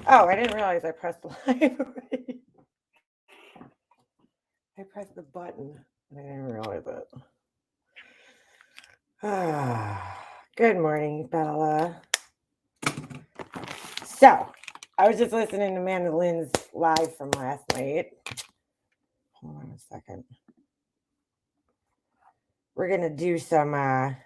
Oh, I didn't realize I pressed live. I pressed the button and I didn't realize it. Good morning, Bella. So, I was just listening to Amanda Lynn's live from last night. Hold on a second. We're going to do some, I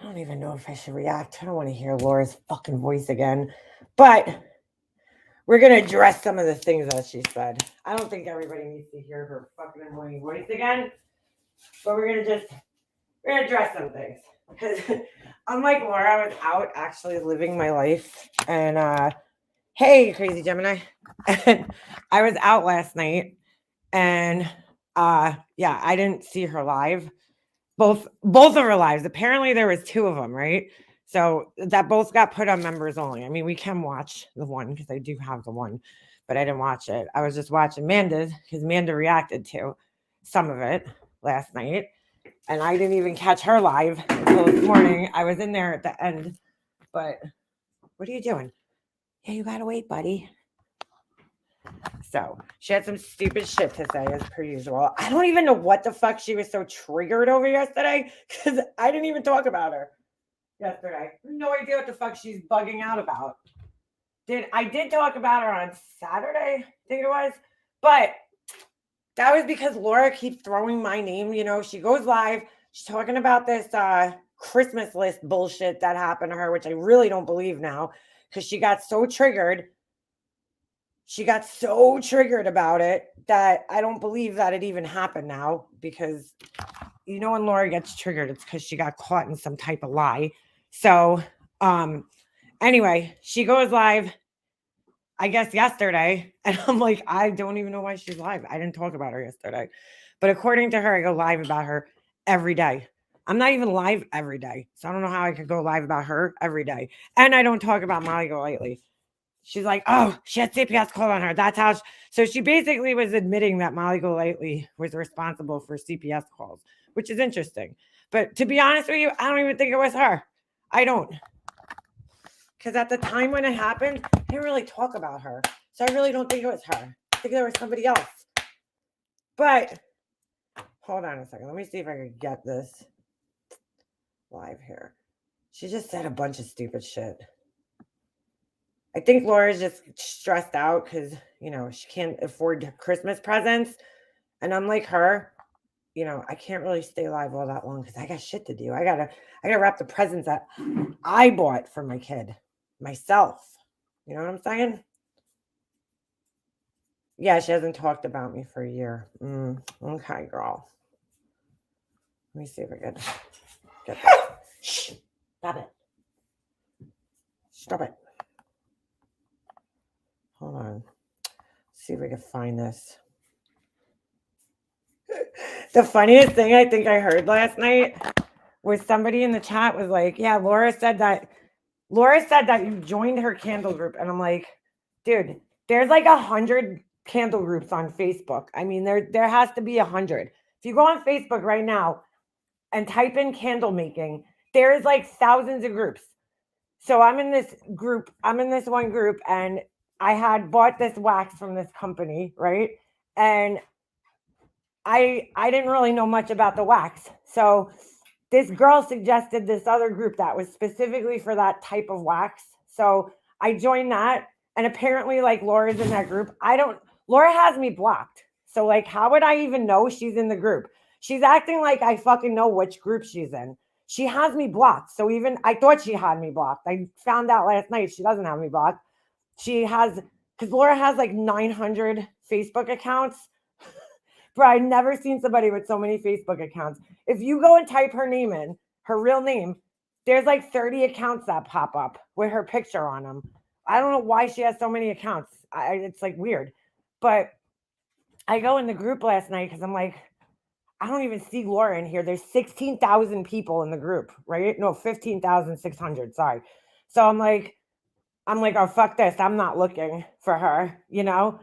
don't even know if I should react. I don't want to hear Laura's fucking voice again. But we're going to address some of the things that she said. I don't think everybody needs to hear her fucking annoying voice again. But we're going to address some things. Because unlike Laura, I was out actually living my life. And, hey, crazy Gemini. And I was out last night. And, yeah, I didn't see her live. Both of her lives. Apparently there was two of them, right? So that both got put on members only. I mean, we can watch the one because I do have the one, but I didn't watch it. I was just watching Amanda's because Amanda reacted to some of it last night. And I didn't even catch her live until this morning. I was in there at the end. But what are you doing? Yeah, you gotta wait, buddy. So she had some stupid shit to say as per usual. I don't even know what the fuck she was so triggered over yesterday because I didn't even talk about her yesterday. No idea what the fuck she's bugging out about. I did talk about her on Saturday, I think it was, but that was because Laura keeps throwing my name. You know, she goes live, she's talking about this Christmas list bullshit that happened to her, which I really don't believe now because she got so triggered. She got so triggered about it that I don't believe that it even happened now because you know when Laura gets triggered, it's because she got caught in some type of lie. So, anyway, she goes live, I guess yesterday, and I'm like, I don't even know why she's live. I didn't talk about her yesterday, but according to her, I go live about her every day. I'm not even live every day, so I don't know how I could go live about her every day, and I don't talk about Molly Golightly. She's like, oh, she had CPS call on her. That's how. So she basically was admitting that Molly Golightly was responsible for CPS calls, which is interesting. But to be honest with you, I don't even think it was her. I don't. Because at the time when it happened, I didn't really talk about her. So I really don't think it was her. I think there was somebody else. But hold on a second. Let me see if I can get this live here. She just said a bunch of stupid shit. I think Laura's just stressed out because, you know, she can't afford Christmas presents. And unlike her, you know, I can't really stay alive all that long because I got shit to do. I gotta wrap the presents that I bought for my kid myself. You know what I'm saying? Yeah, she hasn't talked about me for a year. Okay, girl. Let me see if I can get this. Shh, stop it. Stop it. Hold on. Let's see if we can find this. The funniest thing I think I heard last night was somebody in the chat was like, yeah, Laura said that you joined her candle group. And I'm like, dude, there's like 100 candle groups on Facebook. I mean, there has to be 100. If you go on Facebook right now and type in candle making, there is like thousands of groups. So I'm in this one group, and I had bought this wax from this company, right? And I didn't really know much about the wax. So this girl suggested this other group that was specifically for that type of wax. So I joined that. And apparently, like, Laura's in that group. Laura has me blocked. So, like, how would I even know she's in the group? She's acting like I fucking know which group she's in. She has me blocked. So even I thought she had me blocked. I found out last night she doesn't have me blocked. She has, because Laura has like 900 Facebook accounts. Bro, I've never seen somebody with so many Facebook accounts. If you go and type her name in, her real name, there's like 30 accounts that pop up with her picture on them. I don't know why she has so many accounts. It's like weird. But I go in the group last night because I'm like, I don't even see Laura in here. There's 16,000 people in the group, right? No, 15,600. Sorry. So I'm like, oh, fuck this. I'm not looking for her, you know?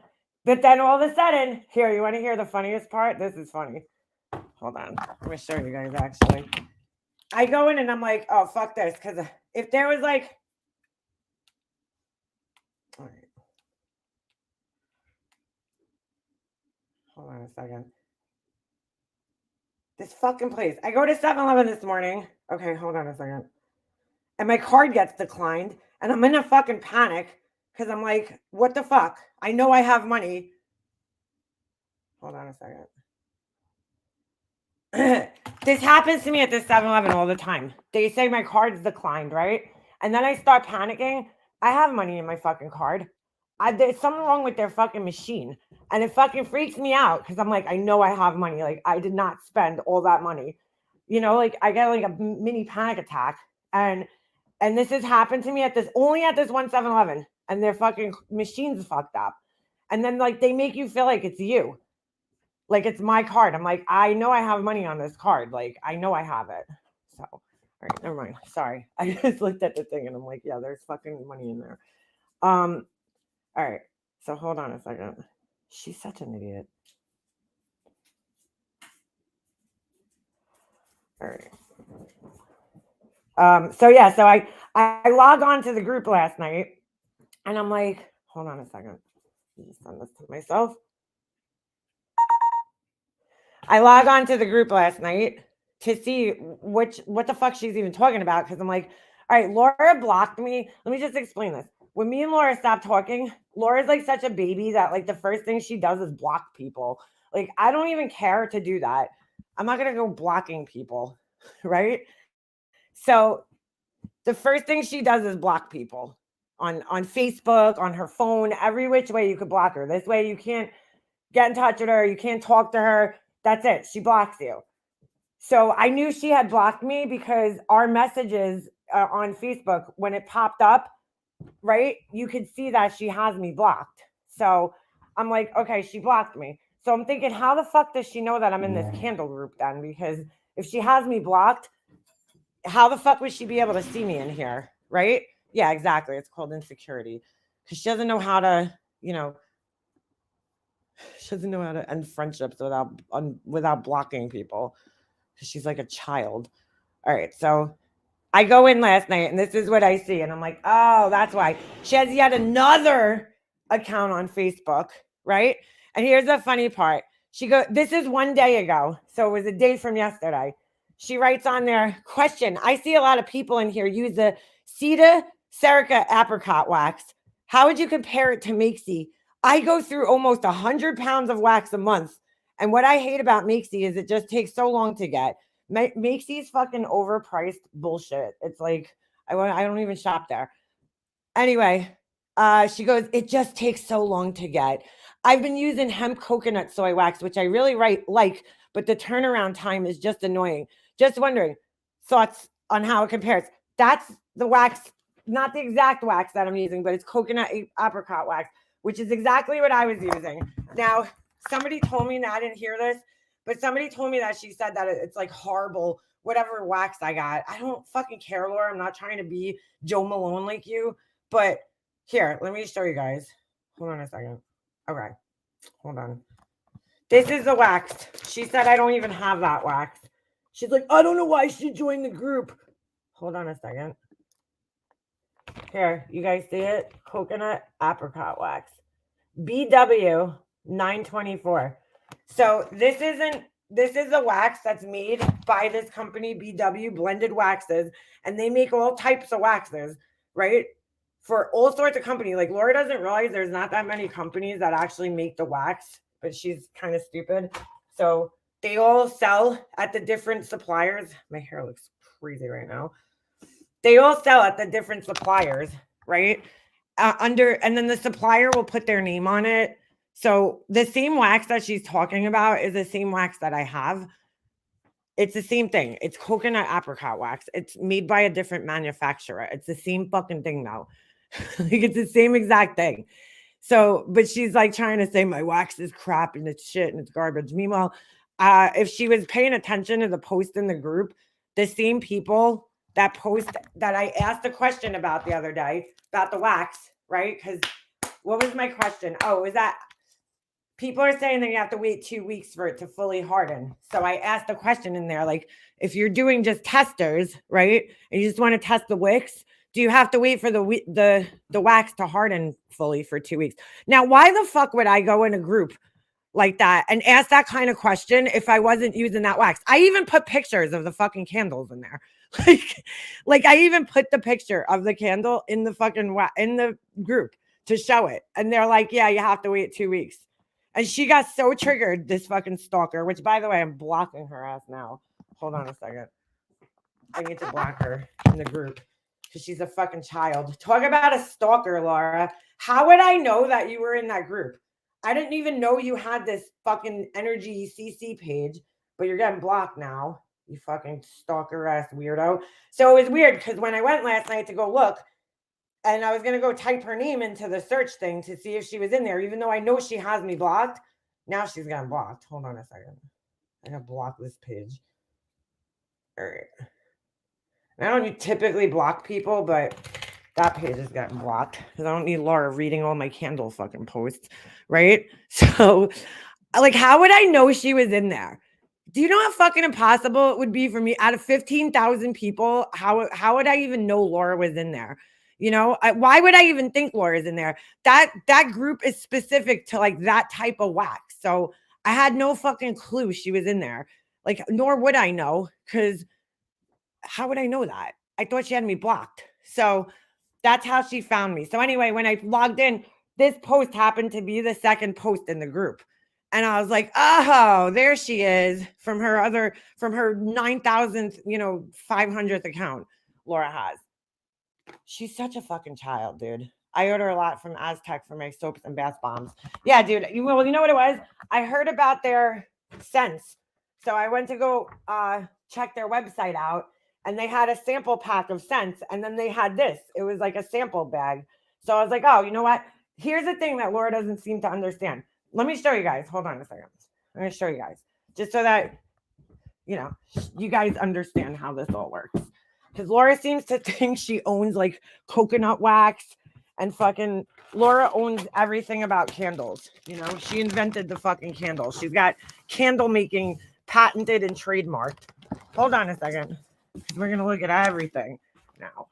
But then all of a sudden, here, you want to hear the funniest part? This is funny. Hold on. Let me show you guys actually. I go in and I'm like, oh, fuck this. Because if there was like, All right. Hold on a second. This fucking place. I go to 7-Eleven this morning. Okay, hold on a second. And my card gets declined. And I'm in a fucking panic because I'm like, what the fuck? I know I have money. Hold on a second. This happens to me at the 7-Eleven all the time. They say my card's declined, right? And then I start panicking. I have money in my fucking card. There's something wrong with their fucking machine. And it fucking freaks me out because I'm like, I know I have money. Like, I did not spend all that money. You know, like I get like a mini panic attack. And this has happened to me at this one 7-Eleven. And their fucking machine's fucked up. And then like they make you feel like it's you. Like it's my card. I'm like, I know I have money on this card. Like I know I have it. So, all right, never mind. Sorry. I just looked at the thing and I'm like, yeah, there's fucking money in there. All right. So hold on a second. She's such an idiot. All right. So yeah, so I log on to the group last night and I'm like, hold on a second. Let me just send this to myself. I log on to the group last night to see what the fuck she's even talking about because I'm like, all right, Laura blocked me. Let me just explain this. When me and Laura stopped talking, Laura's like such a baby that like the first thing she does is block people. Like I don't even care to do that. I'm not gonna go blocking people, right? So the first thing she does is block people on Facebook, on her phone, every which way you could block her. This way you can't get in touch with her, you can't talk to her. That's it. She blocks you. So I knew she had blocked me because our messages on Facebook, when it popped up, right, you could see that she has me blocked. So I'm like, okay, she blocked me. So I'm thinking, how the fuck does she know that I'm in this candle group then? Because if she has me blocked, how the fuck would she be able to see me in here, right? Yeah, exactly. It's called insecurity because she doesn't know how to, you know, she doesn't know how to end friendships without blocking people. She's like a child. All right, so I go in last night and this is what I see, and I'm like, oh, that's why she has yet another account on Facebook, right? And here's the funny part: this is 1 day ago, so it was a day from yesterday. She writes on there, question: I see a lot of people in here use the Ceta Serica apricot wax. How would you compare it to Makesy? I go through almost 100 pounds of wax a month. And what I hate about Makesy is it just takes so long to get. Makesy's fucking overpriced bullshit. It's like, I don't even shop there. Anyway, she goes, it just takes so long to get. I've been using hemp coconut soy wax, which I really like, but the turnaround time is just annoying. Just wondering, thoughts on how it compares. That's the wax, not the exact wax that I'm using, but it's coconut apricot wax, which is exactly what I was using. Now, somebody told me, and I didn't hear this, but somebody told me that she said that it's like horrible, whatever wax I got. I don't fucking care, Laura. I'm not trying to be Joe Malone like you, but here, let me show you guys. Hold on a second. Okay, hold on. This is the wax. She said I don't even have that wax. She's like, I don't know why she joined the group. Hold on a second. Here, you guys see it? Coconut apricot wax. BW 924. So this is a wax that's made by this company, BW Blended Waxes, and they make all types of waxes, right? For all sorts of companies. Like Laura doesn't realize there's not that many companies that actually make the wax, but she's kind of stupid. So they all sell at the different suppliers. My hair looks crazy right now. They all sell at the different suppliers, right? And then the supplier will put their name on it. So the same wax that she's talking about is the same wax that I have. It's the same thing. It's coconut apricot wax. It's made by a different manufacturer. It's the same fucking thing though. Like it's the same exact thing. So, but she's like trying to say my wax is crap and it's shit and it's garbage. Meanwhile, if she was paying attention to the post in the group, the same people that post that I asked a question about the other day about the wax, right? Because what was my question? Oh, is that people are saying that you have to wait 2 weeks for it to fully harden. So I asked a question in there, like if you're doing just testers, right? And you just want to test the wicks, Do you have to wait for the wax to harden fully for 2 weeks? Now, why the fuck would I go in a group like that and ask that kind of question if I wasn't using that wax? I even put pictures of the fucking candles in there. Like I even put the picture of the candle in the fucking in the group to show it. And they're like, yeah, you have to wait 2 weeks. And she got so triggered, this fucking stalker, which by the way, I'm blocking her ass now. Hold on a second. I need to block her in the group because she's a fucking child. Talk about a stalker, Laura. How would I know that you were in that group? I didn't even know you had this fucking energy CC page, but you're getting blocked now. You fucking stalker ass weirdo. So it was weird because when I went last night to go look, and I was going to go type her name into the search thing to see if she was in there, even though I know she has me blocked. Now she's gotten blocked. Hold on a second. I gotta block this page. All right. I don't typically block people, but that page has gotten blocked because I don't need Laura reading all my candle fucking posts, right? So, like, how would I know she was in there? Do you know how fucking impossible it would be for me out of 15,000 people? How would I even know Laura was in there? You know, why would I even think Laura's in there? That group is specific to like that type of wax. So I had no fucking clue she was in there. Like, nor would I know, because how would I know that? I thought she had me blocked. So that's how she found me. So anyway, when I logged in, this post happened to be the second post in the group. And I was like, oh, there she is from her 9,000th, 500th account Laura has. She's such a fucking child, dude. I order a lot from Aztec for my soaps and bath bombs. Yeah, dude. Well, you know what it was? I heard about their scents. So I went to go check their website out, and they had a sample pack of scents. And then they had this. It was like a sample bag. So I was like, oh, you know what? Here's the thing that Laura doesn't seem to understand. Let me show you guys. Hold on a second. I'm going to show you guys. Just so that, you guys understand how this all works. Because Laura seems to think she owns like coconut wax, and fucking Laura owns everything about candles. She invented the fucking candle. She's got candle making patented and trademarked. Hold on a second. We're going to look at everything now.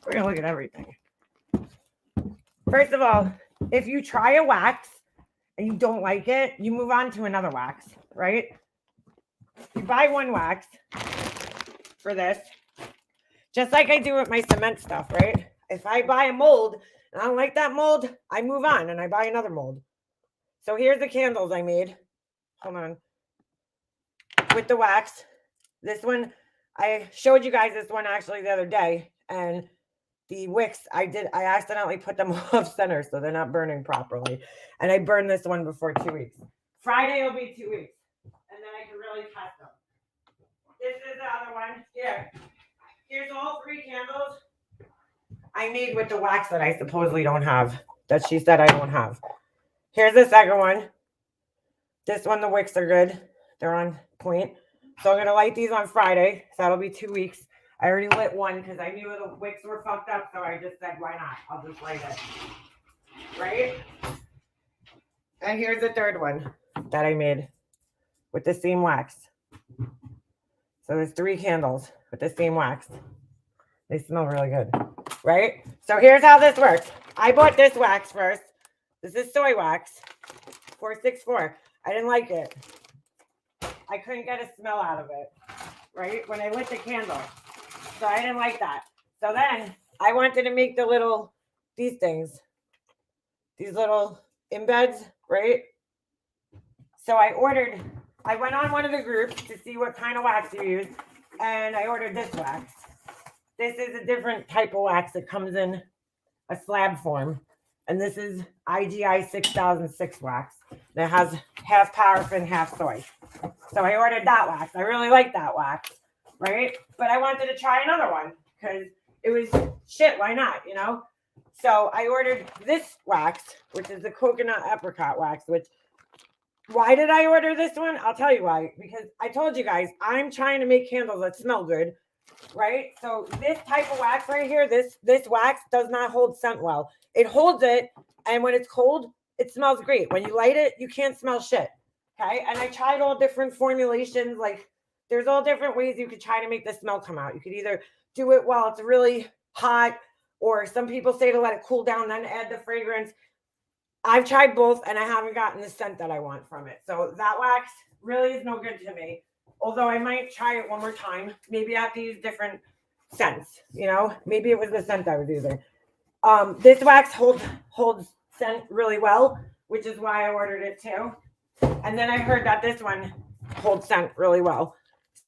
We're going to look at everything. First of all, if you try a wax and you don't like it, you move on to another wax, right? You buy one wax for this, just like I do with my cement stuff, right? If I buy a mold and I don't like that mold, I move on and I buy another mold. So here's the candles I made. Hold on. With the wax. This one, I showed you guys this one actually the other day, and the wicks, I accidentally put them off center, so they're not burning properly. And I burned this one before 2 weeks. Friday will be 2 weeks. And then I can really test them. This is the other one. Here. Here's all 3 candles I made with the wax that I supposedly don't have, that she said I don't have. Here's the second one. This one, the wicks are good. They're on point. So I'm going to light these on Friday. So that'll be 2 weeks. I already lit one because I knew the wicks were fucked up. So I just said, why not? I'll just light it. Right? And here's the third one that I made with the same wax. So there's 3 candles with the same wax. They smell really good. Right? So here's how this works. I bought this wax first. This is soy wax. 464. I didn't like it. I couldn't get a smell out of it. Right? When I lit the candle. So I didn't like that. So then I wanted to make these things. These little embeds, right? So I went on one of the groups to see what kind of wax you use. And I ordered this wax. This is a different type of wax that comes in a slab form. And this is IGI 6006 wax. That has half paraffin, half soy. So I ordered that wax. I really like that wax, right? But I wanted to try another one because it was shit. Why not, So I ordered this wax, which is the coconut apricot wax, why did I order this one? I'll tell you why. Because I told you guys, I'm trying to make candles that smell good, right? So this type of wax right here, this wax does not hold scent well. It holds it, and when it's cold, it smells great. When you light it, you can't smell shit, okay? And I tried all different formulations. Like, there's all different ways you could try to make the smell come out. You could either do it while it's really hot, or some people say to let it cool down, then add the fragrance. I've tried both and I haven't gotten the scent that I want from it. So that wax really is no good to me. Although I might try it one more time. Maybe I have to use different scents, you know? Maybe it was the scent I was using. This wax holds scent really well, which is why I ordered it too. And then I heard that this one holds scent really well.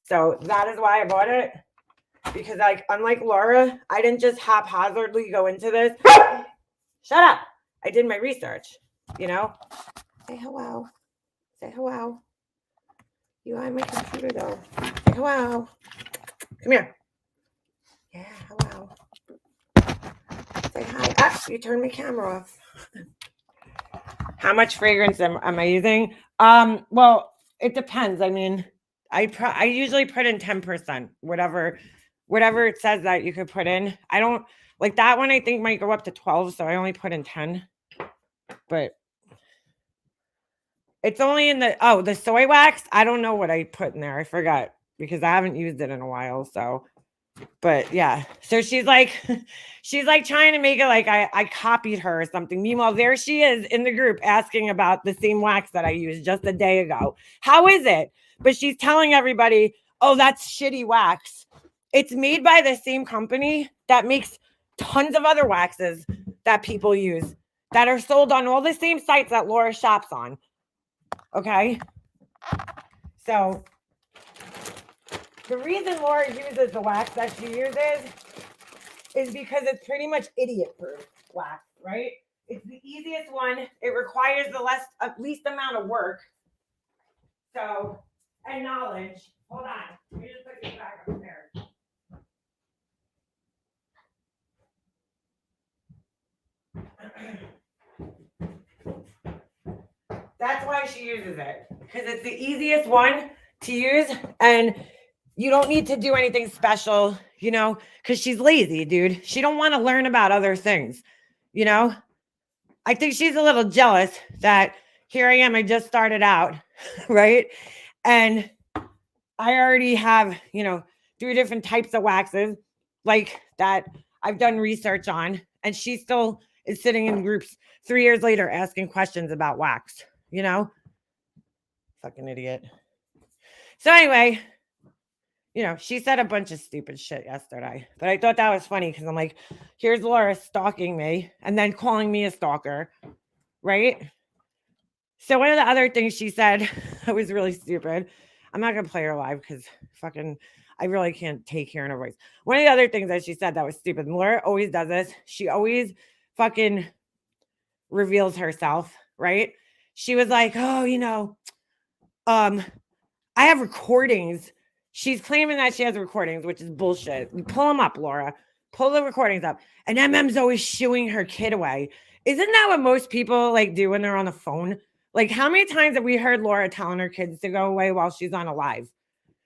So that is why I bought it. Because like unlike Laura, I didn't just haphazardly go into this. Shut up. I did my research, you know? Say hello. Say hello. You are my computer though. Say hello. Come here. Yeah, hello. Say hi. Ah, you turned my camera off. How much fragrance am I using? Well, it depends. I mean, I usually put in 10%, whatever it says that you could put in. I don't like that one. I think might go up to 12, so I only put in 10. But it's only in the soy wax. I don't know what I put in there. I forgot because I haven't used it in a while. So, but yeah. So she's like trying to make it like I copied her or something. Meanwhile, there she is in the group asking about the same wax that I used just a day ago. How is it? But she's telling everybody, oh, that's shitty wax. It's made by the same company that makes tons of other waxes that people use that are sold on all the same sites that Laura shops on. Okay. So the reason Laura uses the wax that she uses is because it's pretty much idiot-proof wax, right? It's the easiest one. It requires the least amount of work. So, and knowledge. Hold on. Let me just put this back up there. That's why she uses it, because it's the easiest one to use and you don't need to do anything special, you know, because she's lazy, dude. She don't want to learn about other things, you know. I think she's a little jealous that here I am. I just started out, right? And I already have, you know, 3 different types of waxes like that I've done research on. And she still is sitting in groups 3 years later asking questions about wax, you know? Fucking idiot. So anyway, you know, she said a bunch of stupid shit yesterday, but I thought that was funny because I'm like, here's Laura stalking me and then calling me a stalker, right? So one of the other things she said that was really stupid. I'm not going to play her live because fucking, I really can't take hearing her voice. One of the other things that she said that was stupid, and Laura always does this. She always fucking reveals herself, right? She was like, oh, you know, I have recordings. She's claiming that she has recordings, which is bullshit. Pull them up, Laura. Pull the recordings up. And MM's always shooing her kid away. Isn't that what most people like do when they're on the phone? Like, how many times have we heard Laura telling her kids to go away while she's on a live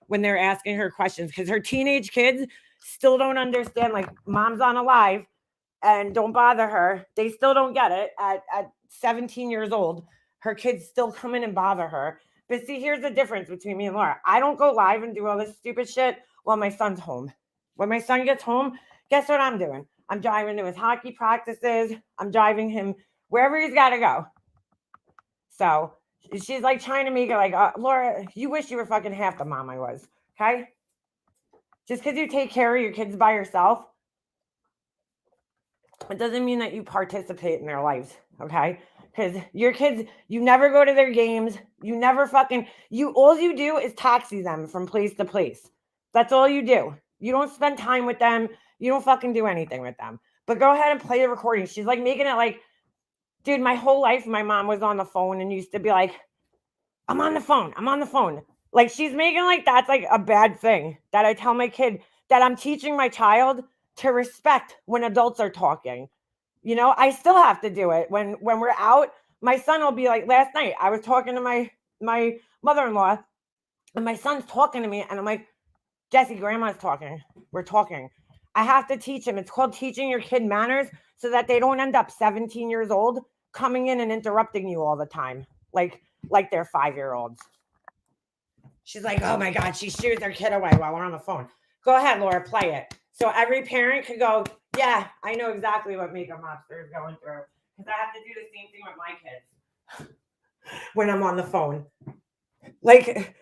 when they're asking her questions? Because her teenage kids still don't understand, like, mom's on a live and don't bother her. They still don't get it at 17 years old. Her kids still come in and bother her. But see, here's the difference between me and Laura. I don't go live and do all this stupid shit while my son's home. When my son gets home, guess what I'm doing? I'm driving to his hockey practices. I'm driving him wherever he's got to go. So she's like trying to make it like, Laura, you wish you were fucking half the mom I was. Okay? Just because you take care of your kids by yourself, it doesn't mean that you participate in their lives. Okay? Because your kids, you never go to their games. You never fucking, all you do is taxi them from place to place. That's all you do. You don't spend time with them. You don't fucking do anything with them. But go ahead and play the recording. She's like making it like, dude, my whole life, my mom was on the phone and used to be like, I'm on the phone. I'm on the phone. Like, she's making like that's like a bad thing that I tell my kid that I'm teaching my child to respect when adults are talking. You know, I still have to do it when we're out. My son will be like, last night I was talking to my mother-in-law and my son's talking to me and I'm like, Jesse, grandma's talking. We're talking. I have to teach him. It's called teaching your kid manners so that they don't end up 17 years old coming in and interrupting you all the time. Like they're 5-year-olds. She's like, oh my God, she shooed their kid away while we're on the phone. Go ahead, Laura, play it. So every parent could go, yeah, I know exactly what Makeup Monster is going through. Because I have to do the same thing with my kids when I'm on the phone. Like,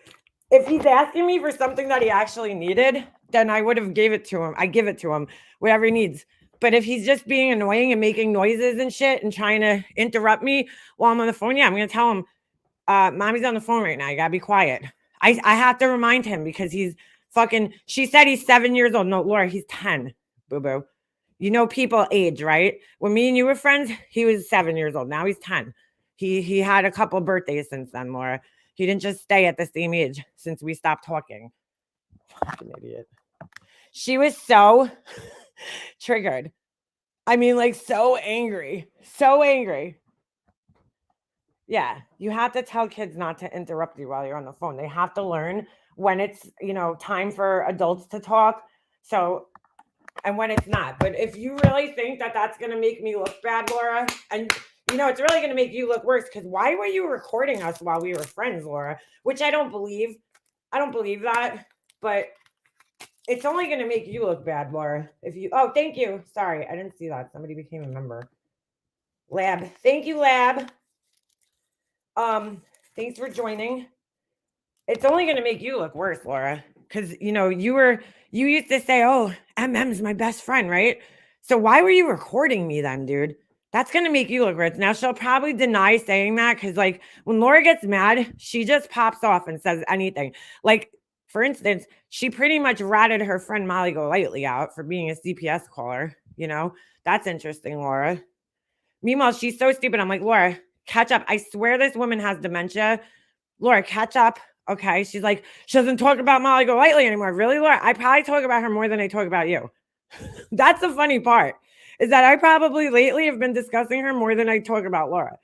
if he's asking me for something that he actually needed, then I would have gave it to him. I give it to him, whatever he needs. But if he's just being annoying and making noises and shit and trying to interrupt me while I'm on the phone, yeah, I'm going to tell him, mommy's on the phone right now. You got to be quiet. I have to remind him because he's fucking, she said he's 7 years old. No, Laura, he's 10, boo-boo. You know people age, right? When me and you were friends, he was 7 years old. Now he's 10. He had a couple birthdays since then, Laura. He didn't just stay at the same age since we stopped talking. Fucking idiot. She was so triggered. I mean, like, so angry. So angry. Yeah, you have to tell kids not to interrupt you while you're on the phone. They have to learn when it's, time for adults to talk. So, and when it's not. But if you really think that that's going to make me look bad, Laura, and it's really going to make you look worse, because why were you recording us while we were friends, Laura? Which I don't believe. I don't believe that. But it's only going to make you look bad, Laura. Oh, thank you. Sorry, I didn't see that. Somebody became a member. Lab. Thank you, Lab. Thanks for joining. It's only going to make you look worse, Laura, because you used to say, "Oh, MM's my best friend," right? So why were you recording me then, dude? That's going to make you look worse. Now she'll probably deny saying that, because like when Laura gets mad, she just pops off and says anything. Like, for instance, she pretty much ratted her friend Molly Golightly out for being a CPS caller. That's interesting, Laura. Meanwhile, she's so stupid. I'm like, Laura, catch up. I swear this woman has dementia. Laura, catch up. Okay. She's like, she doesn't talk about Molly Golightly anymore. Really, Laura? I probably talk about her more than I talk about you. That's the funny part, is that I probably lately have been discussing her more than I talk about Laura.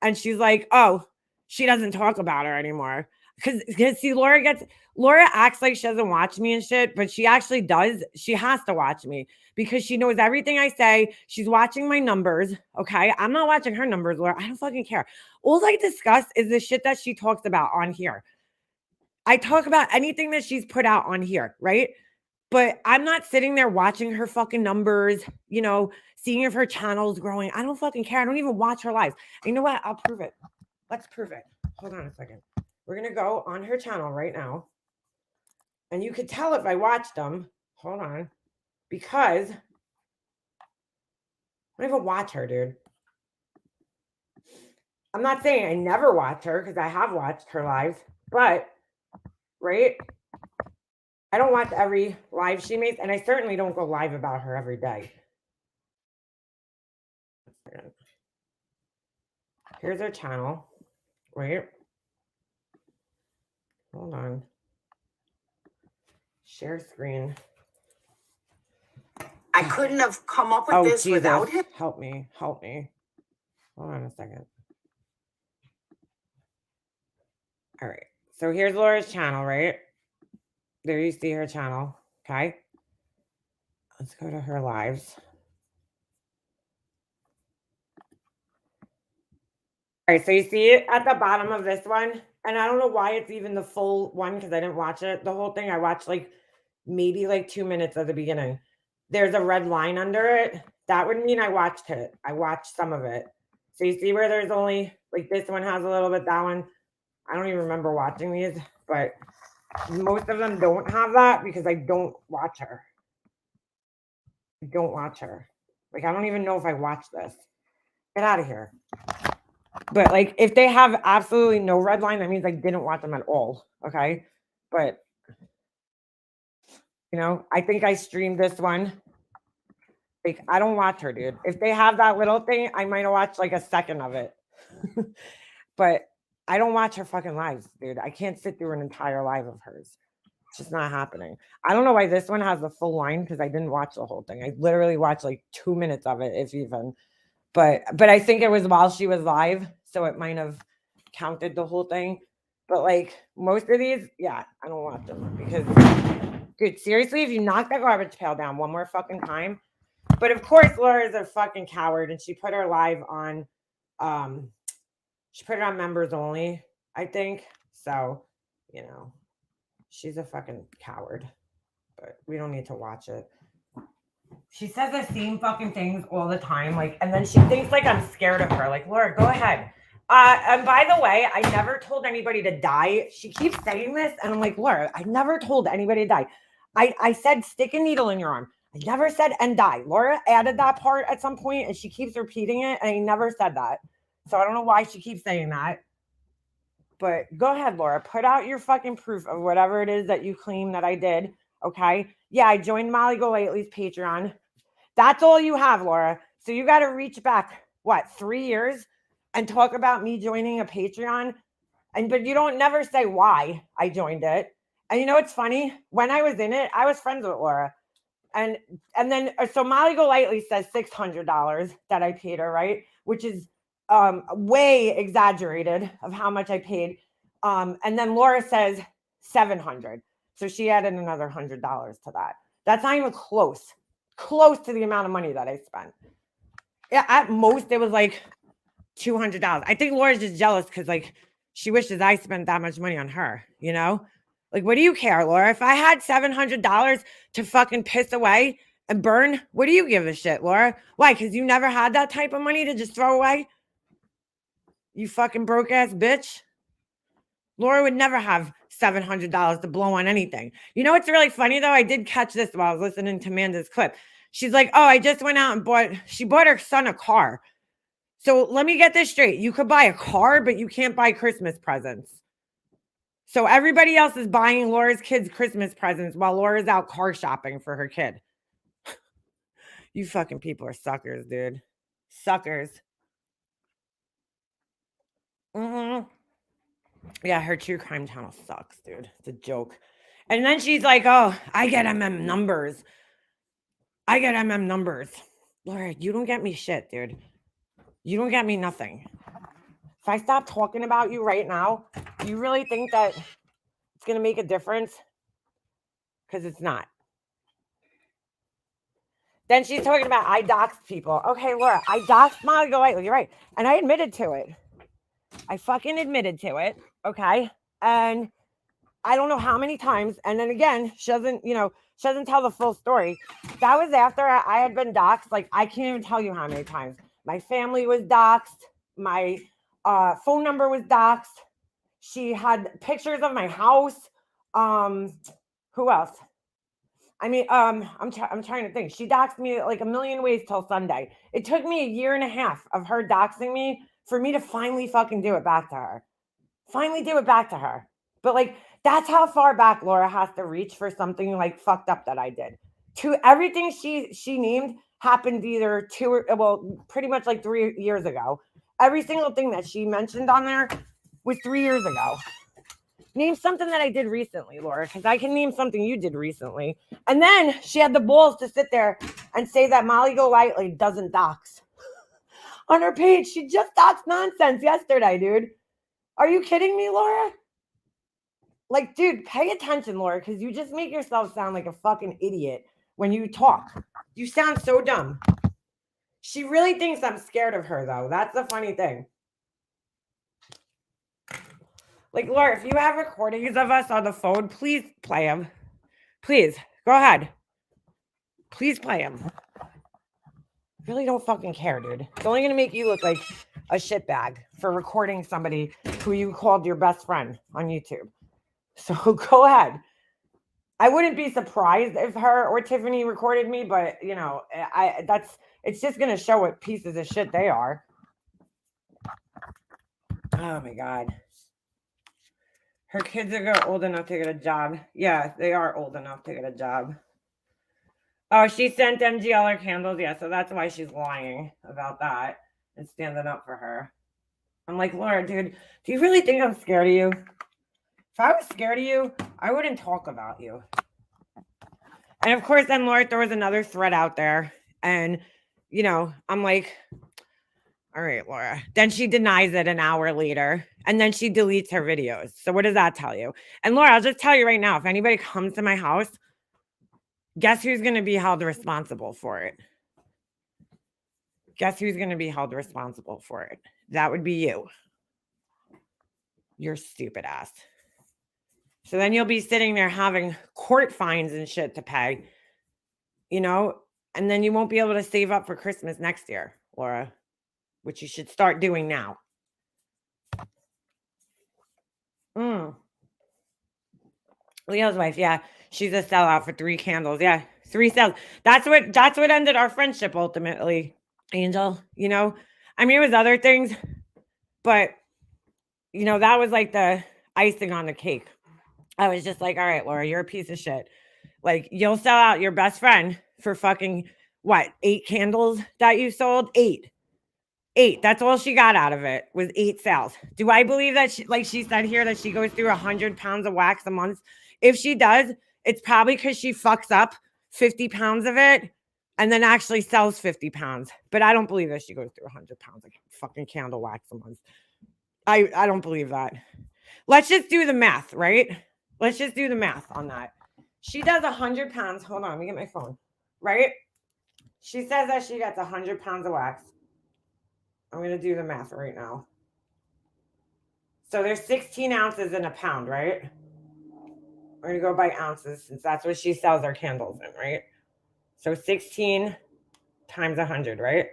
And she's like, oh, she doesn't talk about her anymore. Because see, Laura acts like she doesn't watch me and shit, but she actually does. She has to watch me because she knows everything I say. She's watching my numbers. Okay. I'm not watching her numbers, Laura. I don't fucking care. All I discuss is the shit that she talks about on here. I talk about anything that she's put out on here, right? But I'm not sitting there watching her fucking numbers, seeing if her channel's growing. I don't fucking care. I don't even watch her lives. You know what? I'll prove it. Let's prove it. Hold on a second. We're going to go on her channel right now. And you could tell if I watched them. Hold on. Because I don't even watch her, dude. I'm not saying I never watch her, because I have watched her lives. But, right? I don't watch every live she makes. And I certainly don't go live about her every day. Here's her channel. Right? Hold on. Share screen. I couldn't have come up with this Jesus. without him. Help me. Hold on a second. All right. So here's Laura's channel, right? There you see her channel. Okay. Let's go to her lives. All right. So you see it at the bottom of this one. And I don't know why it's even the full one, because I didn't watch it. The whole thing, I watched maybe 2 minutes at the beginning. There's a red line under it. That would mean I watched it. I watched some of it. So you see where there's only, this one has a little bit, that one. I don't even remember watching these, but most of them don't have that because I don't watch her. I don't watch her. I don't even know if I watched this. Get out of here. But if they have absolutely no red line, that means I didn't watch them at all. Okay. But I think I streamed this one. I don't watch her, dude. If they have that little thing, I might have watched a second of it. But I don't watch her fucking lives, dude. I can't sit through an entire live of hers. It's just not happening. I don't know why this one has the full line, because I didn't watch the whole thing. I literally watched 2 minutes of it, if even. But I think it was while she was live, so it might have counted the whole thing. But most of these, yeah, I don't watch them because, dude, seriously, if you knock that garbage pail down one more fucking time. But of course, Laura's a fucking coward, and she put her live on, she put it on members only, I think. So, she's a fucking coward. But we don't need to watch it. She says the same fucking things all the time. Like, and then she thinks like I'm scared of her. Like, Laura, go ahead. And by the way, I never told anybody to die. She keeps saying this, and I'm like, Laura, I never told anybody to die. I said stick a needle in your arm. I never said and die. Laura added that part at some point, and she keeps repeating it, and I never said that. So I don't know why she keeps saying that. But go ahead, Laura. Put out your fucking proof of whatever it is that you claim that I did. Okay. Yeah, I joined Molly Golightly's Patreon. That's all you have, Laura. So you got to reach back, what, 3 years and talk about me joining a Patreon. But you don't never say why I joined it. And you know what's funny? When I was in it, I was friends with Laura. And then so Molly Golightly says $600 that I paid her, right? Which is way exaggerated of how much I paid. And then Laura says 700. So she added another $100 to that. That's not even close to the amount of money that I spent. Yeah, at most it was like $200. I think Laura's just jealous because like she wishes I spent that much money on her, you know? Like, what do you care, Laura? If I had $700 to fucking piss away and burn, what do you give a shit, Laura? Why? Because you never had that type of money to just throw away? You fucking broke ass bitch. Laura would never have $700 to blow on anything. You know what's really funny though? I did catch this while I was listening to Amanda's clip. She's like, oh, I just went out and bought her son a car. So let me get this straight. You could buy a car, but you can't buy Christmas presents. So everybody else is buying Laura's kids Christmas presents while Laura's out car shopping for her kid. You fucking people are suckers, dude. Suckers. Yeah, her true crime channel sucks, dude. It's a joke. And then she's like, oh, I get MM numbers. Laura, you don't get me shit, dude. You don't get me nothing. If I stop talking about you right now, do you really think that it's going to make a difference? Because it's not. Then she's talking about I doxed people. Okay, Laura, I doxed Molly Golightly. You're right. And I admitted to it. I fucking admitted to it. Okay. And I don't know how many times. And then again, she doesn't tell the full story. That was after I had been doxed. Like, I can't even tell you how many times. My family was doxed. My phone number was doxed. She had pictures of my house. Who else? I mean, I'm trying to think. She doxed me like a million ways till Sunday. It took me a year and a half of her doxing me for me to finally fucking do it back to her. But like, that's how far back Laura has to reach for something like fucked up that I did. To everything she named happened either pretty much like 3 years ago. Every single thing that she mentioned on there was 3 years ago. Name something that I did recently, Laura, because I can name something you did recently. And then she had the balls to sit there and say that Molly Golightly doesn't dox. On her page, she just doxed nonsense yesterday, dude. Are you kidding me, Laura? Like, dude, pay attention, Laura, because you just make yourself sound like a fucking idiot when you talk. You sound so dumb. She really thinks I'm scared of her, though. That's the funny thing. Like, Laura, if you have recordings of us on the phone, please play them. Please, go ahead. Please play them. Really don't fucking care, dude. It's only going to make you look like a shitbag for recording somebody who you called your best friend on YouTube. So go ahead. I wouldn't be surprised if her or Tiffany recorded me, but, you know, it's just going to show what pieces of shit they are. Oh, my God. Her kids are old enough to get a job. Yeah, they are old enough to get a job. Oh, she sent MGL her candles. Yeah, so that's why she's lying about that and standing up for her. I'm like, Laura, dude, do you really think I'm scared of you? If I was scared of you, I wouldn't talk about you. And of course, then Laura throws another thread out there. And, you know, I'm like, all right, Laura. Then she denies it an hour later. And then she deletes her videos. So what does that tell you? And Laura, I'll just tell you right now, if anybody comes to my house, guess who's going to be held responsible for it? Guess who's going to be held responsible for it? That would be you. Your stupid ass. So then you'll be sitting there having court fines and shit to pay, you know? And then you won't be able to save up for Christmas next year, Laura, which you should start doing now. Leo's wife, yeah. She's a sellout for 3 candles. Yeah, 3 sales. That's what ended our friendship ultimately, Angel. You know, I mean, it was other things, but you know, that was like the icing on the cake. I was just like, all right, Laura, you're a piece of shit. Like, you'll sell out your best friend for fucking what, 8 candles that you sold? 8. 8. That's all she got out of it was 8 sales. Do I believe that she, like she said here, that she goes through 100 pounds of wax a month? If she does, it's probably because she fucks up 50 pounds of it and then actually sells 50 pounds. But I don't believe that she goes through 100 pounds of fucking candle wax a month. I don't believe that. Let's just do the math, right? Let's just do the math on that. She does 100 pounds. Hold on, let me get my phone. Right? She says that she gets 100 pounds of wax. I'm going to do the math right now. So there's 16 ounces in a pound, right? We're going to go by ounces since that's what she sells her candles in, right? So 16 times 100, right?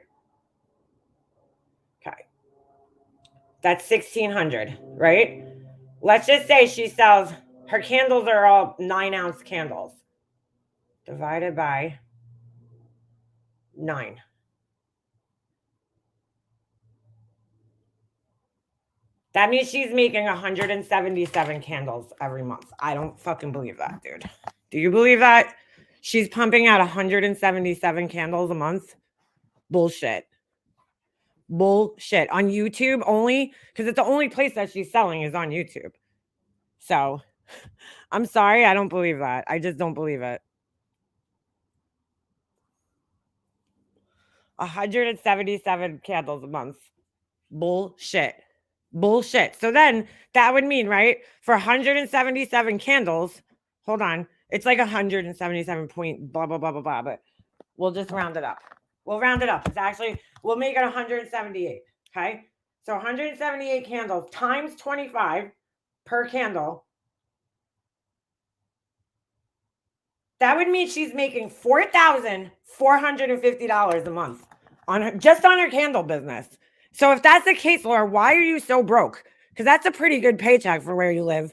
Okay. That's 1,600, right? Let's just say she sells, her candles are all 9-ounce candles. Divided by 9. That means she's making 177 candles every month. I don't fucking believe that, dude. Do you believe that? She's pumping out 177 candles a month? Bullshit. Bullshit. On YouTube only, because it's the only place that she's selling is on YouTube. So, I'm sorry, I don't believe that. I just don't believe it. 177 candles a month. Bullshit. Bullshit. So then that would mean, right, for 177 candles, hold on, it's like 177 point blah, blah, blah, blah, blah, but we'll just round it up. We'll round it up. It's actually, we'll make it 178, okay? So 178 candles times 25 per candle. That would mean she's making $4,450 a month on her, just on her candle business. So if that's the case, Laura, why are you so broke? Because that's a pretty good paycheck for where you live.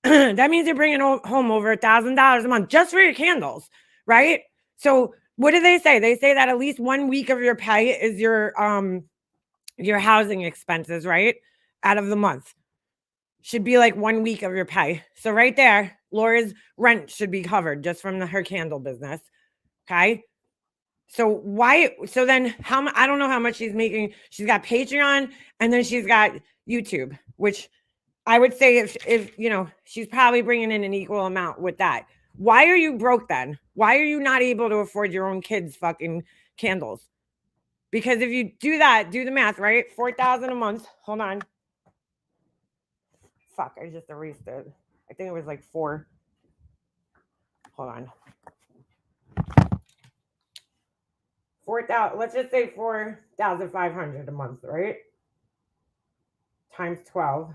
That means you're bringing home over $1,000 a month just for your candles, right? So what do they say? They say that at least 1 week of your pay is your housing expenses, right? Out of the month. Should be like 1 week of your pay. So right there, Laura's rent should be covered just from her candle business. Okay. So why? So then I don't know how much she's making. She's got Patreon and then she's got YouTube, which I would say if you know, she's probably bringing in an equal amount with that. Why are you broke then? Why are you not able to afford your own kids' fucking candles? Because if you do that, do the math, right? 4,000 a month. Hold on. Fuck, I just erased it. I think it was like 4. Hold on. 4,000. Let's just say 4,500 a month, right? Times 12.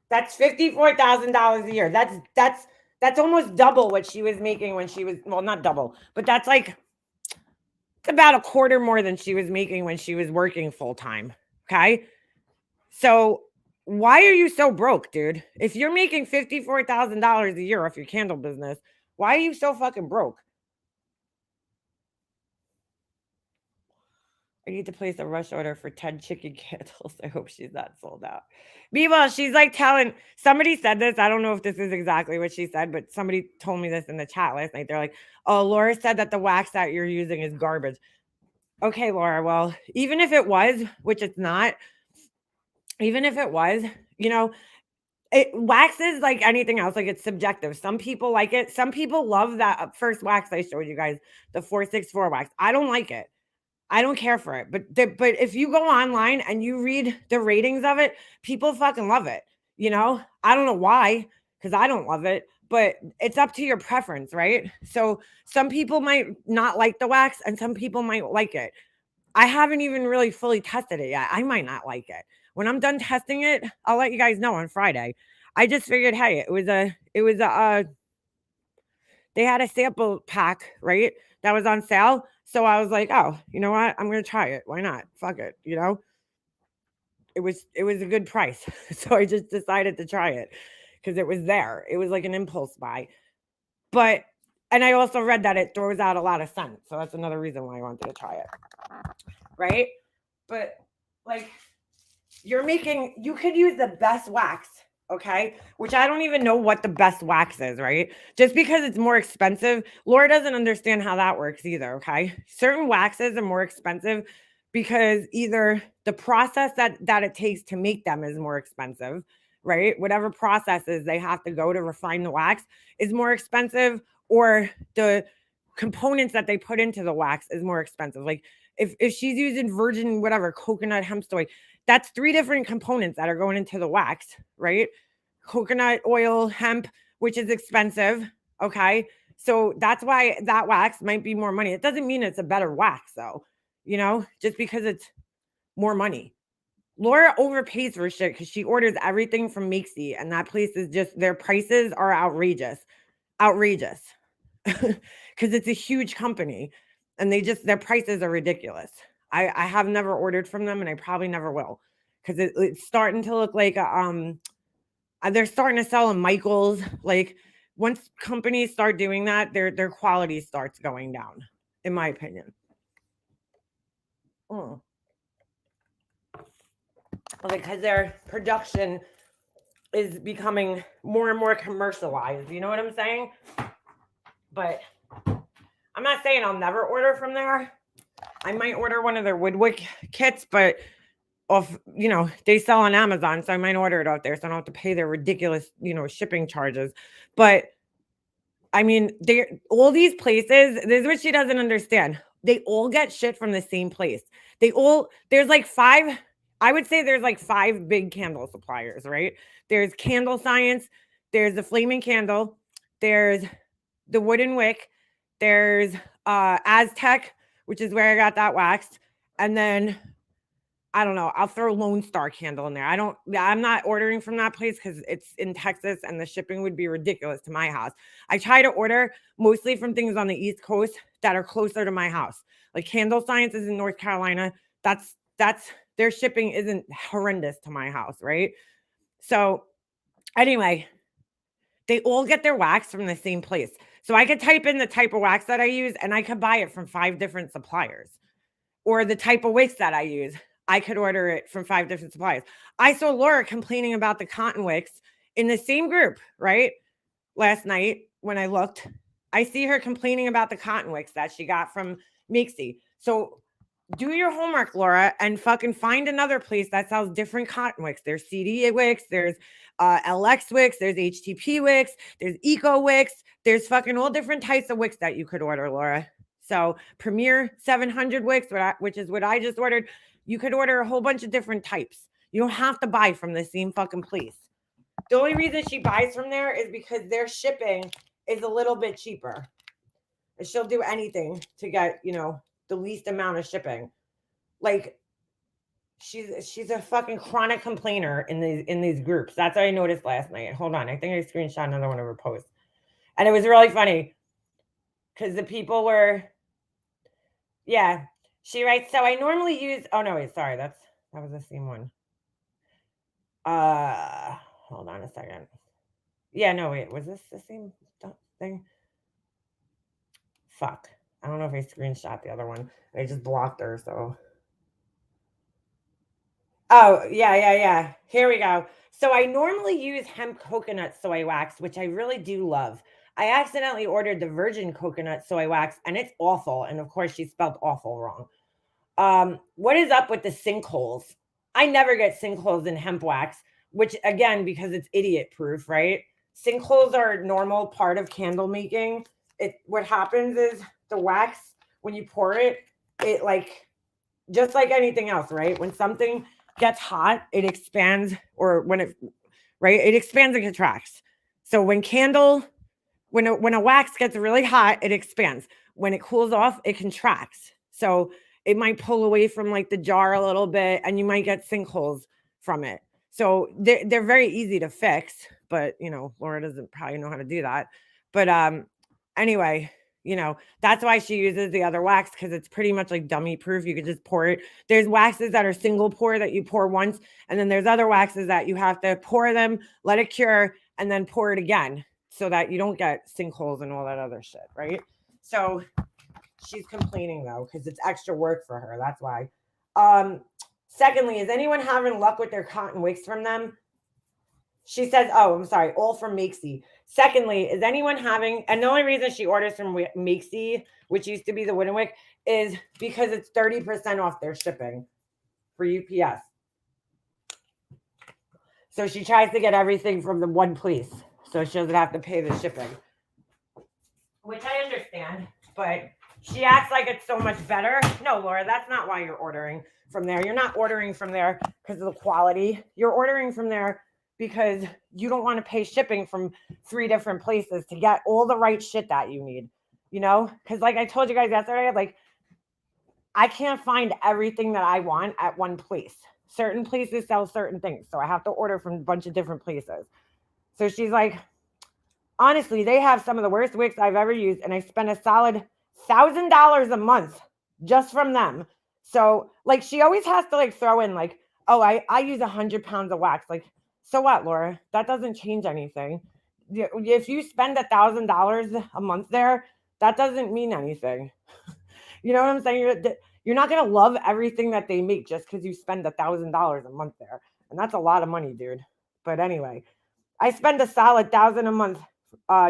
That's $54,000 a year. That's almost double what she was making when she was, well, not double, but that's like, it's about a quarter more than she was making when she was working full time. Okay. So why are you so broke, dude? If you're making $54,000 a year off your candle business, why are you so fucking broke? I need to place a rush order for 10 chicken candles. I hope she's not sold out. Meanwhile, she's like telling, somebody said this. I don't know if this is exactly what she said, but somebody told me this in the chat last night. They're like, oh, Laura said that the wax that you're using is garbage. Okay, Laura, well, even if it was, which it's not, even if it was, you know, wax is like anything else. Like, it's subjective. Some people like it. Some people love that first wax I showed you guys, the 464 wax. I don't like it. I don't care for it. But if you go online and you read the ratings of it, people fucking love it. You know, I don't know why, because I don't love it, but it's up to your preference, right? So some people might not like the wax and some people might like it. I haven't even really fully tested it yet. I might not like it. When I'm done testing it, I'll let you guys know on Friday. I just figured, hey, it was a they had a sample pack, right? That was on sale. So I was like, oh, you know what? I'm gonna try it. Why not? Fuck it, you know? It was a good price. So I just decided to try it because it was there. It was like an impulse buy. But and I also read that it throws out a lot of scent. So that's another reason why I wanted to try it. Right? But like you could use the best wax, okay? Which I don't even know what the best wax is, right? Just because it's more expensive, Laura doesn't understand how that works either, okay? Certain waxes are more expensive because either the process that it takes to make them is more expensive, right? Whatever processes they have to go to refine the wax is more expensive, or the components that they put into the wax is more expensive. Like if she's using virgin whatever coconut hemp soy, that's 3 different components that are going into the wax, right? Coconut oil, hemp, which is expensive, okay? So that's why that wax might be more money. It doesn't mean it's a better wax though, just because it's more money. Laura overpays for shit because she orders everything from Makesy, and that place is just, their prices are outrageous. Outrageous. Because it's a huge company and their prices are ridiculous. I have never ordered from them, and I probably never will, because it's starting to look like they're starting to sell in Michaels. Like once companies start doing that, their quality starts going down, in my opinion. Because their production is becoming more and more commercialized. You know what I'm saying? But I'm not saying I'll never order from there. I might order one of their woodwick kits, but they sell on Amazon, so I might order it out there so I don't have to pay their ridiculous, shipping charges. But I mean, all these places, this is what she doesn't understand. They all get shit from the same place. There's like 5, I would say there's like 5 big candle suppliers, right? There's Candle Science, there's the Flaming Candle, there's the Wooden Wick, there's Aztec, which is where I got that waxed, and then I don't know, I'll throw Lone Star Candle in there. I'm not ordering from that place because it's in Texas and the shipping would be ridiculous to my house. I try to order mostly from things on the East Coast that are closer to my house. Like Candle Science is in North Carolina. That's their shipping isn't horrendous to my house, right? So anyway, they all get their wax from the same place. So I could type in the type of wax that I use and I could buy it from 5 different suppliers. Or the type of wicks that I use, I could order it from 5 different suppliers. I saw Laura complaining about the cotton wicks in the same group, right? Last night when I looked, I see her complaining about the cotton wicks that she got from Makesy. So do your homework, Laura, and fucking find another place that sells different cotton wicks. There's CD wicks, there's LX wicks, there's HTP wicks, there's Eco wicks, there's fucking all different types of wicks that you could order, Laura. So Premier 700 wicks, which is what I just ordered, you could order a whole bunch of different types. You don't have to buy from the same fucking place. The only reason she buys from there is because their shipping is a little bit cheaper. And she'll do anything to get, the least amount of shipping. Like she's a fucking chronic complainer in these groups. That's what I noticed last night. Hold on, I think I screenshot another one of her posts. And it was really funny because the people were, yeah. She writes, so I normally use, oh no, wait, sorry, that was the same one. Hold on a second. Yeah, no, wait, was this the same thing? Fuck. I don't know if I screenshot the other one. I just blocked her, so. Oh, yeah. Here we go. So I normally use hemp coconut soy wax, which I really do love. I accidentally ordered the virgin coconut soy wax, and it's awful. And of course, she spelled awful wrong. What is up with the sinkholes? I never get sinkholes in hemp wax, which again, because it's idiot proof, right? Sinkholes are a normal part of candle making. What happens is the wax, when you pour it, just like anything else, right? When something gets hot, it expands, or it expands and contracts. So when a wax gets really hot, it expands. When it cools off, it contracts. So it might pull away from like the jar a little bit, and you might get sinkholes from it. So they're very easy to fix, but Laura doesn't probably know how to do that. But Anyway, that's why she uses the other wax, because it's pretty much like dummy proof. You could just pour it. There's waxes that are single pour that you pour once, and then there's other waxes that you have to pour them, let it cure, and then pour it again so that you don't get sinkholes and all that other shit, right? So she's complaining though because it's extra work for her. That's why. Secondly, is anyone having luck with their cotton wigs from them? She says, oh, I'm sorry, all from Makesy. Secondly, is anyone having, and the only reason she orders from Makesy, which used to be the wooden wick, is because it's 30% off their shipping for UPS. So she tries to get everything from the one place so she doesn't have to pay the shipping, which I understand, but she acts like it's so much better. No, Laura, that's not why you're ordering from there. You're not ordering from there because of the quality. You're ordering from there because you don't want to pay shipping from 3 different places to get all the right shit that you need, because like I told you guys yesterday, like I can't find everything that I want at one place. Certain places sell certain things, so I have to order from a bunch of different places. So she's like, honestly, they have some of the worst wigs I've ever used, and I spent a solid $1,000 a month just from them. So like she always has to like throw in like, oh, I use 100 pounds of wax. Like, so what, Laura? That doesn't change anything. If you spend $1,000 a month there, that doesn't mean anything. You know what I'm saying? You're not gonna love everything that they make just because you spend $1,000 a month there, and that's a lot of money, dude. But anyway, I spend a solid $1,000 a month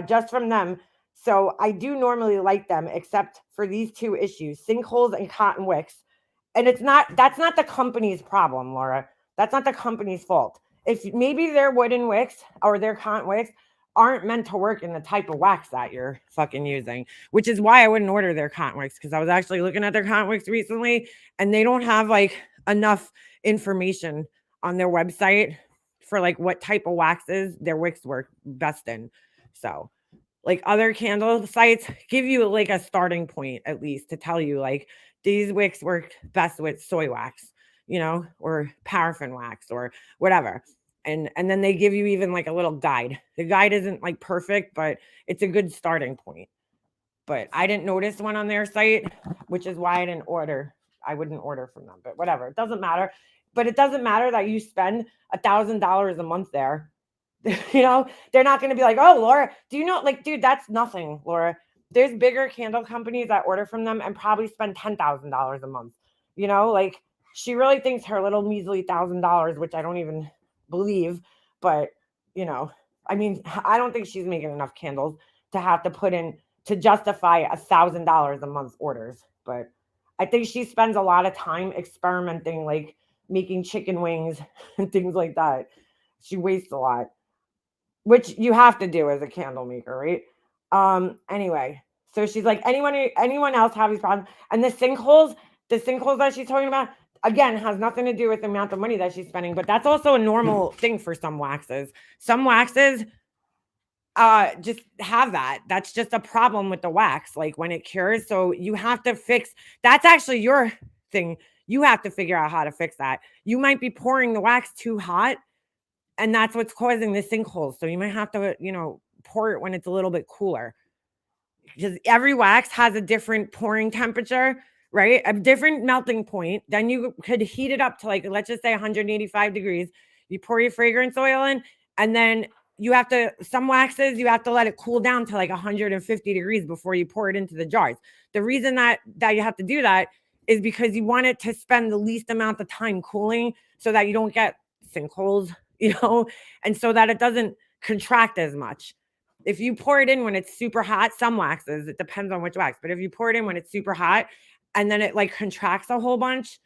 just from them. So I do normally like them, except for these 2 issues: sinkholes and cotton wicks. And that's not the company's problem, Laura. That's not the company's fault. If maybe their wooden wicks or their cotton wicks aren't meant to work in the type of wax that you're fucking using, which is why I wouldn't order their cotton wicks, because I was actually looking at their cotton wicks recently and they don't have like enough information on their website for like what type of waxes their wicks work best in. So like other candle sites give you like a starting point at least to tell you like these wicks work best with soy wax, or paraffin wax or whatever. And then they give you even like a little guide. The guide isn't like perfect, but it's a good starting point. But I didn't notice one on their site, which is why I didn't order. I wouldn't order from them, but whatever. It doesn't matter. But it doesn't matter that you spend $1,000 a month there. They're not going to be like, oh, Laura, do you know, like, dude, that's nothing, Laura. There's bigger candle companies that order from them and probably spend $10,000 a month. Like she really thinks her little measly $1,000, which I don't even believe, but I mean, I don't think she's making enough candles to have to put in to justify $1,000 a month orders. But I think she spends a lot of time experimenting, like making chicken wings and things like that. She wastes a lot, which you have to do as a candle maker, right? Anyway, so she's like, anyone else have these problems? And the sinkholes that she's talking about, again, has nothing to do with the amount of money that she's spending, but that's also a normal thing for some waxes. Some waxes just have that. That's just a problem with the wax, like when it cures. So you have to fix, that's actually your thing. You have to figure out how to fix that. You might be pouring the wax too hot, and that's what's causing the sinkholes. So you might have to, pour it when it's a little bit cooler. Because every wax has a different pouring temperature, right? A different melting point. Then you could heat it up to like, let's just say 185 degrees. You pour your fragrance oil in, and then some waxes, you have to let it cool down to like 150 degrees before you pour it into the jars. The reason that you have to do that is because you want it to spend the least amount of time cooling so that you don't get sinkholes, and so that it doesn't contract as much. If you pour it in when it's super hot, some waxes, it depends on which wax, but if you pour it in when it's super hot and then it like contracts a whole bunch,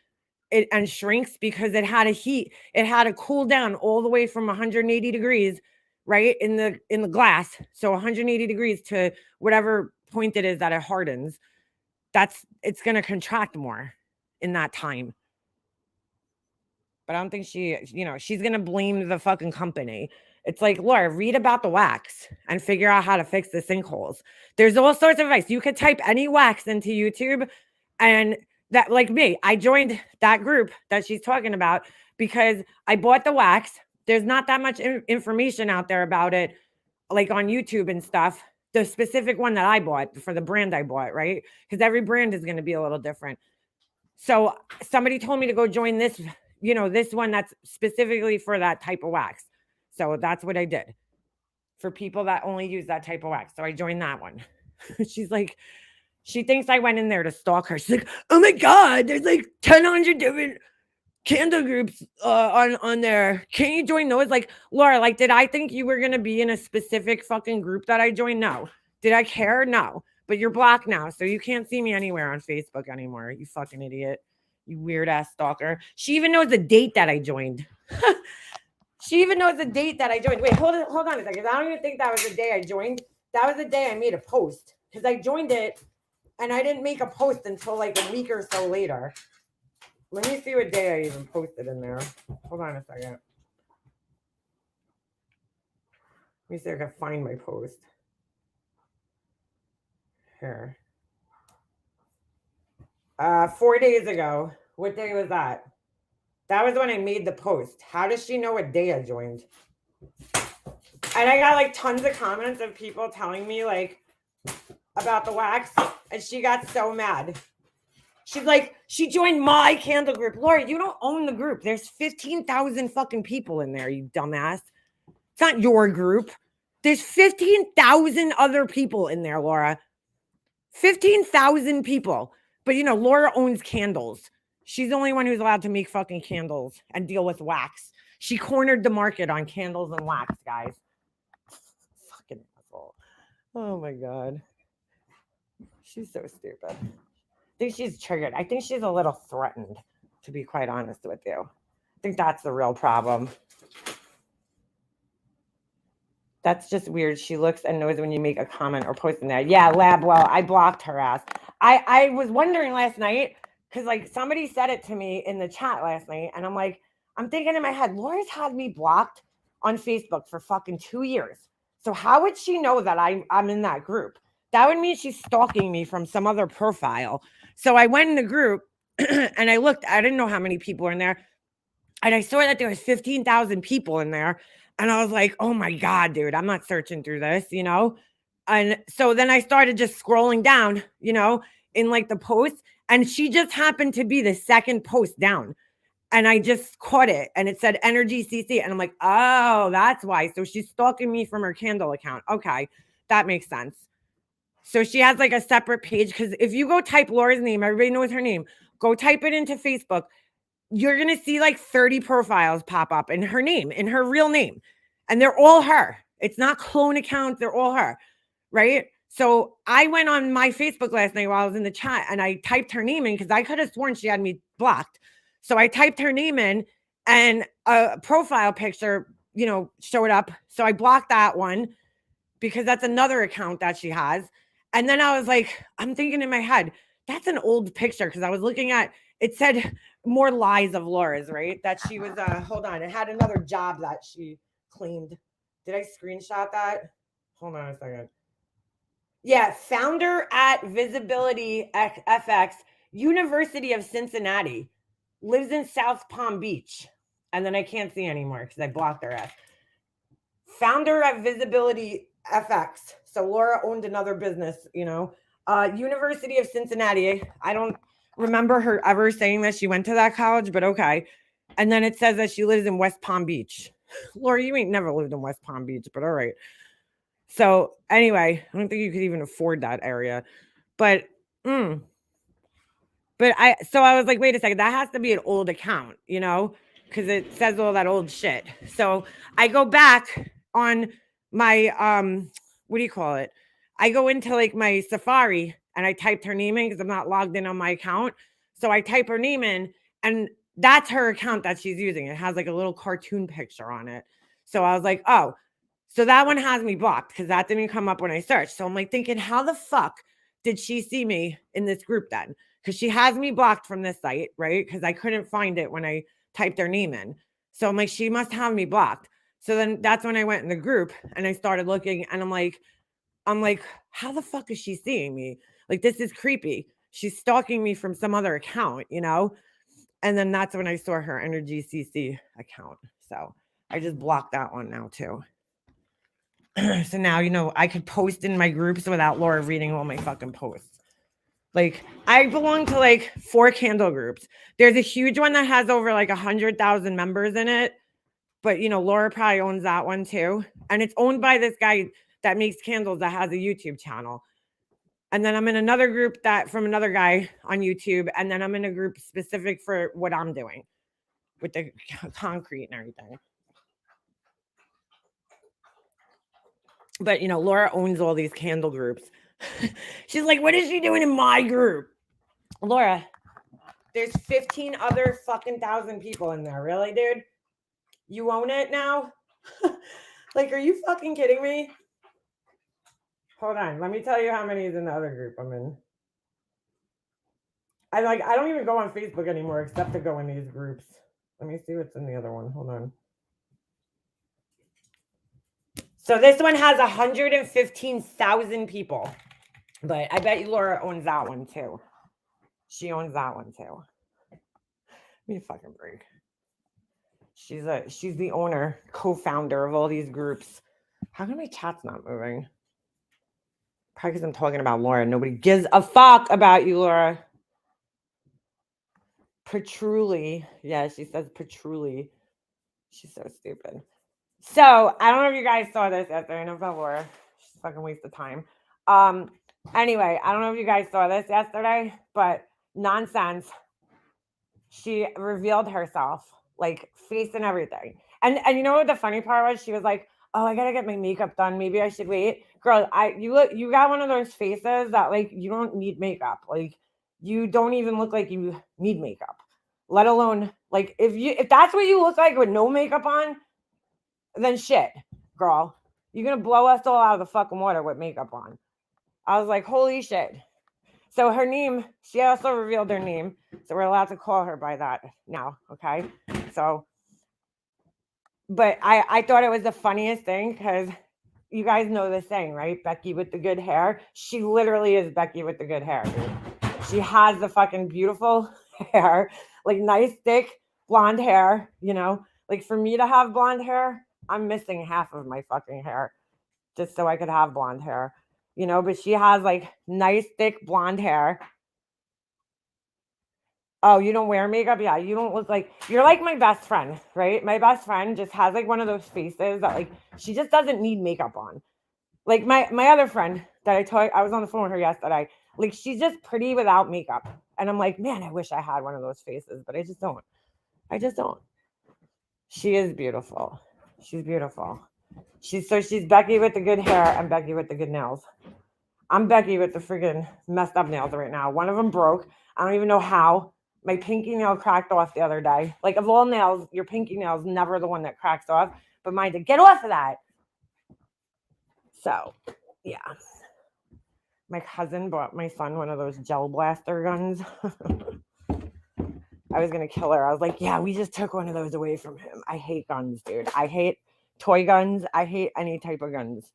and shrinks because it had to cool down all the way from 180 degrees, right? In the glass. So 180 degrees to whatever point it is that it hardens. It's going to contract more in that time. But I don't think she's going to blame the fucking company. It's like, Laura, read about the wax and figure out how to fix the sinkholes. There's all sorts of advice. You could type any wax into YouTube, and that, like me, I joined that group that she's talking about because I bought the wax. There's not that much information out there about it, like on YouTube and stuff. the specific one that I bought for the brand I bought, right? Because every brand is going to be a little different. So somebody told me to go join this, this one that's specifically for that type of wax. So that's what I did for people that only use that type of wax. So I joined that one. She's like, she thinks I went in there to stalk her. She's like, oh my God, there's like 1,000 different candle groups on there. Can you join those? Like, Laura, like, did I think you were going to be in a specific fucking group that I joined? No. Did I care? No. But you're blocked now, so you can't see me anywhere on Facebook anymore. You fucking idiot. You weird ass stalker. She even knows the date that I joined. She even knows the date that I joined. Wait, hold on a second. I don't even think that was the day I joined. That was the day I made a post because I joined it and I didn't make a post until like a week or so later. Let me see what day I even posted in there. Hold on a second. Let me see if I can find my post. Here. 4 days ago. What day was that? That was when I made the post. How does she know what day I joined? And I got like tons of comments of people telling me like about the wax. And she got so mad. She's like, she joined my candle group. Laura, you don't own the group. There's 15,000 fucking people in there, you dumbass. It's not your group. There's 15,000 other people in there, Laura. 15,000 people. But Laura owns candles. She's the only one who's allowed to make fucking candles and deal with wax. She cornered the market on candles and wax, guys. Fucking asshole. Oh my God. She's so stupid. I think she's triggered. I think she's a little threatened, to be quite honest with you. I think that's the real problem. That's just weird. She looks and knows when you make a comment or post in there. Yeah, Lab, well, I blocked her ass. I was wondering last night, because like somebody said it to me in the chat last night, and I'm thinking in my head, Laura's had me blocked on Facebook for fucking 2 years. So how would she know that I'm in that group? That would mean she's stalking me from some other profile. So I went in the group and I looked. I didn't know how many people were in there. And I saw that there was 15,000 people in there. And I was like, oh my God, dude, I'm not searching through this, And so then I started just scrolling down, in like the posts. And she just happened to be the second post down. And I just caught it. And it said Energy CC. And I'm like, oh, that's why. So she's stalking me from her candle account. Okay, that makes sense. So she has like a separate page. Because if you go type Laura's name, everybody knows her name. Go type it into Facebook. You're going to see like 30 profiles pop up in her name, in her real name. And they're all her. It's not clone accounts. They're all her. Right. So I went on my Facebook last night while I was in the chat and I typed her name in because I could have sworn she had me blocked. So I typed her name in and a profile picture, showed up. So I blocked that one because that's another account that she has. And then I was like, I'm thinking in my head, that's an old picture because I was looking at, it said more lies of Laura's, right? That she was, hold on, it had another job that she claimed. Did I screenshot that? Hold on a second. Yeah, founder at Visibility FX, University of Cincinnati, lives in South Palm Beach. And then I can't see anymore because I blocked her ass. Founder at Visibility FX. So Laura owned another business, University of Cincinnati. I don't remember her ever saying that she went to that college, but okay. And then it says that she lives in West Palm Beach. Laura, you ain't never lived in West Palm Beach, but all right. So anyway, I don't think you could even afford that area, but I was like, wait a second, that has to be an old account, because it says all that old shit. So I go back on my, what do you call it? I go into like my Safari and I typed her name in because I'm not logged in on my account. So I type her name in and that's her account that she's using. It has like a little cartoon picture on it. So I was like, oh, so that one has me blocked because that didn't come up when I searched. So I'm like thinking, how the fuck did she see me in this group then? Because she has me blocked from this site, right? Because I couldn't find it when I typed her name in. So I'm like, she must have me blocked. So then that's when I went in the group and I started looking and I'm like, how the fuck is she seeing me? Like, this is creepy. She's stalking me from some other account, And then that's when I saw her Energy CC account. So I just blocked that one now too. So now, you know, I could post in my groups without Laura reading all my fucking posts. Like, I belong to like 4 candle groups. There's a huge one that has over like 100,000 members in it. But, you know, Laura probably owns that one too. And it's owned by this guy that makes candles that has a YouTube channel. And then I'm in another group that from another guy on YouTube. And then I'm in a group specific for what I'm doing with the concrete and everything. But, you know, Laura owns all these candle groups. She's like, what is she doing in my group? Laura, there's 15 other fucking thousand people in there. Really, dude? You own it now? Like, are you fucking kidding me? Hold on. Let me tell you how many is in the other group I'm in. I don't even go on Facebook anymore except to go in these groups. Let me see what's in the other one. Hold on. So this one has 115,000 people. But I bet you Laura owns that one too. She owns that one too. Give me a fucking break. She's the owner, co-founder of all these groups. How come my chat's not moving? Probably because I'm talking about Laura. Nobody gives a fuck about you, Laura. Patchouli. Yeah, she says patchouli. She's so stupid. So, I don't know if you guys saw this yesterday. I know about Laura. She's a fucking waste of time. Anyway, I don't know if you guys saw this yesterday, but nonsense. She revealed herself, like face and everything. And you know what the funny part was? She was like, "Oh, I gotta get my makeup done. Maybe I should wait." Girl, you got one of those faces that like you don't need makeup. Like you don't even look like you need makeup. Let alone like if that's what you look like with no makeup on, then shit, girl. You're gonna blow us all out of the fucking water with makeup on. I was like, holy shit. So her name, she also revealed her name. So we're allowed to call her by that now. Okay. So, but I thought it was the funniest thing because you guys know this saying, right? Becky with the good hair. She literally is Becky with the good hair, dude. She has the fucking beautiful hair, like nice, thick, blonde hair, you know? Like for me to have blonde hair, I'm missing half of my fucking hair just so I could have blonde hair, you know? But she has like nice, thick, blonde hair. Oh, you don't wear makeup? Yeah, you don't look like you're like my best friend, right? My best friend just has like one of those faces that like she just doesn't need makeup on. Like my other friend that I was on the phone with her yesterday. Like she's just pretty without makeup. And I'm like, man, I wish I had one of those faces, but I just don't. I just don't. She is beautiful. She's beautiful. She's Becky with the good hair and Becky with the good nails. I'm Becky with the friggin' messed up nails right now. One of them broke. I don't even know how. My pinky nail cracked off the other day. Like of all nails, your pinky nail is never the one that cracks off, but mine did. Get off of that. So, yeah. My cousin bought my son one of those gel blaster guns. I was going to kill her. I was like, yeah, we just took one of those away from him. I hate guns, dude. I hate toy guns. I hate any type of guns.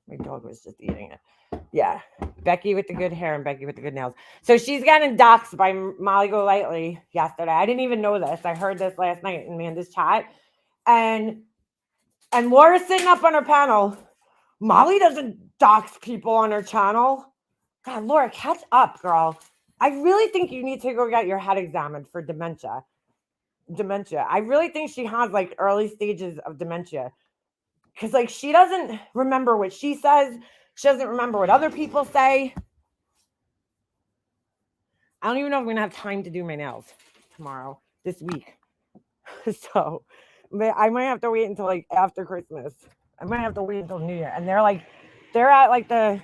My dog was just eating it. Yeah. Becky with the good hair and Becky with the good nails. So she's getting doxed by Molly Golightly yesterday. I didn't even know this. I heard this last night in Amanda's chat. And Laura's sitting up on her panel. Molly doesn't dox people on her channel. God, Laura, catch up, girl. I really think you need to go get your head examined for dementia. I really think she has like early stages of dementia. Because like she doesn't remember what she says. She doesn't remember what other people say. I don't even know if I'm going to have time to do my nails tomorrow, this week. So I might have to wait until like after Christmas. I might have to wait until New Year. And they're at like the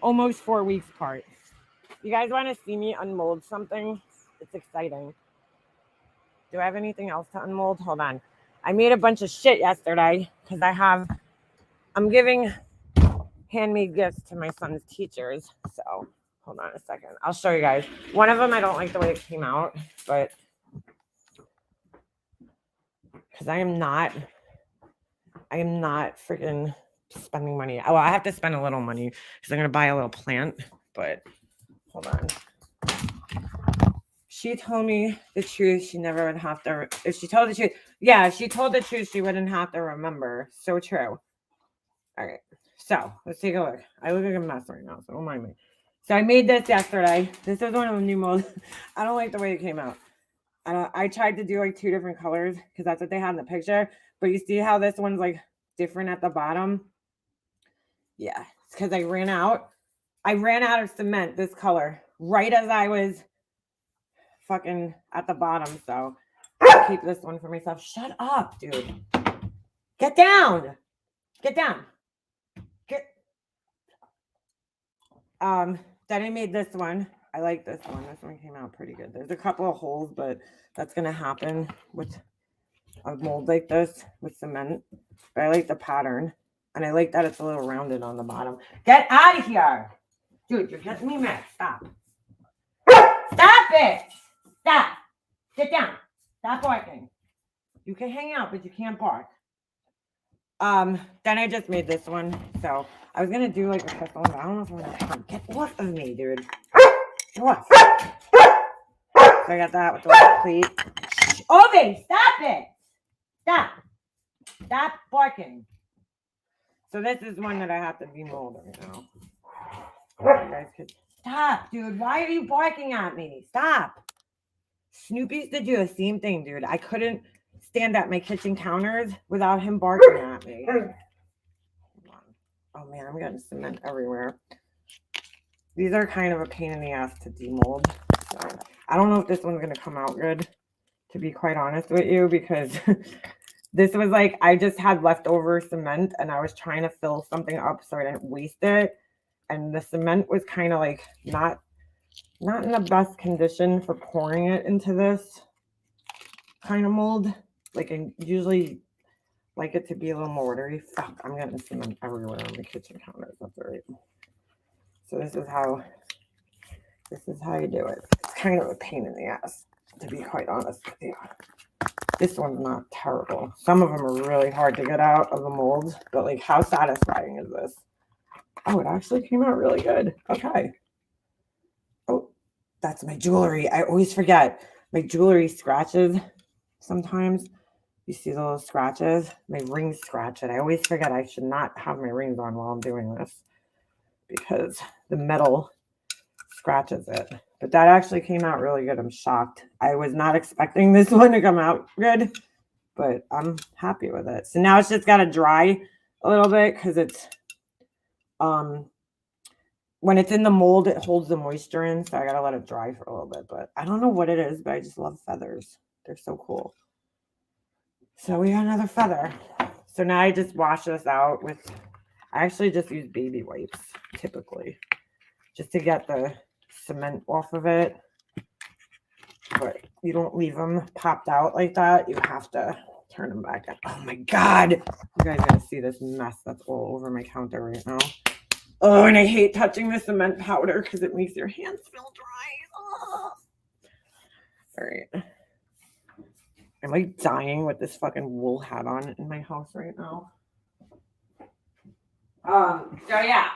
almost 4 weeks part. You guys want to see me unmold something? It's exciting. Do I have anything else to unmold? Hold on. I made a bunch of shit yesterday because I'm giving handmade gifts to my son's teachers. So hold on a second. I'll show you guys. One of them, I don't like the way it came out, but because I am not freaking spending money. Oh, I have to spend a little money because I'm going to buy a little plant, but hold on. she told me the truth. She never would have to. If she told the truth, yeah, if she told the truth, she wouldn't have to remember. So true. All right. So let's take a look. I look like a mess right now, so don't mind me. So I made this yesterday. This is one of the new molds. I don't like the way it came out. I tried to do like 2 different colors because that's what they had in the picture. But you see how this one's like different at the bottom? Yeah, it's because I ran out. I ran out of cement this color right as I was fucking at the bottom. So I'll keep this one for myself. Shut up, dude. Get down. Get down. Get. Then I made this one. I like this one. This one came out pretty good. There's a couple of holes, but that's gonna happen with a mold like this with cement. But I like the pattern. And I like that it's a little rounded on the bottom. Get out of here. Dude, you're getting me mad. Stop. Stop it. Stop. Sit down. Stop barking. You can hang out, but you can't bark. Then I just made this one. So I was gonna do like a crystal one, but I don't know if I'm gonna come. Get off of me, dude. Get off. So I got that with the little plate. Ovi, stop it. Stop. Stop barking. So this is one that I have to demold right now. You guys could stop, dude. Why are you barking at me? Stop. Snoopy used to do the same thing, dude. I couldn't stand at my kitchen counters without him barking at me. Oh man, I'm getting cement everywhere. These are kind of a pain in the ass to demold. So I don't know if this one's gonna come out good, to be quite honest with you, because this was like I just had leftover cement and I was trying to fill something up so I didn't waste it. And the cement was kind of like not in the best condition for pouring it into this kind of mold. Like I usually like it to be a little more watery. Fuck, I'm getting cement everywhere on the kitchen counters. That's all right. So this is how you do it. It's kind of a pain in the ass, to be quite honest with you. This one's not terrible. Some of them are really hard to get out of the mold, but like how satisfying is this? Oh, it actually came out really good. Okay. Oh, that's my jewelry. I always forget. My jewelry scratches sometimes. You see the little scratches? My rings scratch it. I always forget I should not have my rings on while I'm doing this because the metal scratches it. But that actually came out really good. I'm shocked. I was not expecting this one to come out good, but I'm happy with it. So now it's just got to dry a little bit because it's when it's in the mold, it holds the moisture in. So I got to let it dry for a little bit, but I don't know what it is, but I just love feathers. They're so cool. So we got another feather. So now I just wash this out with, I actually just use baby wipes typically just to get the cement off of it. But you don't leave them popped out like that. You have to turn them back in. Oh my God. You guys gotta see this mess that's all over my counter right now. Oh, and I hate touching the cement powder because it makes your hands feel dry. Oh. All right. I'm like dying with this fucking wool hat on in my house right now. So yeah.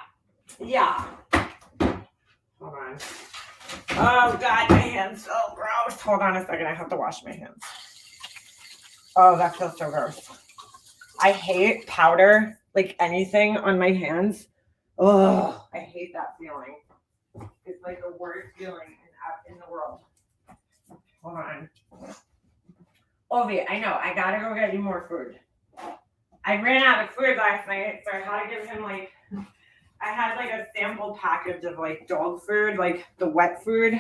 Hold on. Oh God, my hands so gross. Hold on a second, I have to wash my hands. Oh, that feels so gross. I hate powder, like anything on my hands. Oh, I hate that feeling. It's like the worst feeling in the world. Hold on. Ovi, I know, I gotta go get you more food. I ran out of food last night, so I had to give him like, I had like a sample package of like dog food, like the wet food.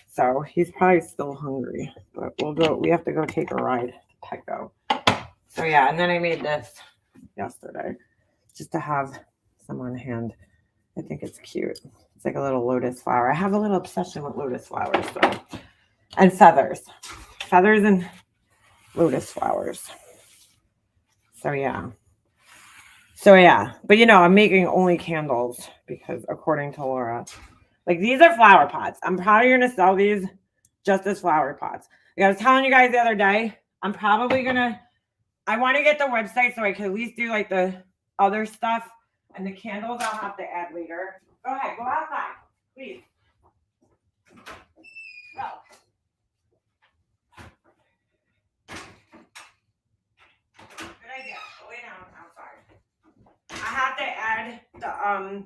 So he's probably still hungry, but we have to go take a ride to Petco. So yeah, and then I made this yesterday just to have some on hand. I think it's cute. It's like a little lotus flower. I have a little obsession with lotus flowers, so. And feathers and lotus flowers. So yeah, but you know, I'm making only candles because according to Laura, like these are flower pots. I'm probably going to sell these just as flower pots. Like I was telling you guys the other day, I'm probably I want to get the website so I can at least do like the other stuff, and the candles I'll have to add later. Go ahead, go outside, please. Go. the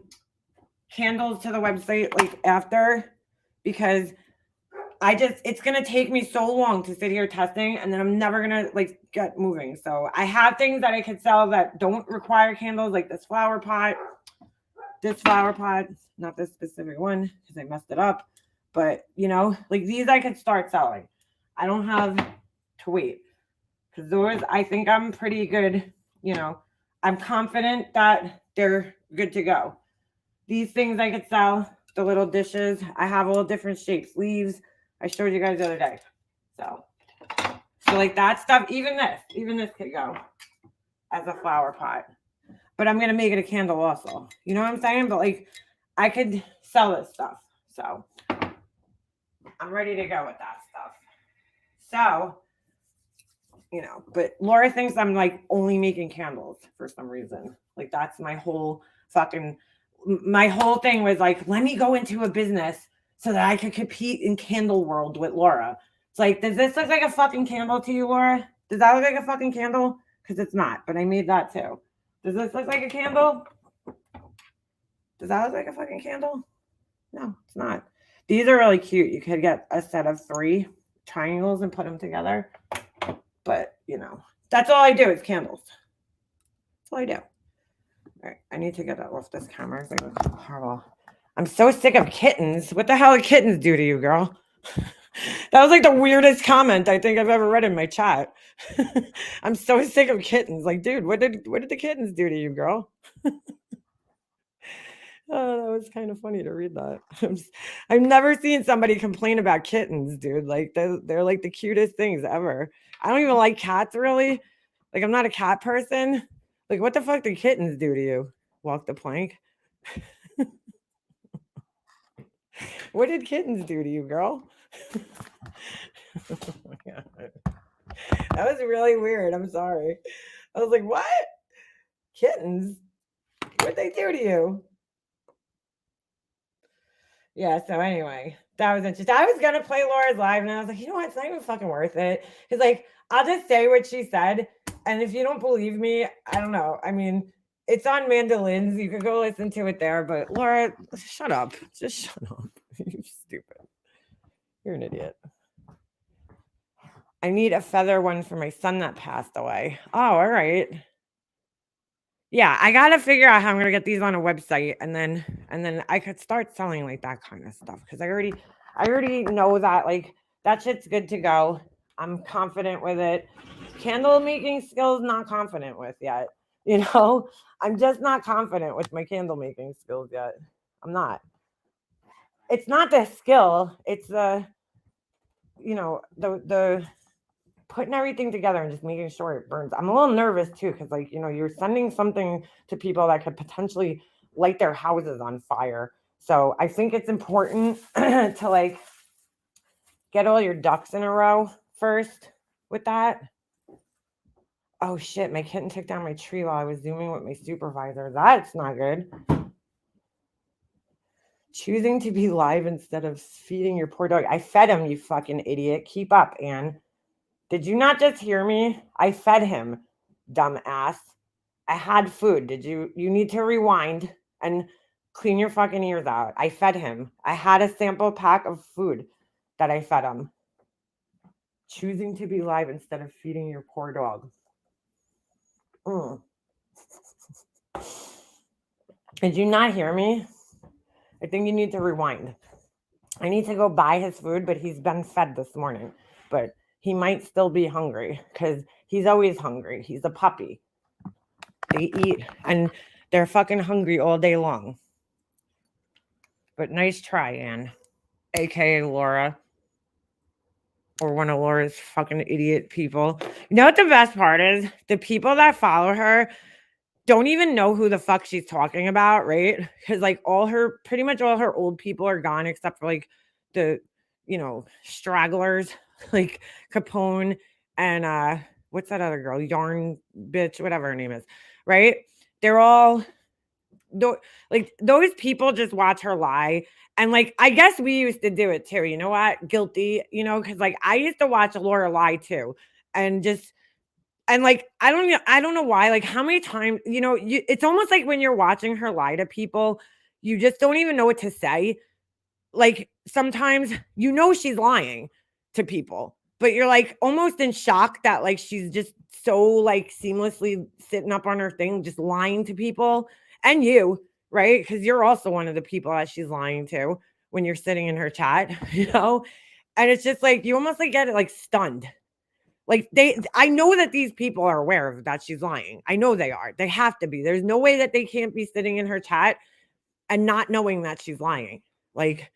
candles to the website like after, because it's gonna take me so long to sit here testing, and then I'm never gonna like get moving. So I have things that I could sell that don't require candles, like this flower pot, not this specific one because I messed it up, but you know, like these I could start selling. I don't have to wait because those I think I'm pretty good. You know, I'm confident that they're good to go. These things I could sell. The little dishes, I have all different shapes, leaves. I showed you guys the other day. So like that stuff, even this could go as a flower pot. But I'm gonna make it a candle also. You know what I'm saying? But like I could sell this stuff. So I'm ready to go with that stuff. So, you know, but Laura thinks I'm like only making candles for some reason. Like that's my whole thing was like, let me go into a business so that I could compete in candle world with Laura. It's like, does this look like a fucking candle to you, Laura? Does that look like a fucking candle? Because it's not, but I made that too. Does this look like a candle? Does that look like a fucking candle? No, it's not. These are really cute. You could get a set of 3 triangles and put them together. But, you know, that's all I do is candles. That's all I do. All right, I need to get that off this camera. They look horrible. I'm so sick of kittens. What the hell do kittens do to you, girl? That was like the weirdest comment I think I've ever read in my chat. I'm so sick of kittens. Like, dude, what did the kittens do to you, girl? Oh, that was kind of funny to read that. I've never seen somebody complain about kittens, dude. Like they're like the cutest things ever. I don't even like cats really. Like I'm not a cat person. Like what the fuck did kittens do to you? Walk the plank. What did kittens do to you, girl? Oh my God. That was really weird. I'm sorry. I was like, what? Kittens? What'd they do to you? Yeah, so anyway, that was interesting. I was gonna play Laura's live, and I was like, you know what? It's not even fucking worth it. Because like, I'll just say what she said, and if you don't believe me, I don't know. I mean, it's on Mandolins. You could go listen to it there. But Laura, shut up. Just shut up. You're stupid. You're an idiot. I need a feather one for my son that passed away. Oh, all right. Yeah, I gotta figure out how I'm gonna get these on a website, and then I could start selling like that kind of stuff because I already know that like that shit's good to go. I'm confident with it. Candle making skills, not confident with yet. You know, I'm just not confident with my candle making skills yet. I'm not. It's not the skill. It's the, you know, the putting everything together and just making sure it burns. I'm a little nervous too because like, you know, you're sending something to people that could potentially light their houses on fire. So I think it's important to like get all your ducks in a row first with that. Oh shit, my kitten took down my tree while I was zooming with my supervisor. That's not good. Choosing to be live instead of feeding your poor dog. I fed him, you fucking idiot. Keep up, Anne. Did you not just hear me? I fed him, dumbass. I had food. You need to rewind and clean your fucking ears out. I fed him. I had a sample pack of food that I fed him. Choosing to be live instead of feeding your poor dog. Did you not hear me? I think you need to rewind. I need to go buy his food, but he's been fed this morning. But he might still be hungry because he's always hungry. He's a puppy. They eat and they're fucking hungry all day long. But nice try, Anne. AKA Laura. Or one of Laura's fucking idiot people. You know what the best part is? The people that follow her don't even know who the fuck she's talking about, right? Because like pretty much all her old people are gone except for like the, you know, stragglers like Capone and what's that other girl? Yarn bitch, whatever her name is, right? They're all like those people just watch her lie. And like, I guess we used to do it too. You know what? Guilty, you know, because like I used to watch Laura lie too. And just And like, I don't know why, like how many times, it's almost like when you're watching her lie to people, you just don't even know what to say. Like sometimes she's lying to people, but you're like almost in shock that like she's just so like seamlessly sitting up on her thing, just lying to people and right? Because you're also one of the people that she's lying to when you're sitting in her chat, and it's just like you almost like get it like stunned. Like I know that these people are aware of that she's lying. I know they are. They have to be. There's no way that they can't be sitting in her chat and not knowing that she's lying. Like,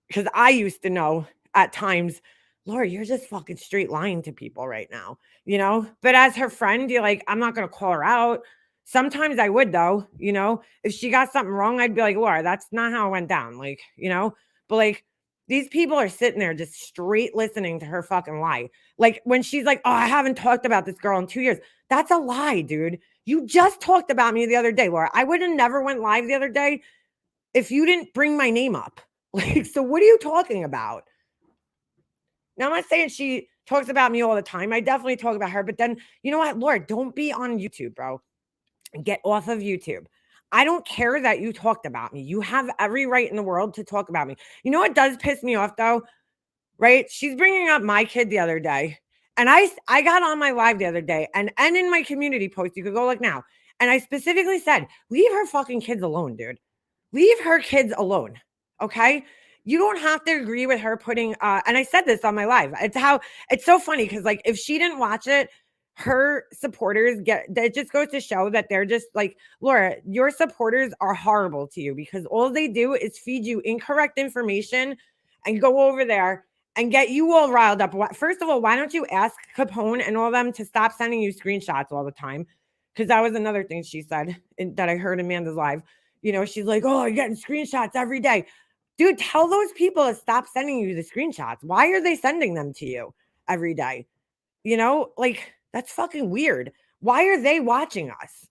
because I used to know at times, Laura, you're just fucking straight lying to people right now, But as her friend, you're like, I'm not gonna call her out. Sometimes I would though, if she got something wrong, I'd be like, Laura, that's not how it went down. Like, but like these people are sitting there just straight listening to her fucking lie. Like when she's like, oh, I haven't talked about this girl in 2 years. That's a lie, dude. You just talked about me the other day, Laura. I would have never went live the other day if you didn't bring my name up. Like, so what are you talking about? Now, I'm not saying she talks about me all the time. I definitely talk about her. But then, you know what, Laura, don't be on YouTube, bro. Get off of YouTube. I don't care that you talked about me. You have every right in the world to talk about me. You know what does piss me off, though? Right? She's bringing up my kid the other day. And I got on my live the other day and in my community post, you could go look now. And I specifically said, leave her fucking kids alone, dude. Leave her kids alone. Okay. You don't have to agree with her putting, and I said this on my live. It's so funny because, like, if she didn't watch it, her supporters it just goes to show that they're just like, Laura, your supporters are horrible to you because all they do is feed you incorrect information and go over there and get you all riled up. First of all, why don't you ask Capone and all them to stop sending you screenshots all the time? Because that was another thing she said that I heard Amanda's live. She's like, oh, you're getting screenshots every day. Dude, tell those people to stop sending you the screenshots. Why are they sending them to you every day? Like that's fucking weird. Why are they watching us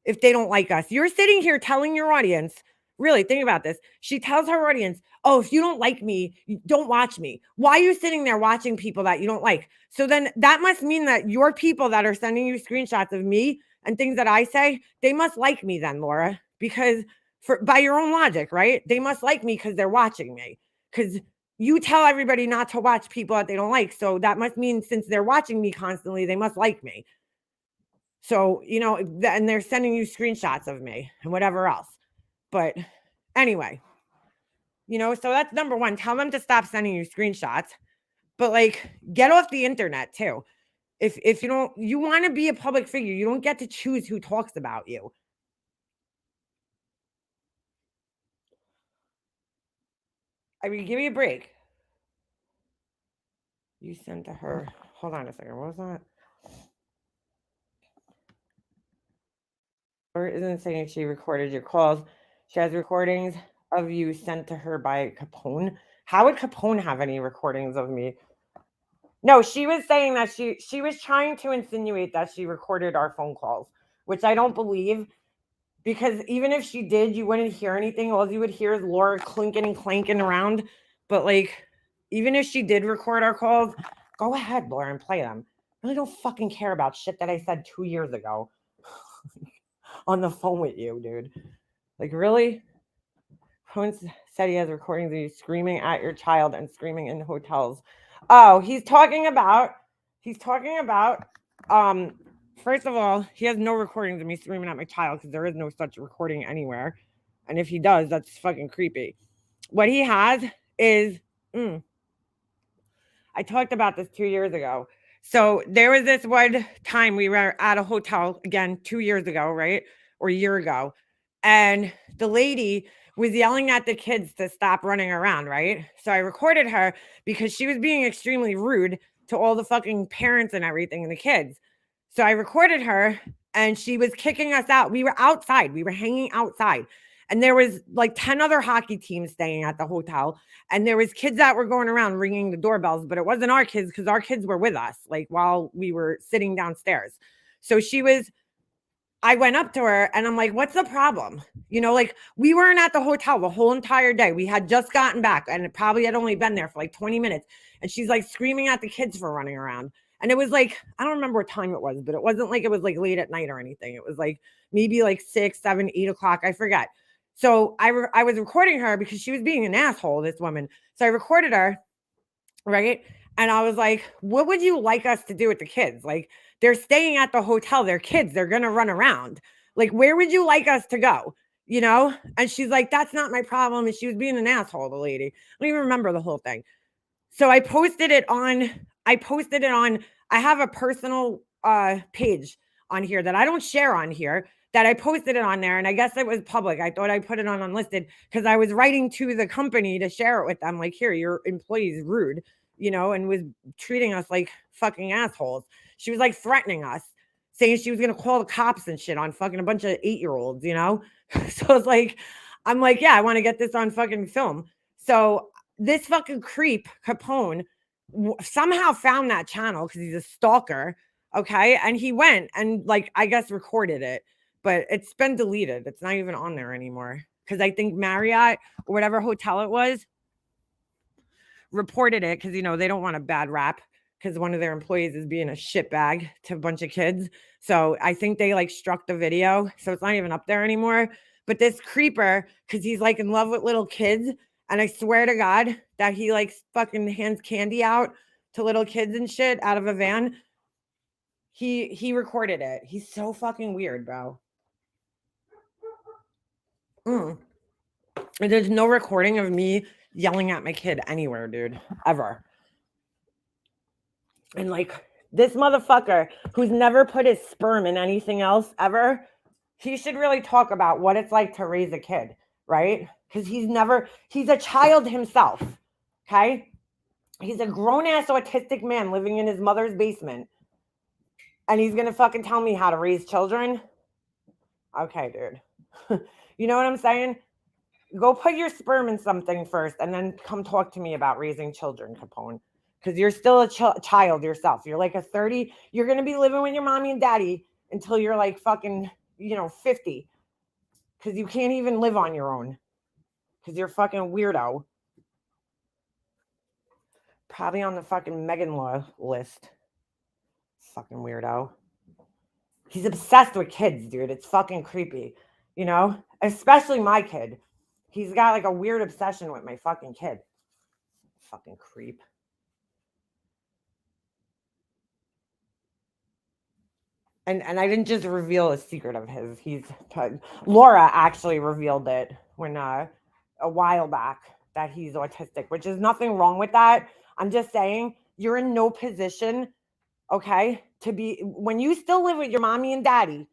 if they don't like us? You're sitting here telling your audience, really think about this. She tells her audience, oh, if you don't like me, don't watch me. Why are you sitting there watching people that you don't like? So then that must mean that your people that are sending you screenshots of me and things that I say, they must like me then, Laura, because by your own logic, right? They must like me because they're watching me. Because you tell everybody not to watch people that they don't like. So that must mean since they're watching me constantly, they must like me. So, and they're sending you screenshots of me and whatever else. But anyway, so that's number one. Tell them to stop sending you screenshots. But like, get off the internet too. If you want to be a public figure, you don't get to choose who talks about you. I mean, give me a break. You sent to her. Hold on a second. What was that? Or isn't saying she recorded your calls. She has recordings of you sent to her by Capone. How would Capone have any recordings of me? No, she was saying that she was trying to insinuate that she recorded our phone calls, which I don't believe. Because even if she did, you wouldn't hear anything. All you would hear is Laura clinking and clanking around. But like, even if she did record our calls, go ahead, Laura, and play them. I really don't fucking care about shit that I said 2 years ago on the phone with you, dude. Like, really? Cohen said he has recordings of you screaming at your child and screaming in hotels. Oh, he's talking about, first of all, he has no recordings of me screaming at my child because there is no such recording anywhere. And if he does, that's fucking creepy. What he has is, I talked about this 2 years ago. So there was this one time we were at a hotel, again, 2 years ago, right? Or a year ago. And the lady was yelling at the kids to stop running around, right? So I recorded her because she was being extremely rude to all the fucking parents and everything and the kids. So I recorded her and she was kicking us out. We were outside. We were hanging outside. And there was like 10 other hockey teams staying at the hotel. And there was kids that were going around ringing the doorbells, but it wasn't our kids because our kids were with us, like while we were sitting downstairs. So I went up to her and I'm like, what's the problem? Like we weren't at the hotel the whole entire day. We had just gotten back and it probably had only been there for like 20 minutes. And she's like screaming at the kids for running around. And it was like, I don't remember what time it was, but it wasn't like it was like late at night or anything. It was like maybe like 6, 7, 8 o'clock. I forget. So I was recording her because she was being an asshole, this woman. So I recorded her, right? And I was like, what would you like us to do with the kids? Like, they're staying at the hotel. They're kids. They're going to run around. Like, where would you like us to go? You know? And she's like, that's not my problem. And she was being an asshole, the lady. I don't even remember the whole thing. So I posted it on, I have a personal page on here that I don't share on here, that I posted it on there. And I guess it was public. I thought I put it on unlisted because I was writing to the company to share it with them. Like, here, your employee's rude, you know, and was treating us like fucking assholes. She was like threatening us, saying she was going to call the cops and shit on fucking a bunch of 8-year-olds, you know? So it's like, I'm like, yeah, I want to get this on fucking film. So this fucking creep Capone somehow found that channel because he's a stalker. Okay. And he went and, like, I guess recorded it, but it's been deleted. It's not even on there anymore. Because I think Marriott or whatever hotel it was reported it because, you know, they don't want a bad rap because one of their employees is being a shitbag to a bunch of kids. So I think they like struck the video. So it's not even up there anymore. But this creeper, because he's like in love with little kids. And I swear to God that he like fucking hands candy out to little kids and shit out of a van. He recorded it. He's so fucking weird, bro. And there's no recording of me yelling at my kid anywhere, dude, ever. And like this motherfucker who's never put his sperm in anything else ever, he should really talk about what it's like to raise a kid, right? Because he's a child himself. Okay. He's a grown ass autistic man living in his mother's basement. And he's gonna fucking tell me how to raise children. Okay, dude. You know what I'm saying? Go put your sperm in something first and then come talk to me about raising children, Capone. Because you're still a child yourself. You're like you're going to be living with your mommy and daddy until you're like fucking, 50. Because you can't even live on your own. Because you're fucking weirdo. Probably on the fucking Megan Law list. Fucking weirdo. He's obsessed with kids, dude. It's fucking creepy. You know? Especially my kid. He's got like a weird obsession with my fucking kid. Fucking creep. And I didn't just reveal a secret of his. Laura actually revealed it when a while back that he's autistic, which is nothing wrong with that. I'm just saying you're in no position, okay, to be when you still live with your mommy and daddy,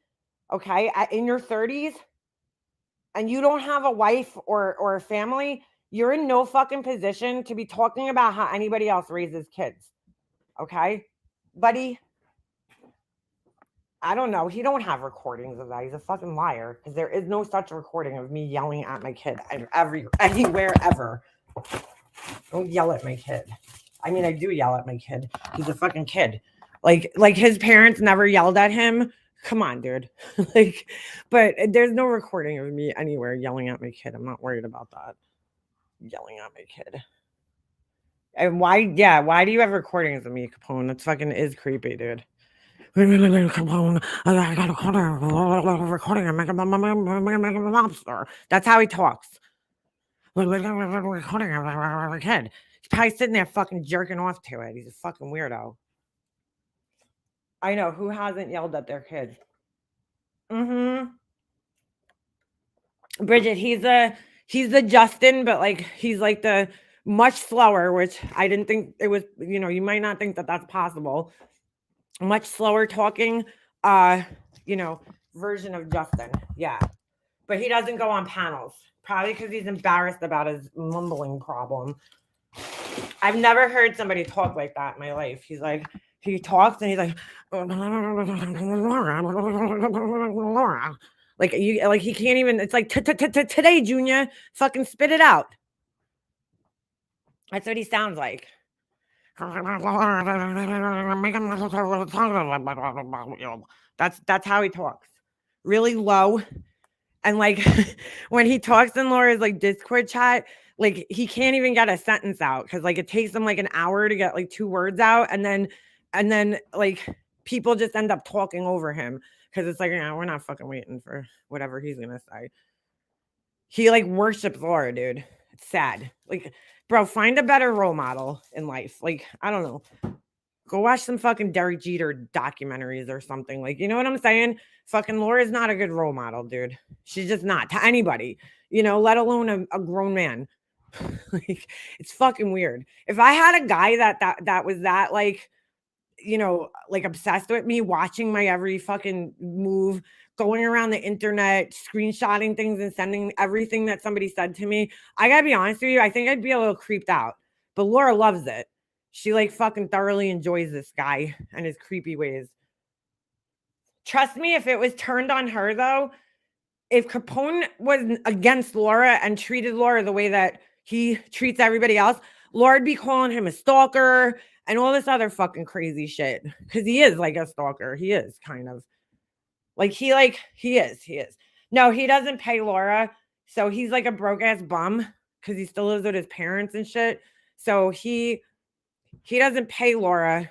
okay, in your 30s, and you don't have a wife or a family, you're in no fucking position to be talking about how anybody else raises kids. Okay, buddy? I don't know. He don't have recordings of that. He's a fucking liar because there is no such recording of me yelling at my kid anywhere ever. Don't yell at my kid. I mean, I do yell at my kid. He's a fucking kid. Like his parents never yelled at him. Come on, dude. But there's no recording of me anywhere yelling at my kid. I'm not worried about that. Yelling at my kid. And why do you have recordings of me, Capone? That's fucking is creepy, dude. Capone, I got a recording of a lobster. That's how he talks. Recording of a kid. He's probably sitting there fucking jerking off to it. He's a fucking weirdo. I know, who hasn't yelled at their kid? Bridget, he's the Justin, but like he's like the much slower, which I didn't think it was, you might not think that that's possible. Much slower talking, version of Justin. Yeah. But he doesn't go on panels, probably because he's embarrassed about his mumbling problem. I've never heard somebody talk like that in my life. He talks and he's like, like he can't even, it's like, today, Junior, fucking spit it out. That's what he sounds like. That's how he talks. Really low. And like when he talks in Laura's like Discord chat, like he can't even get a sentence out because like it takes him like an hour to get like 2 words out. And then And then like people just end up talking over him because it's like, we're not fucking waiting for whatever he's gonna say. He like worships Laura, dude. It's sad. Like, bro, find a better role model in life. Like, I don't know. Go watch some fucking Derek Jeter documentaries or something. Like, you know what I'm saying? Fucking Laura's not a good role model, dude. She's just not to anybody, let alone a grown man. Like, it's fucking weird. If I had a guy that was that like, like obsessed with me, watching my every fucking move, going around the internet, screenshotting things and sending everything that somebody said to me, I gotta be honest with you, I think I'd be a little creeped out. But Laura loves it. She like fucking thoroughly enjoys this guy and his creepy ways. Trust me, if it was turned on her though, if Capone was against Laura and treated Laura the way that he treats everybody else, Laura'd be calling him a stalker and all this other fucking crazy shit. Because he is like a stalker. He is kind of. He is. No, he doesn't pay Laura. So he's like a broke ass bum because he still lives with his parents and shit. So he doesn't pay Laura.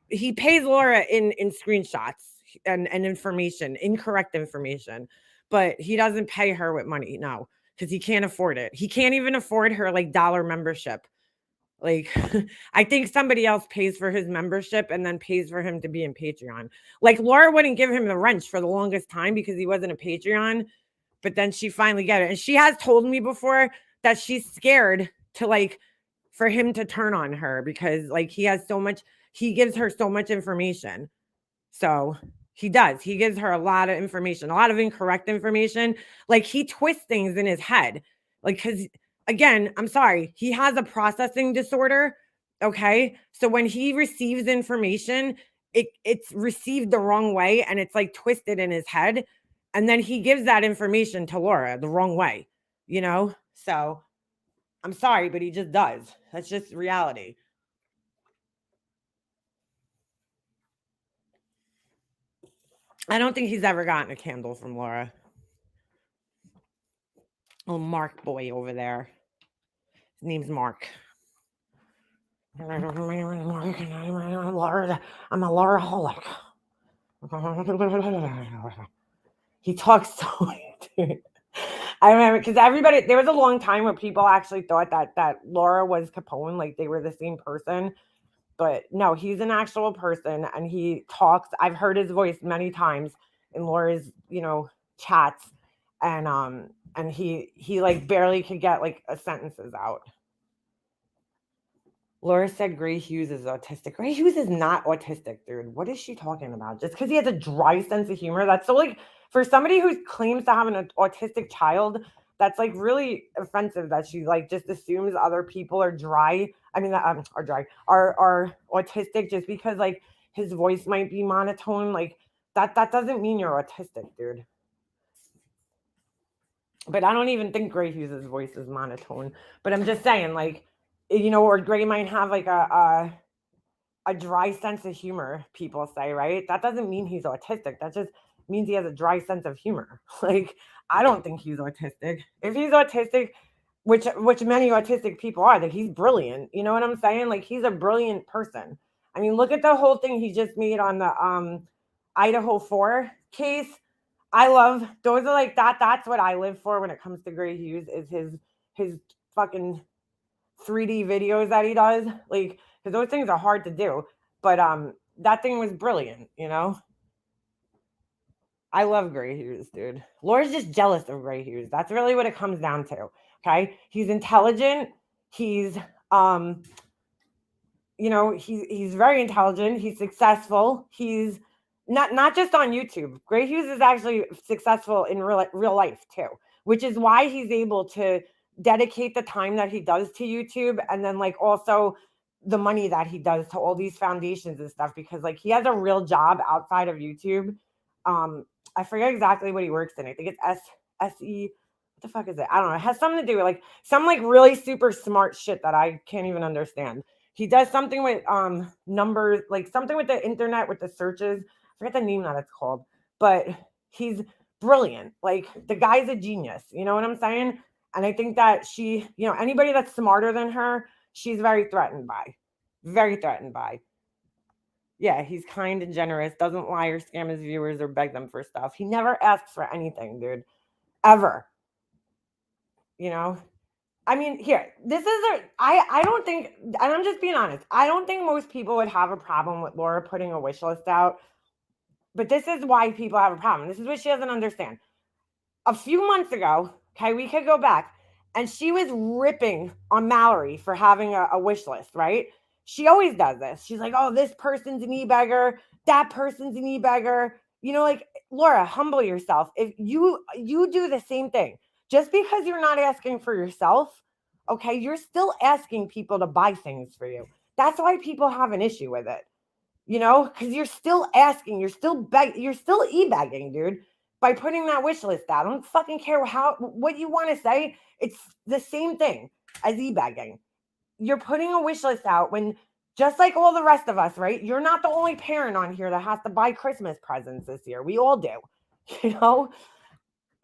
He pays Laura in screenshots and information, incorrect information, but he doesn't pay her with money. No, because he can't afford it. He can't even afford her like dollar membership. Like, I think somebody else pays for his membership and then pays for him to be in Patreon. Like, Laura wouldn't give him the wrench for the longest time because he wasn't a Patreon, but then she finally got it. And she has told me before that she's scared to like for him to turn on her because like he gives her so much information. So he does. He gives her a lot of information, a lot of incorrect information. Like he twists things in his head. Like, because again, I'm sorry, he has a processing disorder. Okay. So when he receives information, it's received the wrong way and it's like twisted in his head. And then he gives that information to Laura the wrong way, So I'm sorry, but he just does. That's just reality. I don't think he's ever gotten a candle from Laura. Oh, Mark boy over there. His name's Mark. I'm a Lauraholic. He talks so dude. I remember because there was a long time where people actually thought that Laura was Capone, like they were the same person. But no, he's an actual person and he talks. I've heard his voice many times in Laura's, chats. And he like barely could get like sentences out. Laura said Gray Hughes is autistic. Gray Hughes is not autistic, dude. What is she talking about? Just because he has a dry sense of humor? That's so like for somebody who claims to have an autistic child, that's like really offensive that she like just assumes other people are dry. I mean, are dry, are autistic just because like his voice might be monotone. Like that doesn't mean you're autistic, dude. But I don't even think Gray Hughes' voice is monotone. But I'm just saying, like, or Gray might have like a dry sense of humor, people say, right? That doesn't mean he's autistic. That just means he has a dry sense of humor. Like, I don't think he's autistic. If he's autistic, which many autistic people are, like he's brilliant. You know what I'm saying? Like he's a brilliant person. I mean, look at the whole thing he just made on the Idaho 4 case. I love those are like that's what I live for when it comes to Gray Hughes is his fucking 3D videos that he does. Like, because those things are hard to do. But that thing was brilliant, I love Gray Hughes, dude. Laura's just jealous of Gray Hughes. That's really what it comes down to. Okay. He's intelligent. He's he's very intelligent. He's successful. He's not just on YouTube. Gray Hughes is actually successful in real life too, which is why he's able to dedicate the time that he does to YouTube and then like also the money that he does to all these foundations and stuff because like he has a real job outside of YouTube. I forget exactly what he works in. I think it's SE. What the fuck is it? I don't know. It has something to do with like some like really super smart shit that I can't even understand. He does something with numbers, like something with the internet with the searches. I forget the name that it's called, but he's brilliant. Like the guy's a genius. You know what I'm saying? And I think that she, anybody that's smarter than her, she's very threatened by. Very threatened by. Yeah, he's kind and generous, doesn't lie or scam his viewers or beg them for stuff. He never asks for anything, dude. Ever. You know? I mean, here, I don't think, and I'm just being honest, I don't think most people would have a problem with Laura putting a wish list out, but this is why people have a problem. This is what she doesn't understand. A few months ago, okay, we could go back, and she was ripping on Mallory for having a wish list, right? She always does this. She's like, oh, this person's an e-beggar, that person's an e-beggar. You know, like, Laura, humble yourself. If you do the same thing, just because you're not asking for yourself, okay, you're still asking people to buy things for you. That's why people have an issue with it. You know, because you're still asking, you're still e-begging, dude, by putting that wish list out. I don't fucking care what you want to say. It's the same thing as e-begging. You're putting a wish list out when, just like all the rest of us, right? You're not the only parent on here that has to buy Christmas presents this year. We all do, you know,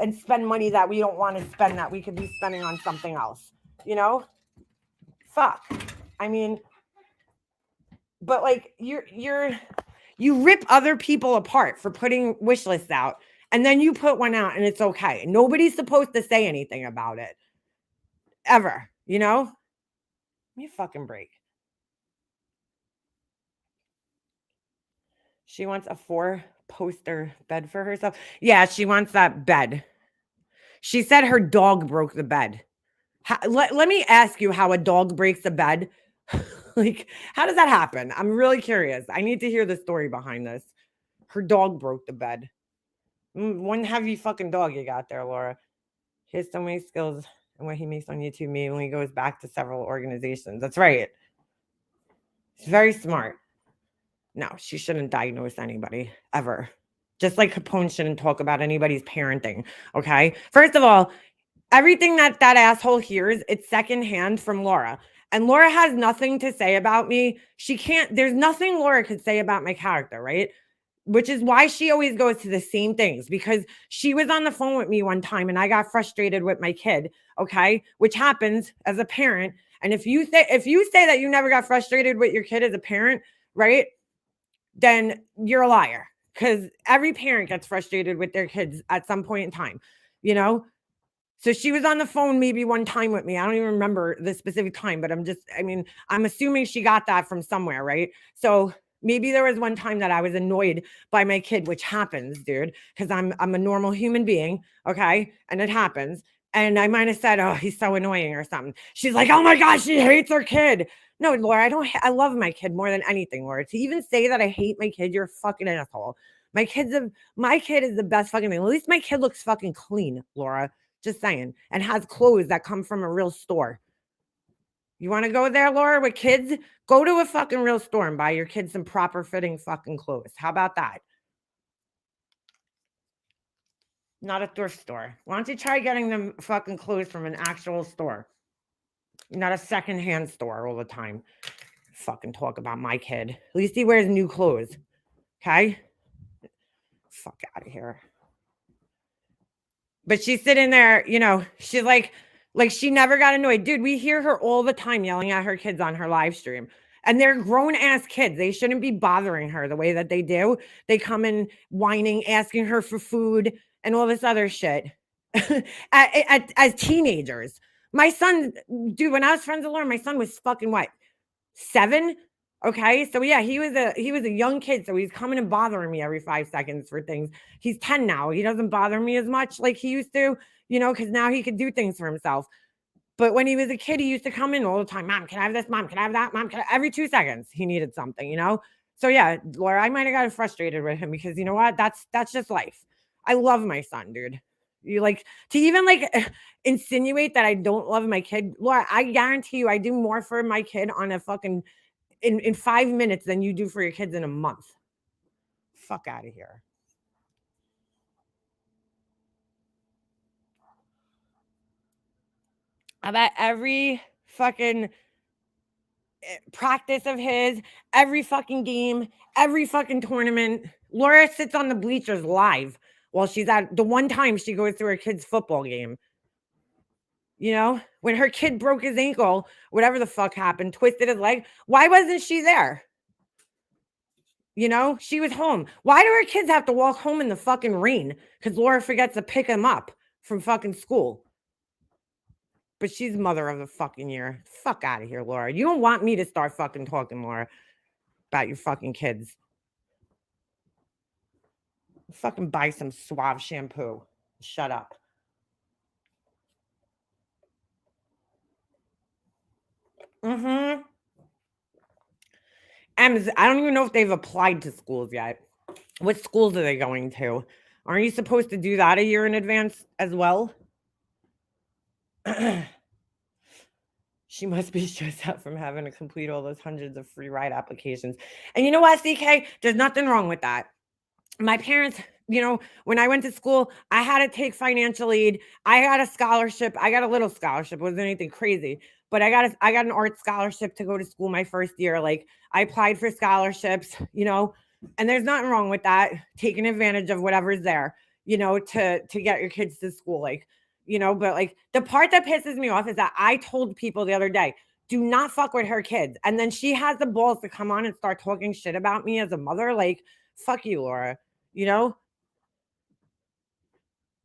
and spend money that we don't want to spend that we could be spending on something else, you know? Fuck. I mean, but like you rip other people apart for putting wish lists out, and then you put one out and it's okay. Nobody's supposed to say anything about it ever, you know? Give me a fucking break. She wants a 4-poster bed for herself. Yeah, she wants that bed. She said her dog broke the bed. Let me ask you how a dog breaks a bed. Like, how does that happen? I'm really curious. I need to hear the story behind this. Her dog broke the bed. One heavy fucking dog you got there, Laura. He has so many skills and what he makes on YouTube mainly goes back to several organizations. That's right. He's very smart. No, she shouldn't diagnose anybody ever. Just like Capone shouldn't talk about anybody's parenting. Okay. First of all, everything that asshole hears, it's secondhand from Laura. And Laura has nothing to say about me. There's nothing Laura could say about my character, right? Which is why she always goes to the same things, because she was on the phone with me one time and I got frustrated with my kid, okay? Which happens as a parent. And if you say that you never got frustrated with your kid as a parent, right? Then you're a liar, because every parent gets frustrated with their kids at some point in time, you know? So she was on the phone maybe one time with me. I don't even remember the specific time, but I'm assuming she got that from somewhere, right? So maybe there was one time that I was annoyed by my kid, which happens, dude, because I'm a normal human being, okay? And it happens. And I might have said, oh, he's so annoying or something. She's like, oh my gosh, she hates her kid. No, Laura, I love my kid more than anything, Laura. To even say that I hate my kid, you're a fucking asshole. My kid is the best fucking thing. At least my kid looks fucking clean, Laura. Just saying. And has clothes that come from a real store. You want to go there, Laura, with kids? Go to a fucking real store and buy your kids some proper fitting fucking clothes. How about that? Not a thrift store. Why don't you try getting them fucking clothes from an actual store? Not a secondhand store all the time. Fucking talk about my kid. At least he wears new clothes. Okay? Fuck out of here. But she's sitting there, you know, she's like she never got annoyed. Dude, we hear her all the time yelling at her kids on her live stream. And they're grown ass kids. They shouldn't be bothering her the way that they do. They come in whining, asking her for food and all this other shit as teenagers. My son, dude, when I was friends with Laura, my son was fucking what? 7. Okay. So yeah, he was a young kid. So he's coming and bothering me every 5 seconds for things. He's 10 now. He doesn't bother me as much like he used to, you know, because now he could do things for himself. But when he was a kid, he used to come in all the time. Mom, can I have this? Mom, can I have that? Mom, every 2 seconds he needed something, you know? So yeah, Laura, I might have gotten frustrated with him because you know what? That's just life. I love my son, dude. You like to even insinuate that I don't love my kid. Laura, I guarantee you I do more for my kid on a fucking in 5 minutes than you do for your kids in a month. Fuck out of here. I bet every fucking practice of his, every fucking game, every fucking tournament, Laura sits on the bleachers live while she's at the one time she goes to her kid's football game. You know, when her kid broke his ankle, whatever the fuck happened, twisted his leg, why wasn't she there? You know, she was home. Why do her kids have to walk home in the fucking rain? Because Laura forgets to pick them up from fucking school. But she's mother of the fucking year. Fuck out of here, Laura. You don't want me to start fucking talking, Laura, about your fucking kids. Fucking buy some Suave shampoo. Shut up. Mm-hmm. I don't even know if they've applied to schools yet. What schools are they going to? Aren't you supposed to do that a year in advance as well? She must be stressed out from having to complete all those hundreds of free ride applications. And you know what, CK? There's nothing wrong with that. My parents, when I went to school, I had to take financial aid. I got a scholarship. I got a little scholarship. It wasn't anything crazy, but I got an art scholarship to go to school my first year. Like I applied for scholarships, and there's nothing wrong with that. Taking advantage of whatever's there, to get your kids to school. Like, but like the part that pisses me off is that I told people the other day, do not fuck with her kids. And then she has the balls to come on and start talking shit about me as a mother. Like, fuck you, Laura.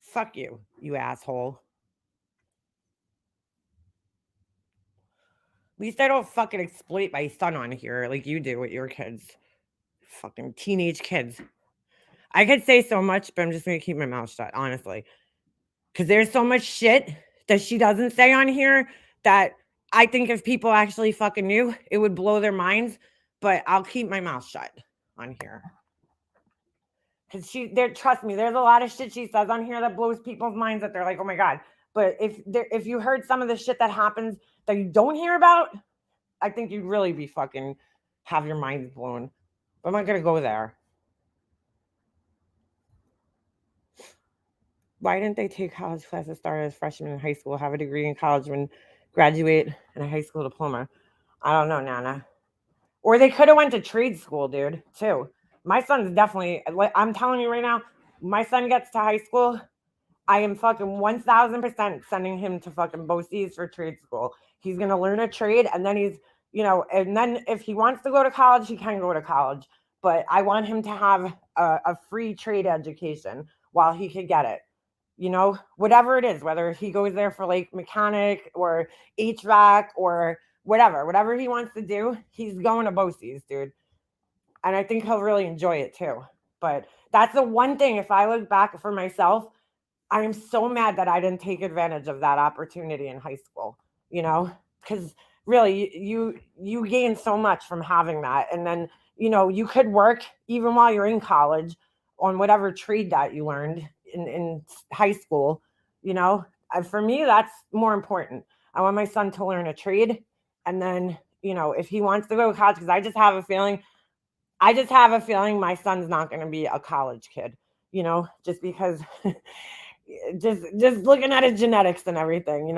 Fuck you, you asshole. At least I don't fucking exploit my son on here like you do with your kids. Fucking teenage kids. I could say so much, but I'm just gonna keep my mouth shut, honestly. Because there's so much shit that she doesn't say on here that I think if people actually fucking knew, it would blow their minds. But I'll keep my mouth shut on here. Because trust me, there's a lot of shit she says on here that blows people's minds that they're like, oh my God. But if you heard some of the shit that happens that you don't hear about, I think you'd really be fucking have your minds blown. But I'm not going to go there. Why didn't they take college classes, start as freshmen in high school, have a degree in college, when graduate in a high school diploma? I don't know, Nana. Or they could have went to trade school, dude, too. My son's definitely, I'm telling you right now, my son gets to high school, I am fucking 1000% sending him to fucking BOCES for trade school. He's going to learn a trade, and then he's, and then if he wants to go to college, he can go to college. But I want him to have a free trade education while he could get it. Whatever it is, whether he goes there for like mechanic or HVAC or whatever he wants to do, he's going to BOCES, dude. And I think he'll really enjoy it too. But that's the one thing, if I look back for myself, I am so mad that I didn't take advantage of that opportunity in high school, because really you gain so much from having that. And then, you could work even while you're in college on whatever trade that you learned in high school, for me, that's more important. I want my son to learn a trade. And then, if he wants to go to college, because I just have a feeling my son's not going to be a college kid, just because just looking at his genetics and everything,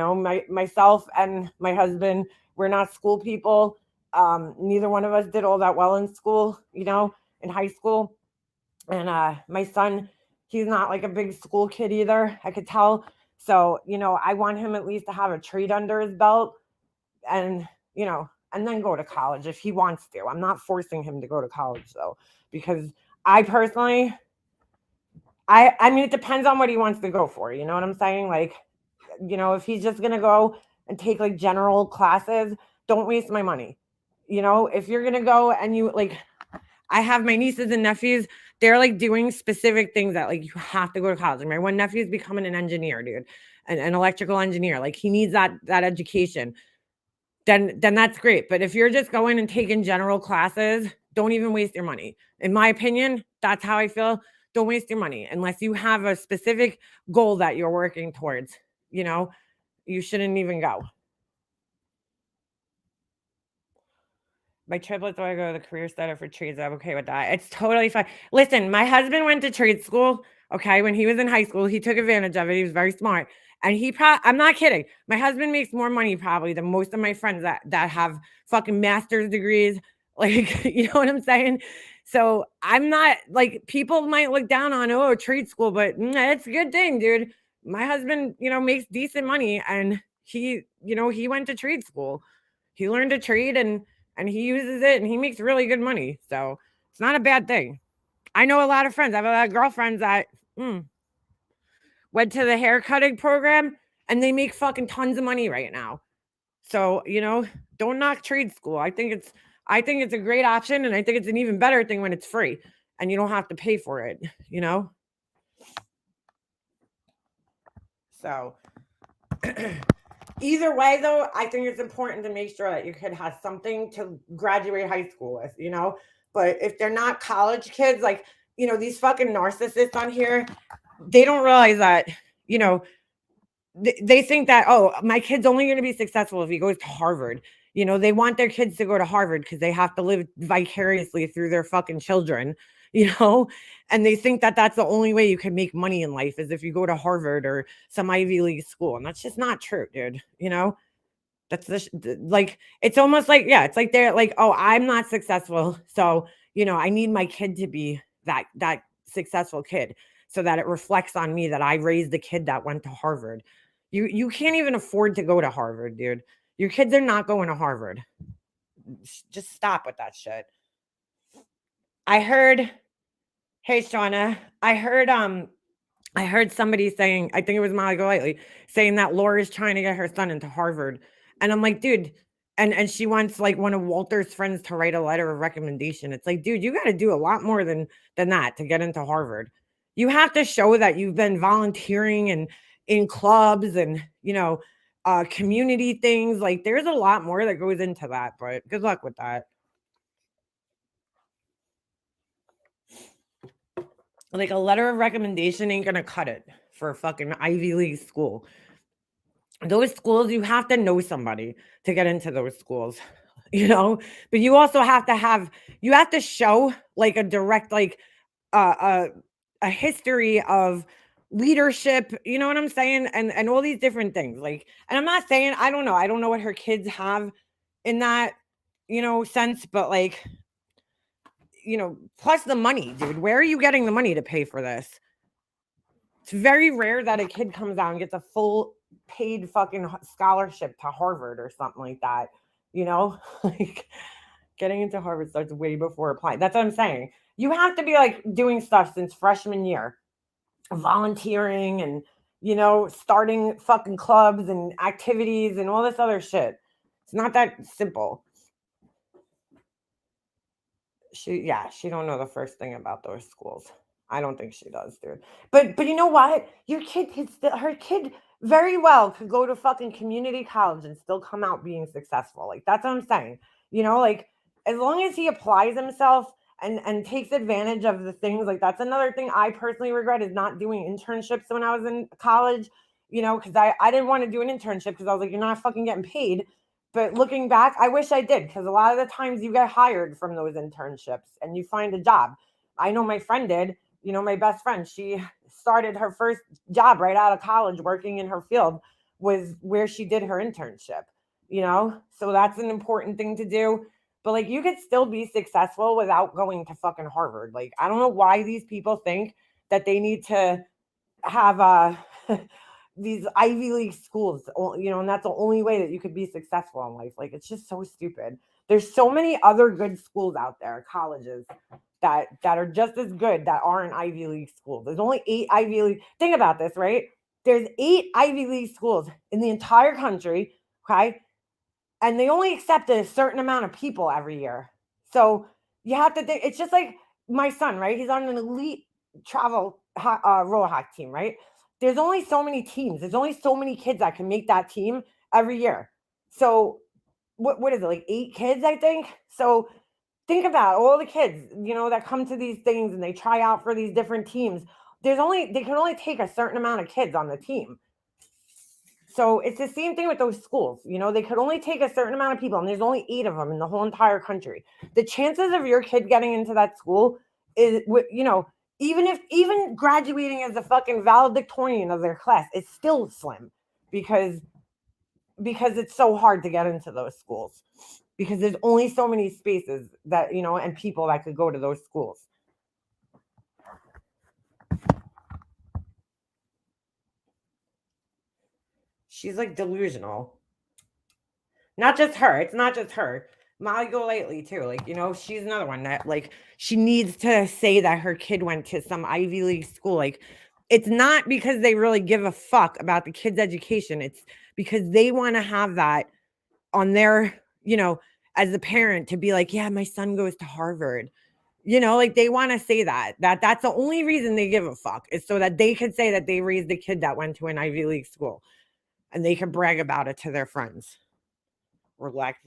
myself and my husband, we're not school people. Neither one of us did all that well in school, in high school. And my son, he's not like a big school kid either, I could tell. So, I want him at least to have a trade under his belt and, and then go to college if he wants to. I'm not forcing him to go to college though, because I personally, I mean, it depends on what he wants to go for. You know what I'm saying? Like, if he's just going to go and take like general classes, don't waste my money. If you're going to go and you like, I have my nieces and nephews, they're like doing specific things that like you have to go to college. My one nephew is becoming an engineer, dude, an electrical engineer. Like he needs that education. Then that's great. But if you're just going and taking general classes, don't even waste your money. In my opinion, that's how I feel. Don't waste your money unless you have a specific goal that you're working towards. You shouldn't even go. My triplets want to go to the career center for trades. I'm okay with that. It's totally fine. Listen, my husband went to trade school. Okay. When he was in high school, he took advantage of it. He was very smart. And I'm not kidding. My husband makes more money probably than most of my friends that have fucking master's degrees. Like, you know what I'm saying? So I'm not like, people might look down on, trade school, but it's a good thing, dude. My husband, makes decent money, and he went to trade school. He learned a trade and he uses it and he makes really good money. So It's not a bad thing. I know a lot of friends. I have a lot of girlfriends that went to the hair cutting program and they make fucking tons of money right now. So, don't knock trade school. I think it's a great option, and I think it's an even better thing when it's free and you don't have to pay for it, So, either way though, I think it's important to make sure that your kid has something to graduate high school with, But if they're not college kids, like, these fucking narcissists on here, they don't realize that, they think that, oh, my kid's only going to be successful if he goes to Harvard. They want their kids to go to Harvard because they have to live vicariously through their fucking children, and they think that that's the only way you can make money in life is if you go to Harvard or some Ivy League school. And that's just not true, dude. That's like, it's almost like, yeah, it's like they're like, oh, I'm not successful. So, I need my kid to be that successful kid so that it reflects on me that I raised a kid that went to Harvard. You can't even afford to go to Harvard, dude. Your kids are not going to Harvard. Just stop with that shit. I heard, hey Shauna, I heard somebody saying, I think it was Molly Golightly, saying that Laura's trying to get her son into Harvard. And I'm like, dude, and she wants like one of Walter's friends to write a letter of recommendation. It's like, dude, you got to do a lot more than that to get into Harvard. You have to show that you've been volunteering and in clubs and, community things. Like there's a lot more that goes into that, but good luck with that. Like a letter of recommendation ain't gonna cut it for a fucking Ivy League school. Those schools, you have to know somebody to get into those schools, but you also have to show like a direct, like a history of leadership, you know what I'm saying? And all these different things. Like, and I'm not saying, I don't know what her kids have in that, sense, but like, plus the money, dude. Where are you getting the money to pay for this? It's very rare that a kid comes out and gets a full paid fucking scholarship to Harvard or something like that. Like getting into Harvard starts way before applying. That's what I'm saying. You have to be like doing stuff since freshman year, volunteering and, starting fucking clubs and activities and all this other shit. It's not that simple. She don't know the first thing about those schools. I don't think she does, dude. But you know what? Your kid her kid very well could go to fucking community college and still come out being successful. Like that's what I'm saying. Like as long as he applies himself and takes advantage of the things, like that's another thing I personally regret is not doing internships when I was in college, because I didn't want to do an internship because I was like, you're not fucking getting paid. But looking back, I wish I did because a lot of the times you get hired from those internships and you find a job. I know my friend did, my best friend, she started her first job right out of college working in her field was where she did her internship, So that's an important thing to do. But like you could still be successful without going to fucking Harvard. Like I don't know why these people think that they need to have these Ivy League schools, and that's the only way that you could be successful in life. Like, it's just so stupid. There's so many other good schools out there, colleges that are just as good that aren't Ivy League schools. There's only 8 Ivy League. Think about this, right? There's 8 Ivy League schools in the entire country, okay? And they only accept a certain amount of people every year. So you have to think, it's just like my son, right? He's on an elite travel roller hockey team, right? There's only so many teams. There's only so many kids that can make that team every year. So what is it, like 8 kids, I think? So think about all the kids, that come to these things and they try out for these different teams. They can only take a certain amount of kids on the team. So it's the same thing with those schools. They could only take a certain amount of people, and there's only 8 of them in the whole entire country. The chances of your kid getting into that school is, even graduating as a fucking valedictorian of their class, it's still slim because it's so hard to get into those schools because there's only so many spaces that, and people that could go to those schools. She's like delusional. Not just her. It's not just her. Molly Golightly too. Like, you know, she's another one that like she needs to say that her kid went to some Ivy League school. Like, it's not because they really give a fuck about the kid's education. It's because they want to have that on their, you know, as a parent to be like, yeah, my son goes to Harvard. You know, like they want to say that's the only reason they give a fuck is so that they could say that they raised a kid that went to an Ivy League school and they can brag about it to their friends or lack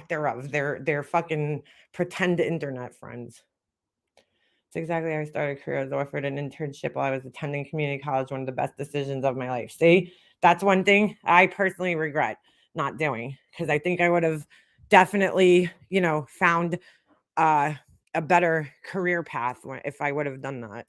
thereof, their fucking pretend internet friends. It's exactly how I started a career. I was offered an internship while I was attending community college, one of the best decisions of my life. See, that's one thing I personally regret not doing because I think I would have definitely, you know, found uh, a better career path if I would have done that.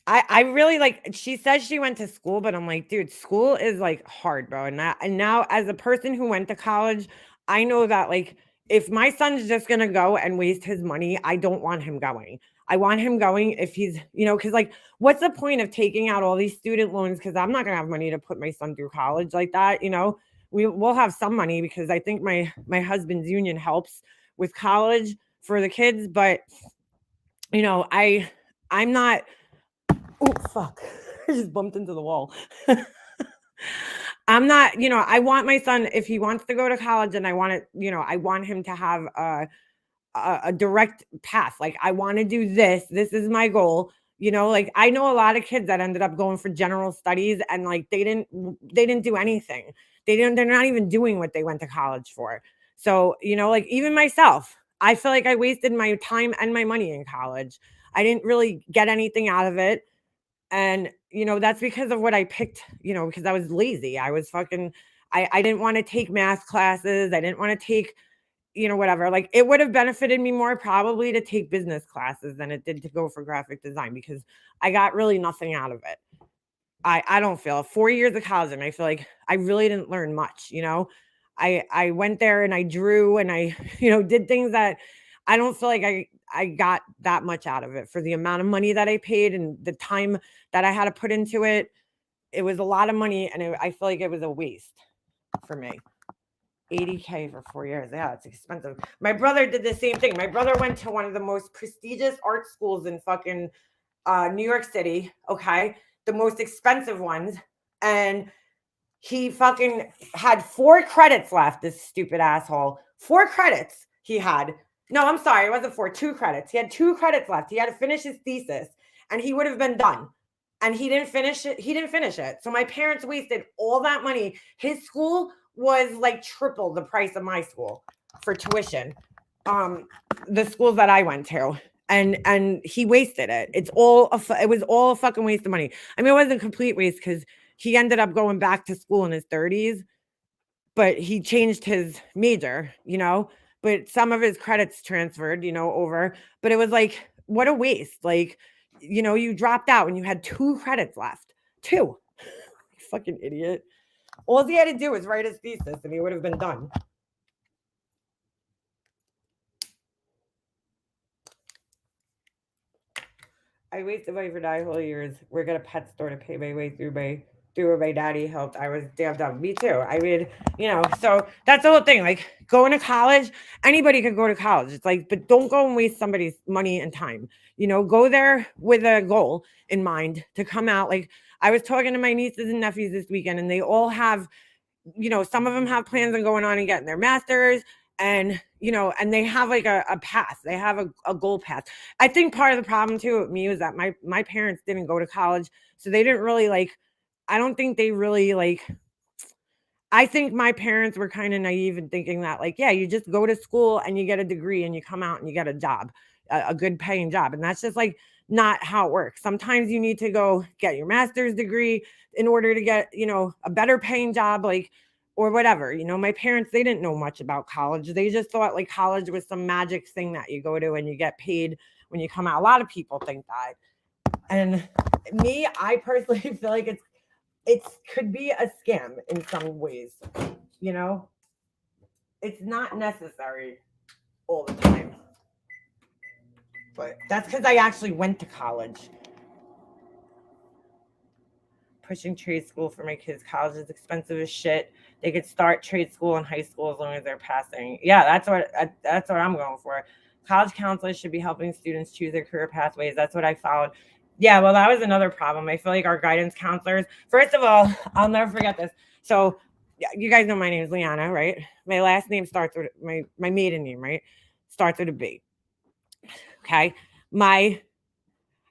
I really like she says she went to school, but I'm like, dude, school is like hard, bro. And now as a person who went to college, I know that like if my son's just gonna go and waste his money, I don't want him going. I want him going if he's, you know, because like what's the point of taking out all these student loans? Because I'm not gonna have money to put my son through college like that, you know. We'll have some money because I think my husband's union helps with college for the kids, but you know, I'm not. Oh, fuck. I just bumped into the wall. I'm not, you know, I want my son, if he wants to go to college and I want it, you know, I want him to have a direct path. Like, I want to do this. This is my goal. You know, like I know a lot of kids that ended up going for general studies and like they didn't do anything. They're not even doing what they went to college for. So, you know, like even myself, I feel like I wasted my time and my money in college. I didn't really get anything out of it. And, you know, that's because of what I picked, you know, because I was lazy. I was fucking, I didn't want to take math classes. I didn't want to take, you know, whatever. Like it would have benefited me more probably to take business classes than it did to go for graphic design because I got really nothing out of it. I don't feel 4 years of college and I feel like I really didn't learn much, you know. I went there and I drew and I, you know, did things that I don't feel like I got that much out of it for the amount of money that I paid and the time that I had to put into it. It was a lot of money and I feel like it was a waste for me. 80K for 4 years. Yeah, it's expensive. My brother did the same thing. My brother went to one of the most prestigious art schools in fucking New York City. Okay. The most expensive ones. And he fucking had 4 credits left, this stupid asshole. 4 credits he had. No, I'm sorry. It wasn't 4, 2 credits. He had 2 credits left. He had to finish his thesis and he would have been done. And he didn't finish it. He didn't finish it. So my parents wasted all that money. His school was like triple the price of my school for tuition. The schools that I went to. And he wasted it. It was all a fucking waste of money. I mean, it wasn't a complete waste because he ended up going back to school in his 30s, but he changed his major, you know, but some of his credits transferred, you know, over, but it was like, what a waste. Like, you know, you dropped out and you had 2 credits left. 2. Fucking idiot. All he had to do was write his thesis and he would have been done. I wasted money for 9 whole years. Work at a pet store to pay my way through where my daddy helped. I was damn dumb. Me too. I mean, you know, so that's the whole thing. Like going to college, anybody could go to college. It's like, but don't go and waste somebody's money and time. You know, go there with a goal in mind to come out. Like I was talking to my nieces and nephews this weekend, and they all have, you know, some of them have plans on going on and getting their masters and, you know, and they have like a path. They have a goal path. I think part of the problem too with me is that my parents didn't go to college. So they didn't really like, I don't think they really like, I think my parents were kind of naive in thinking that like, yeah, you just go to school and you get a degree and you come out and you get a job, a good paying job. And that's just like not how it works. Sometimes you need to go get your master's degree in order to get, you know, a better paying job, like, or whatever. You know, my parents, they didn't know much about college. They just thought like college was some magic thing that you go to and you get paid when you come out. A lot of people think that. And me, I personally feel like it could be a scam in some ways, you know? It's not necessary all the time. But that's because I actually went to college. Pushing trade school for my kids' college is expensive as shit. They could start trade school and high school as long as they're passing. Yeah, that's what I'm going for. College counselors should be helping students choose their career pathways. That's what I found. Yeah, well, that was another problem. I feel like our guidance counselors, first of all, I'll never forget this. So, you guys know my name is Liana, right? My last name starts with my maiden name, right? Starts with a B. Okay.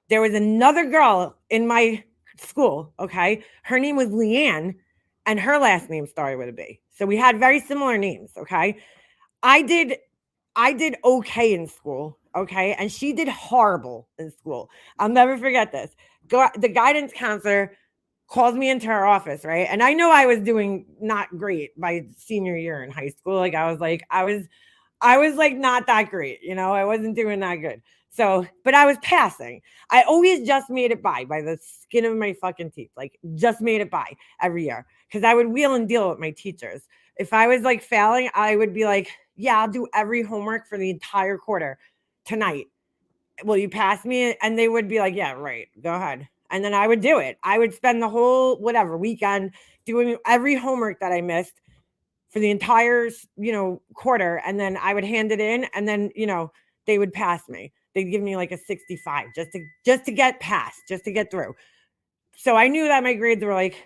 There was another girl in my school, okay? Her name was Leanne, and her last name started with a B. So we had very similar names, okay? I did okay in school, okay? And she did horrible in school. I'll never forget this. The guidance counselor calls me into her office, right? And I know I was doing not great by senior year in high school. Like I was like not that great, I wasn't doing that good. So, but I was passing. I always just made it by the skin of my fucking teeth, like just made it by every year because I would wheel and deal with my teachers. If I was like failing, I would be like, yeah, I'll do every homework for the entire quarter tonight. Will you pass me? And they would be like, yeah, right, go ahead. And then I would do it. I would spend the whole whatever weekend doing every homework that I missed for the entire, quarter. And then I would hand it in and then, they would pass me. They'd give me like a 65 just to get past, just to get through. So I knew that my grades were like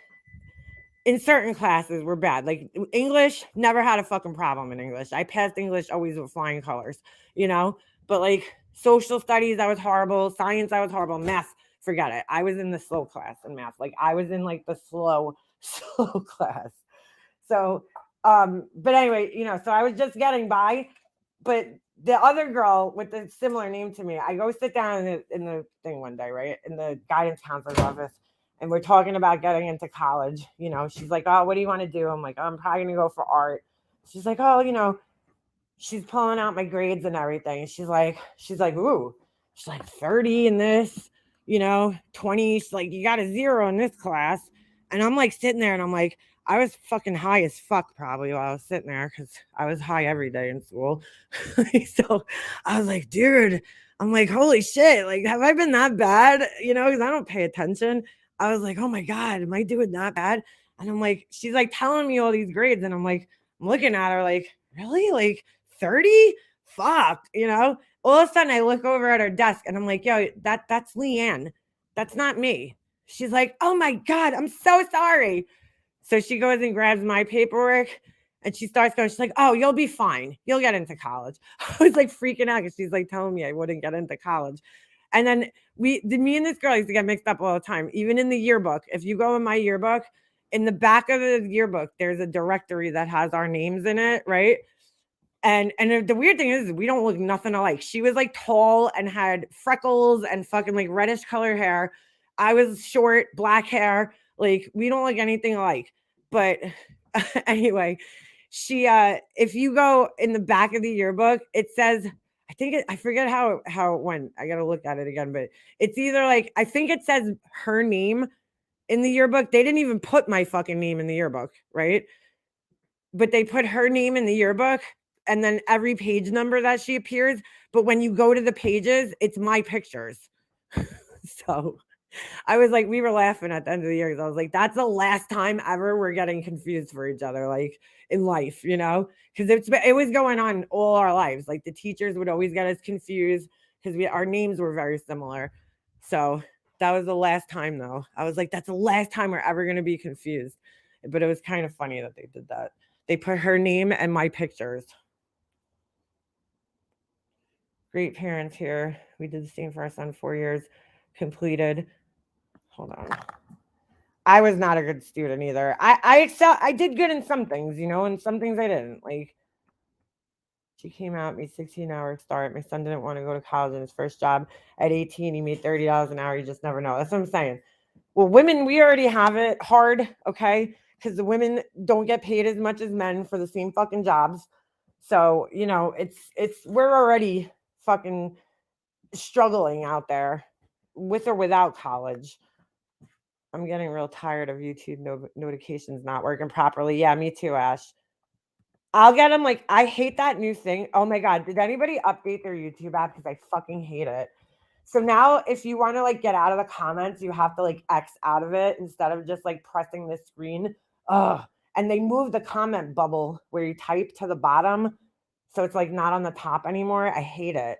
in certain classes were bad. Like English, never had a fucking problem in English. I passed English always with flying colors, but like social studies, I was horrible. Science, I was horrible. Math, forget it. I was in the slow class in math. Like I was in like the slow class. So, but anyway, so I was just getting by. But the other girl with the similar name to me, I go sit down in the thing one day, right? In the guidance counselor's office. And we're talking about getting into college. She's like, oh, what do you want to do? I'm like, oh, I'm probably going to go for art. She's like, oh, she's pulling out my grades and everything. And she's like, ooh, she's like 30 in this, 20. She's like, you got a 0 in this class. And I'm like sitting there and I'm like, I was fucking high as fuck probably while I was sitting there because I was high every day in school. So I was like, dude, I'm like, holy shit, like, have I been that bad? Because I don't pay attention. I was like, oh my God, am I doing that bad? And I'm like, she's like telling me all these grades. And I'm like, I'm looking at her like, really? Like 30? Fuck, All of a sudden I look over at her desk and I'm like, yo, that's Leanne. That's not me. She's like, oh my God, I'm so sorry. So she goes and grabs my paperwork and she starts going, she's like, oh, you'll be fine. You'll get into college. I was like freaking out because she's like telling me I wouldn't get into college. And then me and this girl used to get mixed up all the time. Even in the yearbook, if you go in my yearbook, in the back of the yearbook, there's a directory that has our names in it, right? And the weird thing is we don't look nothing alike. She was like tall and had freckles and fucking like reddish color hair. I was short, black hair. Like we don't look anything alike. But anyway, she if you go in the back of the yearbook, it says, I forget how it went. I gotta look at it again, but it's either like I think it says her name in the yearbook. They didn't even put my fucking name in the yearbook, right? But they put her name in the yearbook and then every page number that she appears. But when you go to the pages, it's my pictures. So I was like, we were laughing at the end of the year because I was like, that's the last time ever we're getting confused for each other, like in life, because it was going on all our lives. Like the teachers would always get us confused because our names were very similar. So that was the last time, though. I was like, that's the last time we're ever going to be confused. But it was kind of funny that they did that. They put her name and my pictures. Great parents here. We did the same for our son, 4 years completed. Hold on. I was not a good student either. I did good in some things, and some things I didn't. Like she came out at me 16-hour start. My son didn't want to go to college in his first job. At 18, he made $30 an hour. You just never know. That's what I'm saying. Well, women, we already have it hard, okay? Because the women don't get paid as much as men for the same fucking jobs. So, we're already fucking struggling out there with or without college. I'm getting real tired of YouTube notifications not working properly. Yeah, me too, Ash. I'll get them like, I hate that new thing. Oh my God. Did anybody update their YouTube app? Because I fucking hate it. So now if you want to like get out of the comments, you have to like X out of it instead of just like pressing the screen. Ugh. and they moved the comment bubble where you type to the bottom. So it's like not on the top anymore. I hate it.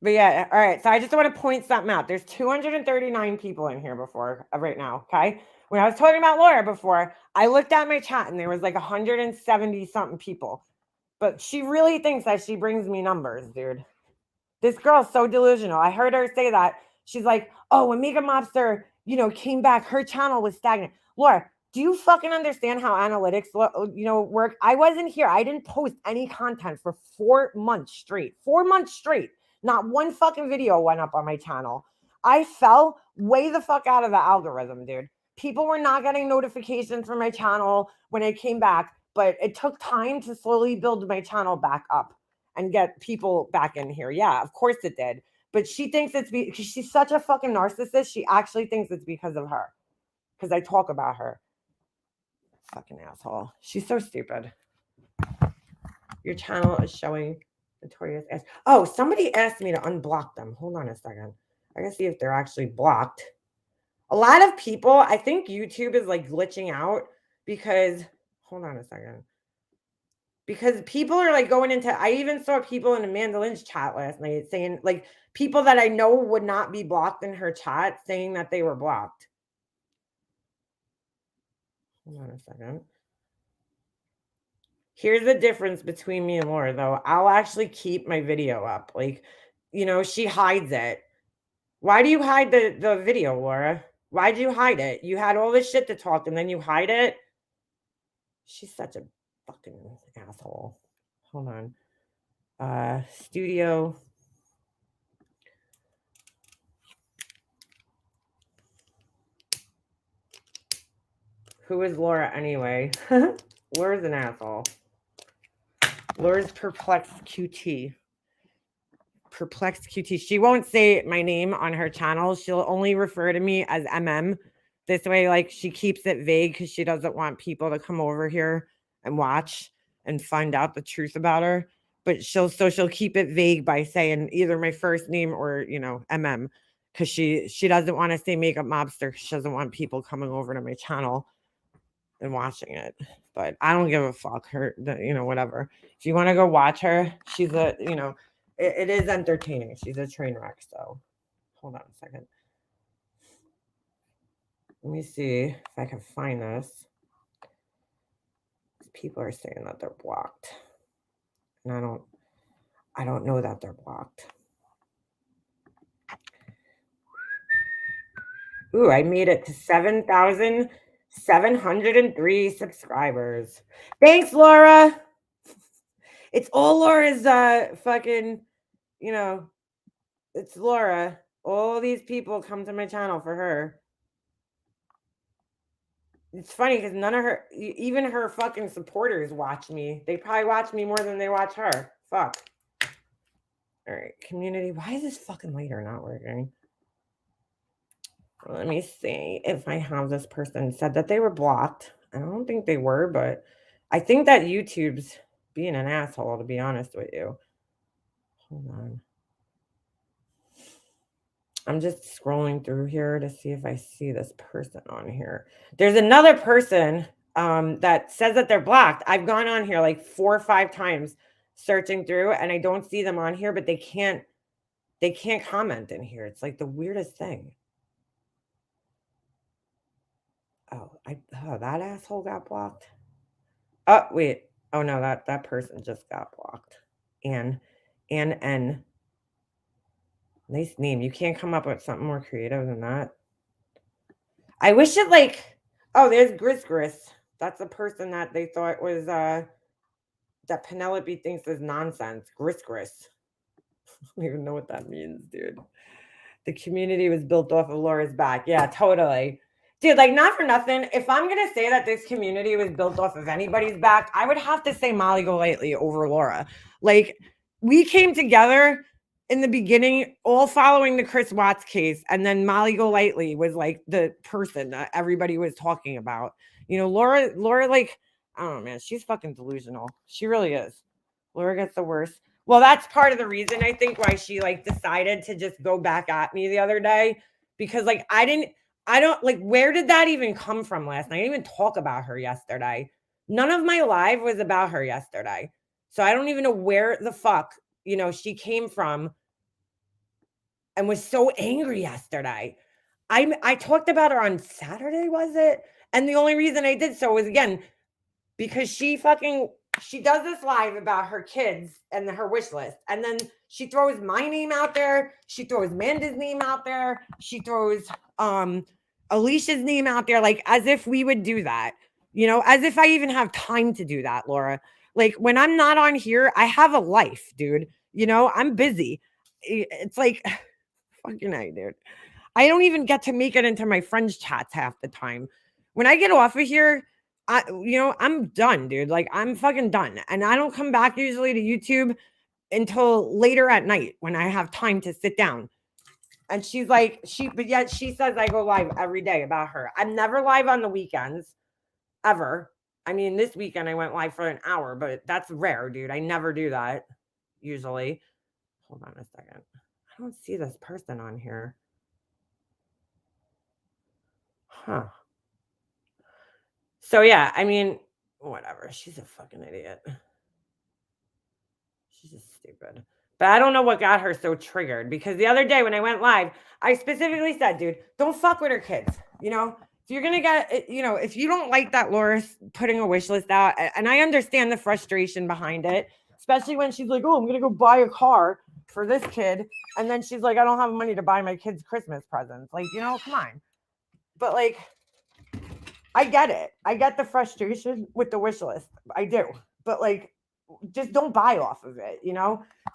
But yeah, all right. So I just want to point something out. There's 239 people in here before right now. Okay. When I was talking about Laura before, I looked at my chat and there was like 170 something people. But she really thinks that she brings me numbers, dude. This girl's so delusional. I heard her say that. She's like, oh, when Mega Mobster, came back, her channel was stagnant. Laura, do you fucking understand how analytics, work? I wasn't here. I didn't post any content for 4 months straight. 4 months straight. Not one fucking video went up on my channel. I fell way the fuck out of the algorithm, dude. People were not getting notifications from my channel when I came back, but it took time to slowly build my channel back up and get people back in here. Yeah, of course it did. But she thinks it's because she's such a fucking narcissist. She actually thinks it's because of her. Because I talk about her. Fucking asshole. She's so stupid. Your channel is showing notorious ass. Oh, somebody asked me to unblock them. Hold on a second. I gotta see if they're actually blocked. A lot of people, I think YouTube is like glitching out because, hold on a second. Because people are like going into, I even saw people in Amanda Lynn's chat last night saying, like, people that I know would not be blocked in her chat saying that they were blocked. Hold on a second. Here's the difference between me and Laura, though. I'll actually keep my video up. Like, she hides it. Why do you hide the video, Laura? Why do you hide it? You had all this shit to talk and then you hide it? She's such a fucking asshole. Hold on. Studio. Who is Laura anyway? Laura's an asshole. Laura's Perplexed QT. Perplexed QT. She won't say my name on her channel. She'll only refer to me as MM. This way, like, she keeps it vague because she doesn't want people to come over here and watch and find out the truth about her. But she'll keep it vague by saying either my first name or, MM. Because she doesn't want to say Makeup Mobster. She doesn't want people coming over to my channel and watching it. But I don't give a fuck. Her, whatever. If you want to go watch her, she's a, it is entertaining. She's a train wreck. So hold on a second. Let me see if I can find this. People are saying that they're blocked. And I don't know that they're blocked. Ooh, I made it to 7,703 subscribers. Thanks, Laura. It's all Laura's fucking, it's Laura. All these people come to my channel for her. It's funny because none of her, even her fucking supporters watch me. They probably watch me more than they watch her. Fuck. All right, community. Why is this fucking lighter not working? Let me see if I have this person said that they were blocked. I don't think they were, but I think that YouTube's being an asshole, to be honest with you. Hold on. I'm just scrolling through here to see if I see this person on here. There's another person that says that they're blocked. I've gone on here like 4 or 5 times searching through and I don't see them on here, but they can't comment in here. It's like the weirdest thing. Oh, that asshole got blocked. Oh, wait. Oh no, that person just got blocked. N. Nice name. You can't come up with something more creative than that. I wish it like, oh, there's Gris. That's the person that they thought was that Penelope thinks is nonsense. Gris. I don't even know what that means, dude. The community was built off of Laura's back. Yeah, totally. Dude, like, not for nothing. If I'm going to say that this community was built off of anybody's back, I would have to say Molly Golightly over Laura. Like, we came together in the beginning, all following the Chris Watts case. And then Molly Golightly was like the person that everybody was talking about. Laura, like, I don't know, man. She's fucking delusional. She really is. Laura gets the worst. Well, that's part of the reason I think why she like decided to just go back at me the other day. Because like, I don't like, where did that even come from last night? I didn't even talk about her yesterday. None of my live was about her yesterday. So I don't even know where the fuck, she came from and was so angry yesterday. I talked about her on Saturday, was it? And the only reason I did so was, again, because she does this live about her kids and her wish list, and then she throws my name out there, she throws Amanda's name out there, she throws Alicia's name out there, like as if we would do that, as if I even have time to do that, Laura. Like when I'm not on here, I have a life, dude. I'm busy. It's like fucking I, dude. I don't even get to make it into my friends' chats half the time. When I get off of here, I'm done, dude. Like I'm fucking done. And I don't come back usually to YouTube until later at night when I have time to sit down. And she's like, but yet she says I go live every day about her. I'm never live on the weekends, ever. I mean, this weekend I went live for an hour, but that's rare, dude. I never do that usually. Hold on a second. I don't see this person on here. Huh. So yeah, I mean, whatever. She's a fucking idiot. She's just stupid. But I don't know what got her so triggered, because the other day when I went live, I specifically said, dude, don't fuck with her kids. If you're going to get, if you don't like that Laura's putting a wish list out, and I understand the frustration behind it, especially when she's like, oh, I'm going to go buy a car for this kid. And then she's like, I don't have money to buy my kids Christmas presents. Like, come on. But like, I get it. I get the frustration with the wish list. I do. But like, just don't buy off of it,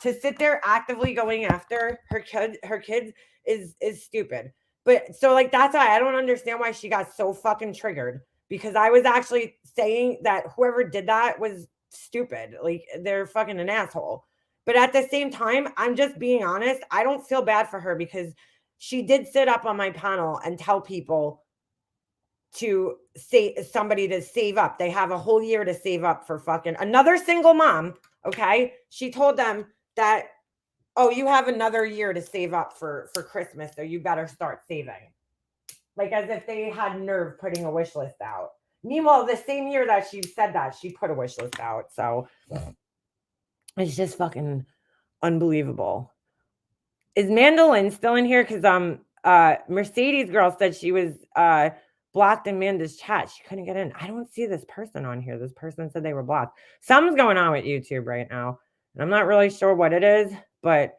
To sit there actively going after her kids is stupid. But so like that's why I don't understand why she got so fucking triggered, because I was actually saying that whoever did that was stupid. Like they're fucking an asshole. But at the same time, I'm just being honest. I don't feel bad for her, because she did sit up on my panel and tell people to say somebody to save up. They have a whole year to save up for fucking another single mom. Okay. She told them that, oh, you have another year to save up for Christmas, so you better start saving. Like as if they had nerve putting a wish list out. Meanwhile, the same year that she said that, she put a wish list out. So it's just fucking unbelievable. Is Mandolin still in here? Because Mercedes girl said she was blocked in Amanda's chat. She couldn't get in. I don't see this person on here. This person said they were blocked. Something's going on with YouTube right now, and I'm not really sure what it is, but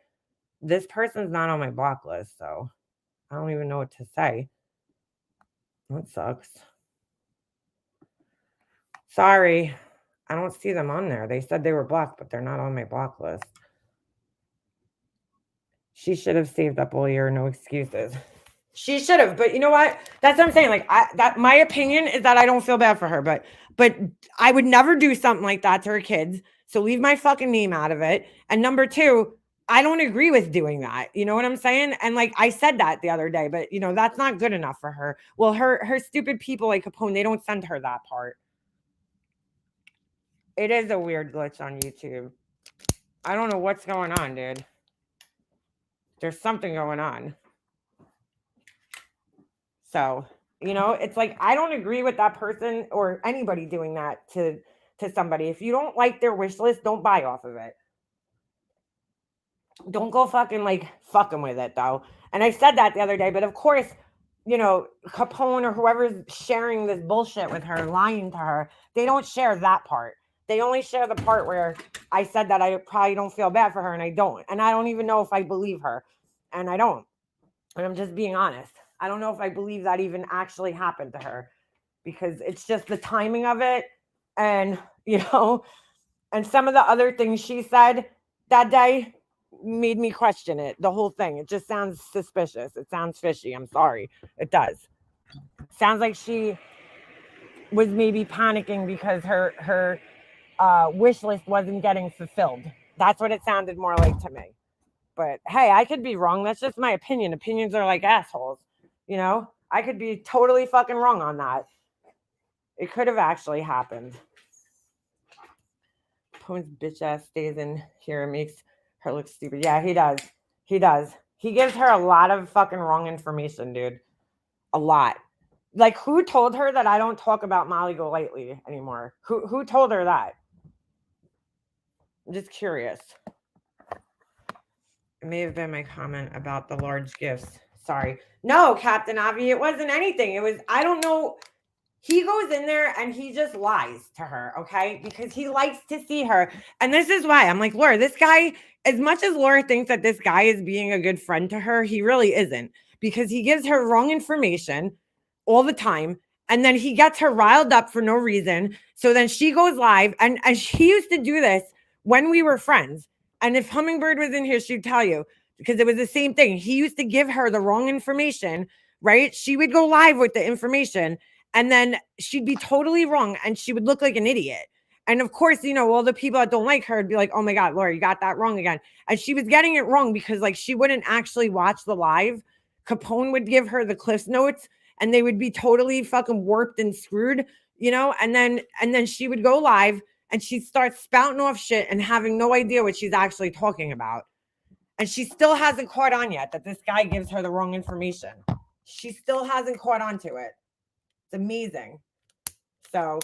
this person's not on my block list, so I don't even know what to say. That sucks. Sorry. I don't see them on there. They said they were blocked, but they're not on my block list. She should have saved up all year. No excuses. She should have, but you know what? That's what I'm saying. Like my opinion is that I don't feel bad for her, but I would never do something like that to her kids. So leave my fucking name out of it. And number two, I don't agree with doing that. You know what I'm saying? And like I said that the other day, but that's not good enough for her. Well, her stupid people like Capone, they don't send her that part. It is a weird glitch on YouTube. I don't know what's going on, dude. There's something going on. So, it's like, I don't agree with that person or anybody doing that to somebody. If you don't like their wish list, don't buy off of it. Don't go fucking fucking with it though. And I said that the other day, but of course, Capone or whoever's sharing this bullshit with her, lying to her, they don't share that part. They only share the part where I said that I probably don't feel bad for her, and I don't. And I don't even know if I believe her. And I don't. And I'm just being honest. I don't know if I believe that even actually happened to her, because it's just the timing of it. And, and some of the other things she said that day made me question it. The whole thing. It just sounds suspicious. It sounds fishy. I'm sorry. It does. Sounds like she was maybe panicking because her wish list wasn't getting fulfilled. That's what it sounded more like to me. But hey, I could be wrong. That's just my opinion. Opinions are like assholes. I could be totally fucking wrong on that. It could have actually happened. Pone's bitch ass stays in here and makes her look stupid. Yeah, he does. He does. He gives her a lot of fucking wrong information, dude. a lot. Like, who told her that I don't talk about Molly Golightly anymore? Who told her that? I'm just curious. It may have been my comment about the large gifts. Sorry. No, Captain Avi, it wasn't anything. It was, I don't know. He goes in there and he just lies to her, okay? Because he likes to see her. And this is why I'm like, Laura, this guy, as much as Laura thinks that this guy is being a good friend to her, he really isn't. Because he gives her wrong information all the time. And then he gets her riled up for no reason. So then she goes live. And she used to do this when we were friends. And if Hummingbird was in here, she'd tell you, because it was the same thing. He used to give her the wrong information, right? She would go live with the information and then she'd be totally wrong and she would look like an idiot. And of course, you know, all the people that don't like her would be like, oh my God, Laura, you got that wrong again. And she was getting it wrong because like she wouldn't actually watch the live. Capone would give her the Cliffs Notes and they would be totally fucking warped and screwed, you know, and then she would go live and she'd start spouting off shit and having no idea what she's actually talking about. And she still hasn't caught on yet that this guy gives her the wrong information. She still hasn't caught on to it. It's amazing. So,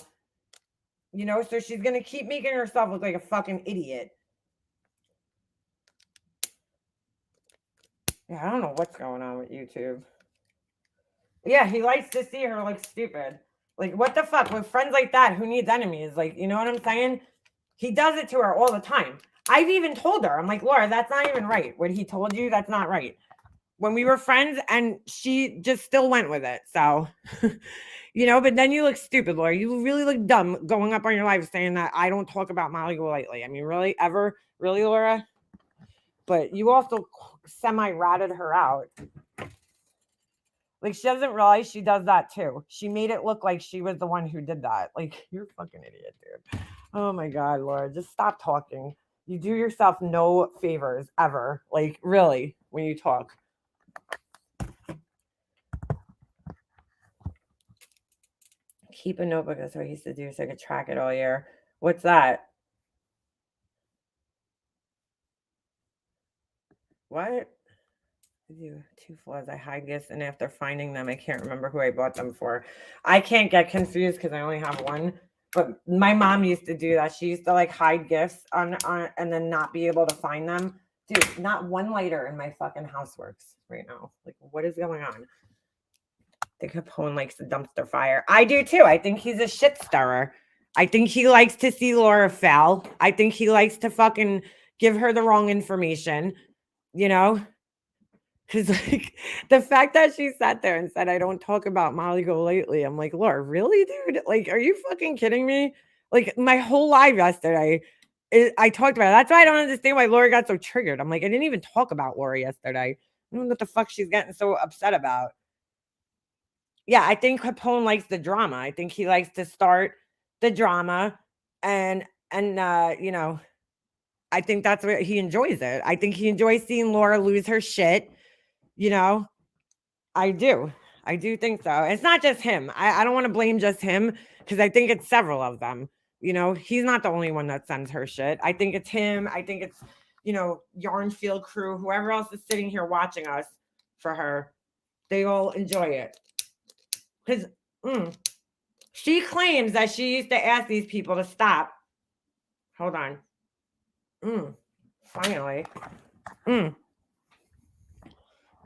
you know, so she's going to keep making herself look like a fucking idiot. Yeah, I don't know what's going on with YouTube. Yeah, he likes to see her look stupid. Like, what the fuck? With friends like that, who needs enemies? Like, you know what I'm saying? He does it to her all the time. I've even told her, I'm like, Laura, that's not even right. What he told you, that's not right. When we were friends, and she just still went with it. So, you know, but then you look stupid, Laura. You really look dumb going up on your live saying that I don't talk about Molly Golightly. I mean, really? Ever? Really, Laura? But you also semi-ratted her out. Like, she doesn't realize she does that too. She made it look like she was the one who did that. Like, you're a fucking idiot, dude. Oh my God, Laura, just stop talking. You do yourself no favors ever. Like, really, when you talk. Keep a notebook. That's what I used to do so I could track it all year. What's that? What? I do 2 flaws. I hide gifts, and after finding them, I can't remember who I bought them for. I can't get confused because I only have one. But my mom used to do that. She used to like hide gifts on and then not be able to find them. Dude, not one lighter in my fucking house works right now. Like, what is going on? I think Capone likes the dumpster fire. I do too. I think he's a shit stirrer. I think he likes to see Laura fail. I think he likes to fucking give her the wrong information, you know? Because, like, the fact that she sat there and said, I don't talk about Molly Golightly, I'm like, Laura, really, dude? Like, are you fucking kidding me? Like, my whole live yesterday, I talked about it. That's why I don't understand why Laura got so triggered. I'm like, I didn't even talk about Laura yesterday. I don't know what the fuck she's getting so upset about. Yeah, I think Capone likes the drama. I think he likes to start the drama and you know, I think that's what he enjoys it. I think he enjoys seeing Laura lose her shit, you know. I do. I do think so. It's not just him. I don't want to blame just him because I think it's several of them. You know, he's not the only one that sends her shit. I think it's him. I think it's, you know, Yarnfield crew, whoever else is sitting here watching us for her. They all enjoy it. Because she claims that she used to ask these people to stop. Hold on. Finally.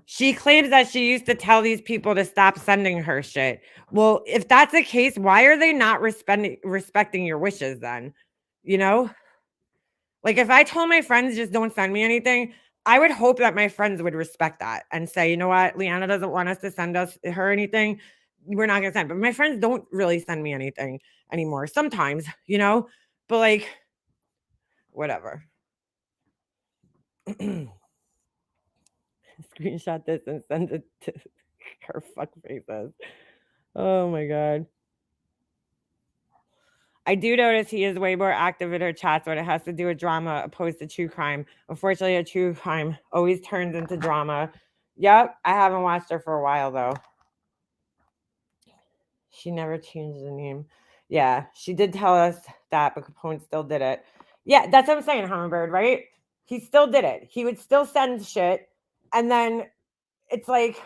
She claims that she used to tell these people to stop sending her shit. Well, if that's the case, why are they not respecting your wishes then? You know? Like, if I told my friends just don't send me anything, I would hope that my friends would respect that and say, you know what, Leanna doesn't want us to send her anything. We're not going to send. But my friends don't really send me anything anymore. Sometimes, you know? But like, whatever. Screenshot this and send it to her fuck faces. Oh my God. I do notice he is way more active in her chats when it has to do with drama opposed to true crime. Unfortunately, a true crime always turns into drama. Yep, I haven't watched her for a while though. She never changed the name. Yeah, she did tell us that, but Capone still did it. Yeah, that's what I'm saying, Hummingbird, right? He still did it. He would still send shit. And then it's like,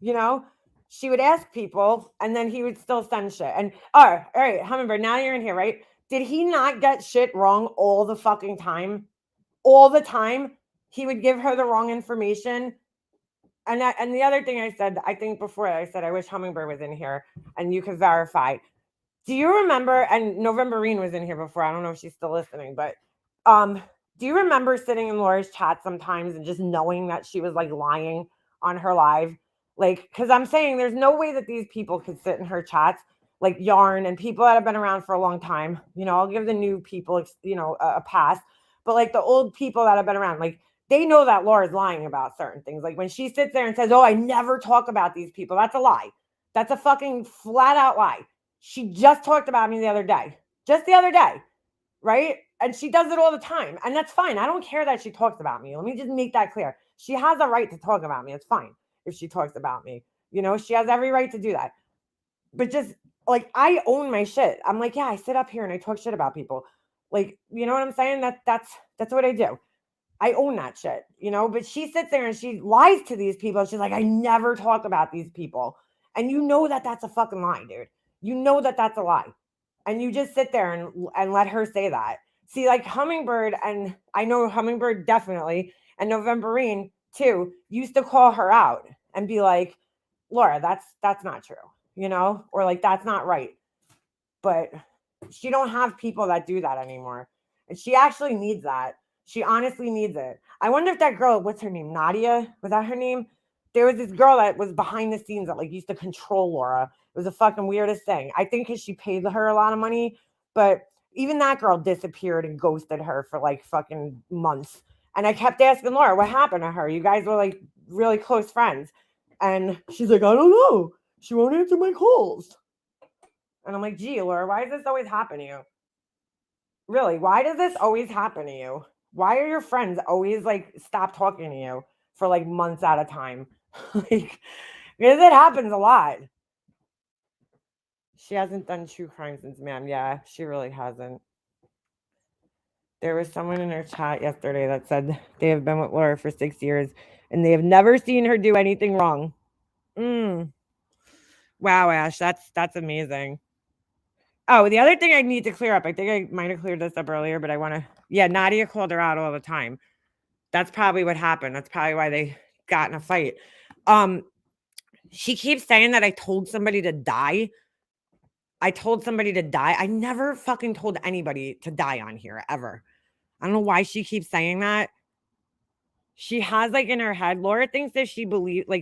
you know? She would ask people and then he would still send shit. And all right, Hummingbird, now you're in here, right? Did he not get shit wrong all the fucking time? All the time? He would give her the wrong information. And the other thing I said, I think before I said I wish Hummingbird was in here and you could verify. Do you remember, and Novemberine was in here before, I don't know if she's still listening, but do you remember sitting in Laura's chat sometimes and just knowing that she was like lying on her live? Like, because I'm saying there's no way that these people could sit in her chats, like Yarn and people that have been around for a long time. You know, I'll give the new people, you know, a pass, but like the old people that have been around, like they know that Laura's lying about certain things. Like when she sits there and says, "Oh, I never talk about these people," that's a lie. That's a fucking flat out lie. She just talked about me the other day, just the other day, right? And she does it all the time. And that's fine. I don't care that she talks about me. Let me just make that clear. She has a right to talk about me. It's fine if she talks about me. You know, she has every right to do that. But just like I own my shit. I'm like, yeah, I sit up here and I talk shit about people. Like, you know what I'm saying? That's what I do. I own that shit, you know, but she sits there and she lies to these people. She's like, I never talk about these people. And you know that that's a fucking lie, dude. You know that that's a lie. And you just sit there and let her say that. See, like Hummingbird, and I know Hummingbird definitely, and Novemberine too, used to call her out and be like, Laura, that's not true, you know, or like that's not right. But she don't have people that do that anymore. And she actually needs that. She honestly needs it. I wonder if that girl, what's her name? Nadia? Was that her name? There was this girl that was behind the scenes that like used to control Laura. It was the fucking weirdest thing. I think because she paid her a lot of money, but even that girl disappeared and ghosted her for like fucking months. And I kept asking Laura, what happened to her? You guys were like really close friends. And she's like, I don't know. She won't answer my calls. And I'm like, gee, Laura, why does this always happen to you? Really, why does this always happen to you? Why are your friends always like stop talking to you for like months at a time? Like, because it happens a lot. She hasn't done true crime since, man. Yeah, she really hasn't. There was someone in her chat yesterday that said they have been with Laura for 6 years and they have never seen her do anything wrong. Wow, Ash, that's amazing. Oh, the other thing I need to clear up, I think I might have cleared this up earlier, but I want to, yeah, Nadia called her out all the time. That's probably what happened. That's probably why they got in a fight. She keeps saying that I told somebody to die. I told somebody to die. I never fucking told anybody to die on here, ever. I don't know why she keeps saying that. She has like in her head, Laura thinks if she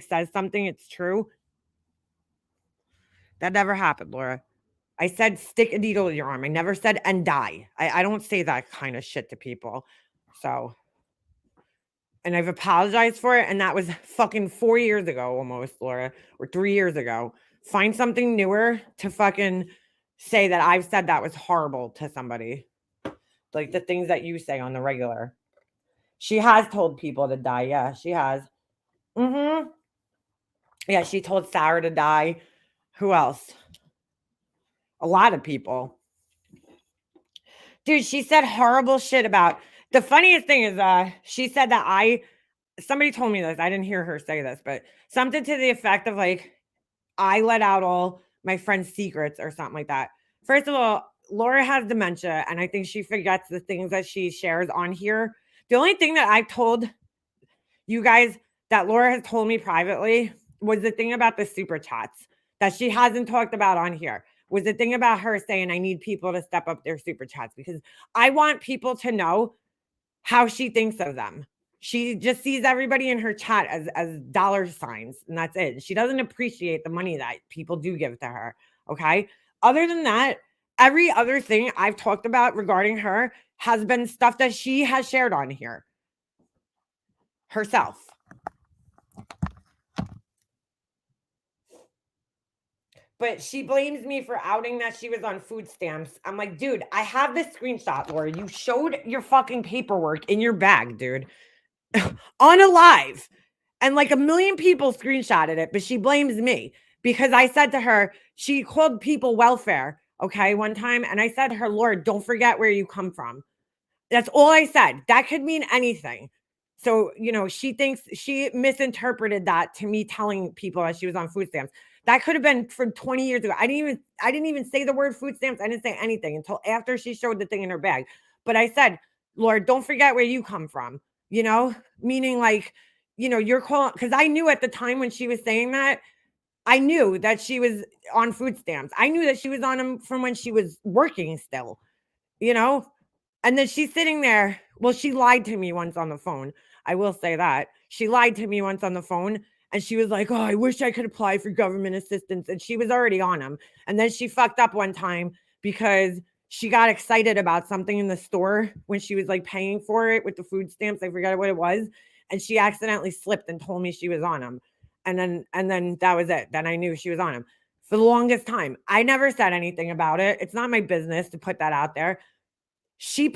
says something, it's true. That never happened, Laura. I said stick a needle in your arm. I never said and die. I don't say that kind of shit to people. So, and I've apologized for it. And that was fucking 4 years ago almost, Laura, or 3 years ago. Find something newer to fucking say that I've said that was horrible to somebody. Like the things that you say on the regular. She has told people to die. Yeah, she has. Yeah, she told Sarah to die. Who else? A lot of people. Dude, she said horrible shit about. The funniest thing is she said that somebody told me this. I didn't hear her say this, but something to the effect of like, I let out all my friends' secrets or something like that. First of all, Laura has dementia, and I think she forgets the things that she shares on here. The only thing that I've told you guys that Laura has told me privately was the thing about the super chats that she hasn't talked about on here. Was the thing about her saying, I need people to step up their super chats because I want people to know how she thinks of them. She just sees everybody in her chat as dollar signs, and that's it. She doesn't appreciate the money that people do give to her. Okay. Other than that, every other thing I've talked about regarding her has been stuff that she has shared on here herself. But she blames me for outing that she was on food stamps. I'm like, dude, I have this screenshot, Laura. You showed your fucking paperwork in your bag, dude, on a live. And like 1 million people screenshotted it, but she blames me because I said to her, she called people welfare, okay, one time. And I said to her, Lord, don't forget where you come from. That's all I said. That could mean anything. So, she thinks she misinterpreted that to me telling people that she was on food stamps. That could have been from 20 years ago. I didn't even say the word food stamps. I didn't say anything until after she showed the thing in her bag. But I said, Lord, don't forget where you come from, meaning like, you're calling, because I knew at the time when she was saying that, I knew that she was on food stamps. I knew that she was on them from when she was working still, you know? And then she's sitting there. Well, she lied to me once on the phone. I will say that. She lied to me once on the phone and she was like, "Oh, I wish I could apply for government assistance." And she was already on them. And then she fucked up one time because she got excited about something in the store when she was like paying for it with the food stamps. I forgot what it was. And she accidentally slipped and told me she was on them. And then that was it. Then I knew she was on them. For the longest time, I never said anything about it. It's not my business to put that out there. She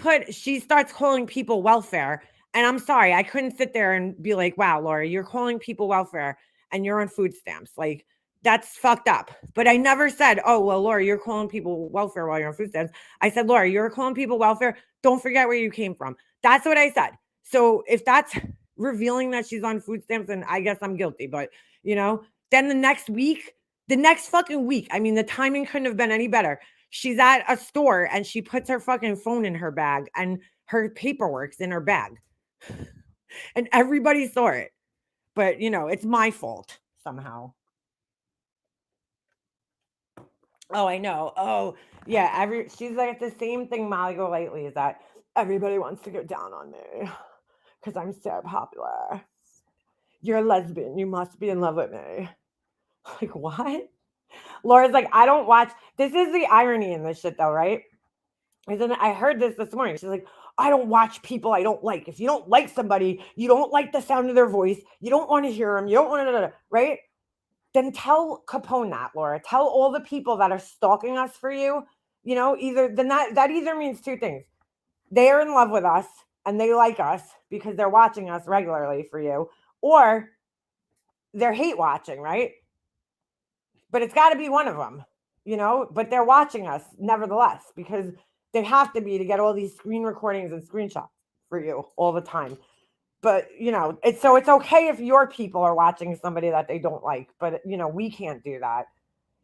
starts calling people welfare. And I'm sorry, I couldn't sit there and be like, wow, Laura, you're calling people welfare and you're on food stamps. Like, that's fucked up. But I never said, oh, well, Laura, you're calling people welfare while you're on food stamps. I said, Laura, you're calling people welfare. Don't forget where you came from. That's what I said. So if that's revealing that she's on food stamps, then I guess I'm guilty. But, then the next fucking week, I mean, the timing couldn't have been any better. She's at a store and she puts her fucking phone in her bag and her paperwork's in her bag. And everybody saw it. But, it's my fault somehow. Oh, I know. Oh, yeah. She's like the same thing Molly Golightly is that everybody wants to go down on me because I'm so popular. You're a lesbian. You must be in love with me. Like, what? Laura's like, I don't watch. This is the irony in this shit, though, right? I heard this morning. She's like, I don't watch people I don't like. If you don't like somebody, you don't like the sound of their voice, you don't want to hear them, you don't want to, right? Then tell Capone that, Laura. Tell all the people that are stalking us for you, that either means two things. They are in love with us and they like us because they're watching us regularly for you, or they're hate watching, right? But it's got to be one of them, but they're watching us nevertheless because they have to be to get all these screen recordings and screenshots for you all the time. But, it's okay if your people are watching somebody that they don't like, but, we can't do that.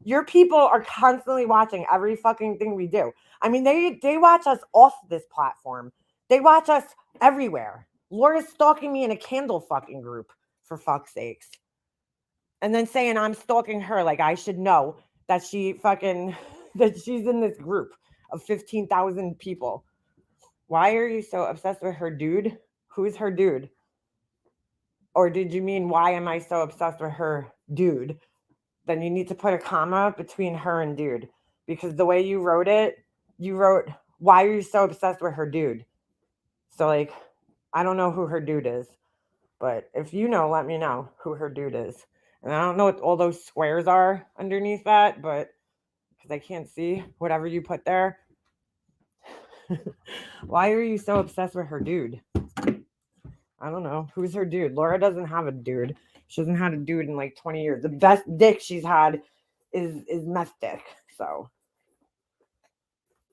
Your people are constantly watching every fucking thing we do. I mean, they watch us off this platform. They watch us everywhere. Laura's stalking me in a candle fucking group, for fuck's sakes. And then saying I'm stalking her, like I should know that that she's in this group of 15,000 people. Why are you so obsessed with her dude? Who's her dude? Or did you mean why am I so obsessed with her dude? Then you need to put a comma between her and dude. Because the way you wrote it, why are you so obsessed with her dude? So like, I don't know who her dude is. But if you know, let me know who her dude is. And I don't know what all those squares are underneath that, but because I can't see whatever you put there. Why are you so obsessed with her dude? I don't know. Who's her dude? Laura doesn't have a dude. She hasn't had a dude in like 20 years. The best dick she's had is meth dick. So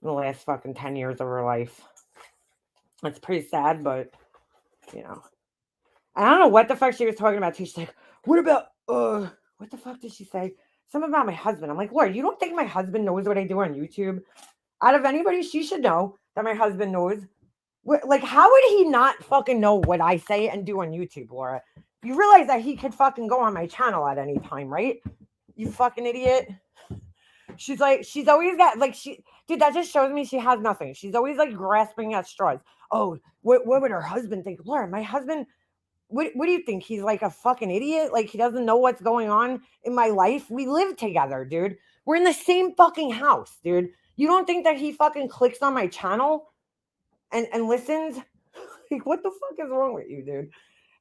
in the last fucking 10 years of her life. That's pretty sad, but I don't know what the fuck she was talking about too. She's like, what about what the fuck did she say? Something about my husband. I'm like, Laura, you don't think my husband knows what I do on YouTube? Out of anybody, she should know that my husband knows. Like, how would he not fucking know what I say and do on YouTube, Laura? You realize that he could fucking go on my channel at any time, right? You fucking idiot. She's like, she's always got, like, dude, that just shows me she has nothing. She's always, like, grasping at straws. Oh, what would her husband think? Laura, my husband, what do you think? He's like a fucking idiot? Like, he doesn't know what's going on in my life? We live together, dude. We're in the same fucking house, dude. You don't think that he fucking clicks on my channel and listens? Like, what the fuck is wrong with you, dude?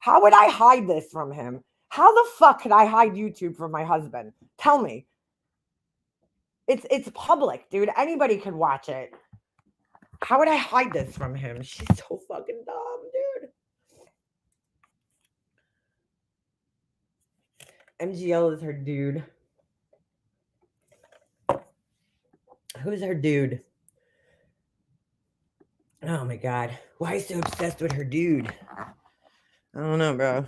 How would I hide this from him? How the fuck could I hide YouTube from my husband? Tell me. It's public, dude. Anybody could watch it. How would I hide this from him? She's so fucking dumb, dude. MGL is her dude. Who's her dude? Oh my god. Why is she so obsessed with her dude? I don't know, bro.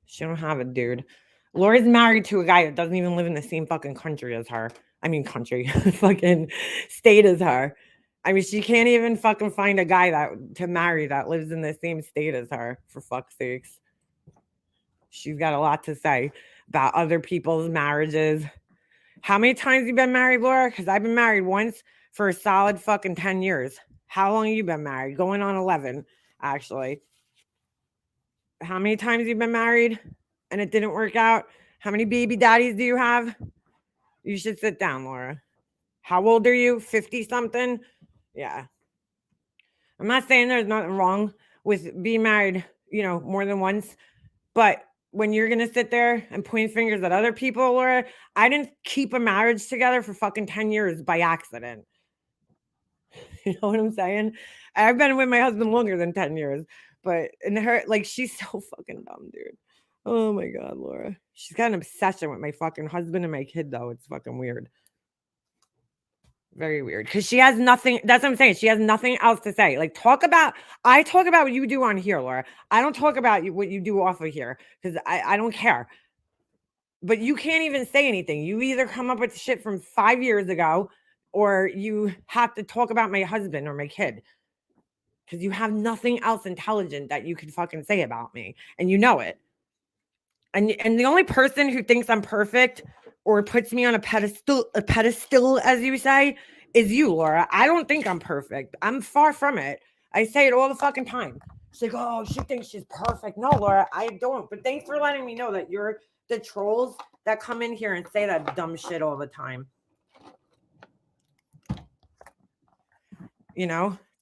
She don't have it, dude. Laura's married to a guy that doesn't even live in the same fucking country as her. I mean, country, fucking state as her. I mean, she can't even fucking find a guy to marry that lives in the same state as her, for fuck's sakes. She's got a lot to say about other people's marriages. How many times you been married, Laura? Because I've been married once for a solid fucking 10 years. How long have you been married? Going on 11, actually. How many times you've been married and it didn't work out? How many baby daddies do you have? You should sit down, Laura. How old are you? 50 something? Yeah. I'm not saying there's nothing wrong with being married, more than once, but when you're going to sit there and point fingers at other people, Laura, I didn't keep a marriage together for fucking 10 years by accident. You know what I'm saying? I've been with my husband longer than 10 years, but in her, she's so fucking dumb, dude. Oh my God, Laura. She's got an obsession with my fucking husband and my kid, though. It's fucking weird. Very weird. Because she has nothing. That's what I'm saying. She has nothing else to say. I talk about what you do on here, Laura. I don't talk about what you do off of here because I don't care. But you can't even say anything. You either come up with shit from 5 years ago or you have to talk about my husband or my kid because you have nothing else intelligent that you can fucking say about me. And you know it. And the only person who thinks I'm perfect or puts me on a pedestal, as you say, is you, Laura. I don't think I'm perfect. I'm far from it. I say it all the fucking time. She's like, oh, she thinks she's perfect. No, Laura, I don't. But thanks for letting me know that you're the trolls that come in here and say that dumb shit all the time.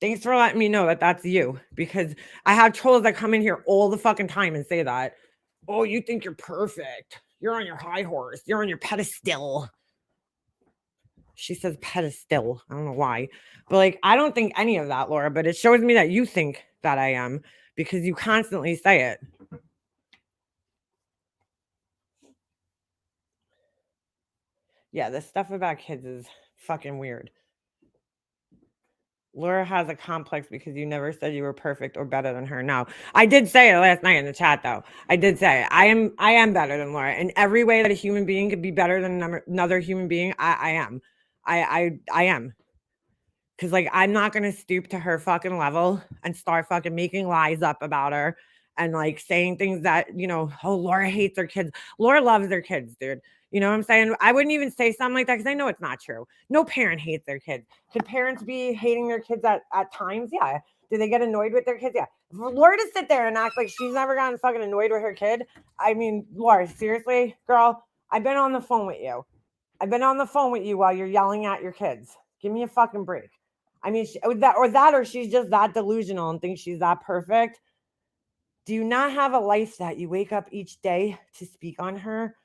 Thanks for letting me know that that's you, because I have trolls that come in here all the fucking time and say that. Oh, you think you're perfect. You're on your high horse. You're on your pedestal. She says pedestal. I don't know why. But I don't think any of that, Laura, but it shows me that you think that I am because you constantly say it. Yeah, this stuff about kids is fucking weird. Laura has a complex because you never said you were perfect or better than her. No, I did say it last night in the chat, though. I did say I am better than Laura in every way that a human being could be better than another human being. I am. I am. Because I'm not gonna stoop to her fucking level and start fucking making lies up about her and saying things that oh, Laura hates her kids. Laura loves her kids, dude. You know what I'm saying? I wouldn't even say something like that because I know it's not true. No parent hates their kids. Could parents be hating their kids at times? Yeah. Do they get annoyed with their kids? Yeah. For Laura to sit there and act like she's never gotten fucking annoyed with her kid. I mean, Laura, seriously, girl, I've been on the phone with you. I've been on the phone with you while you're yelling at your kids. Give me a fucking break. I mean, or she's just that delusional and thinks she's that perfect. Do you not have a life that you wake up each day to speak on her?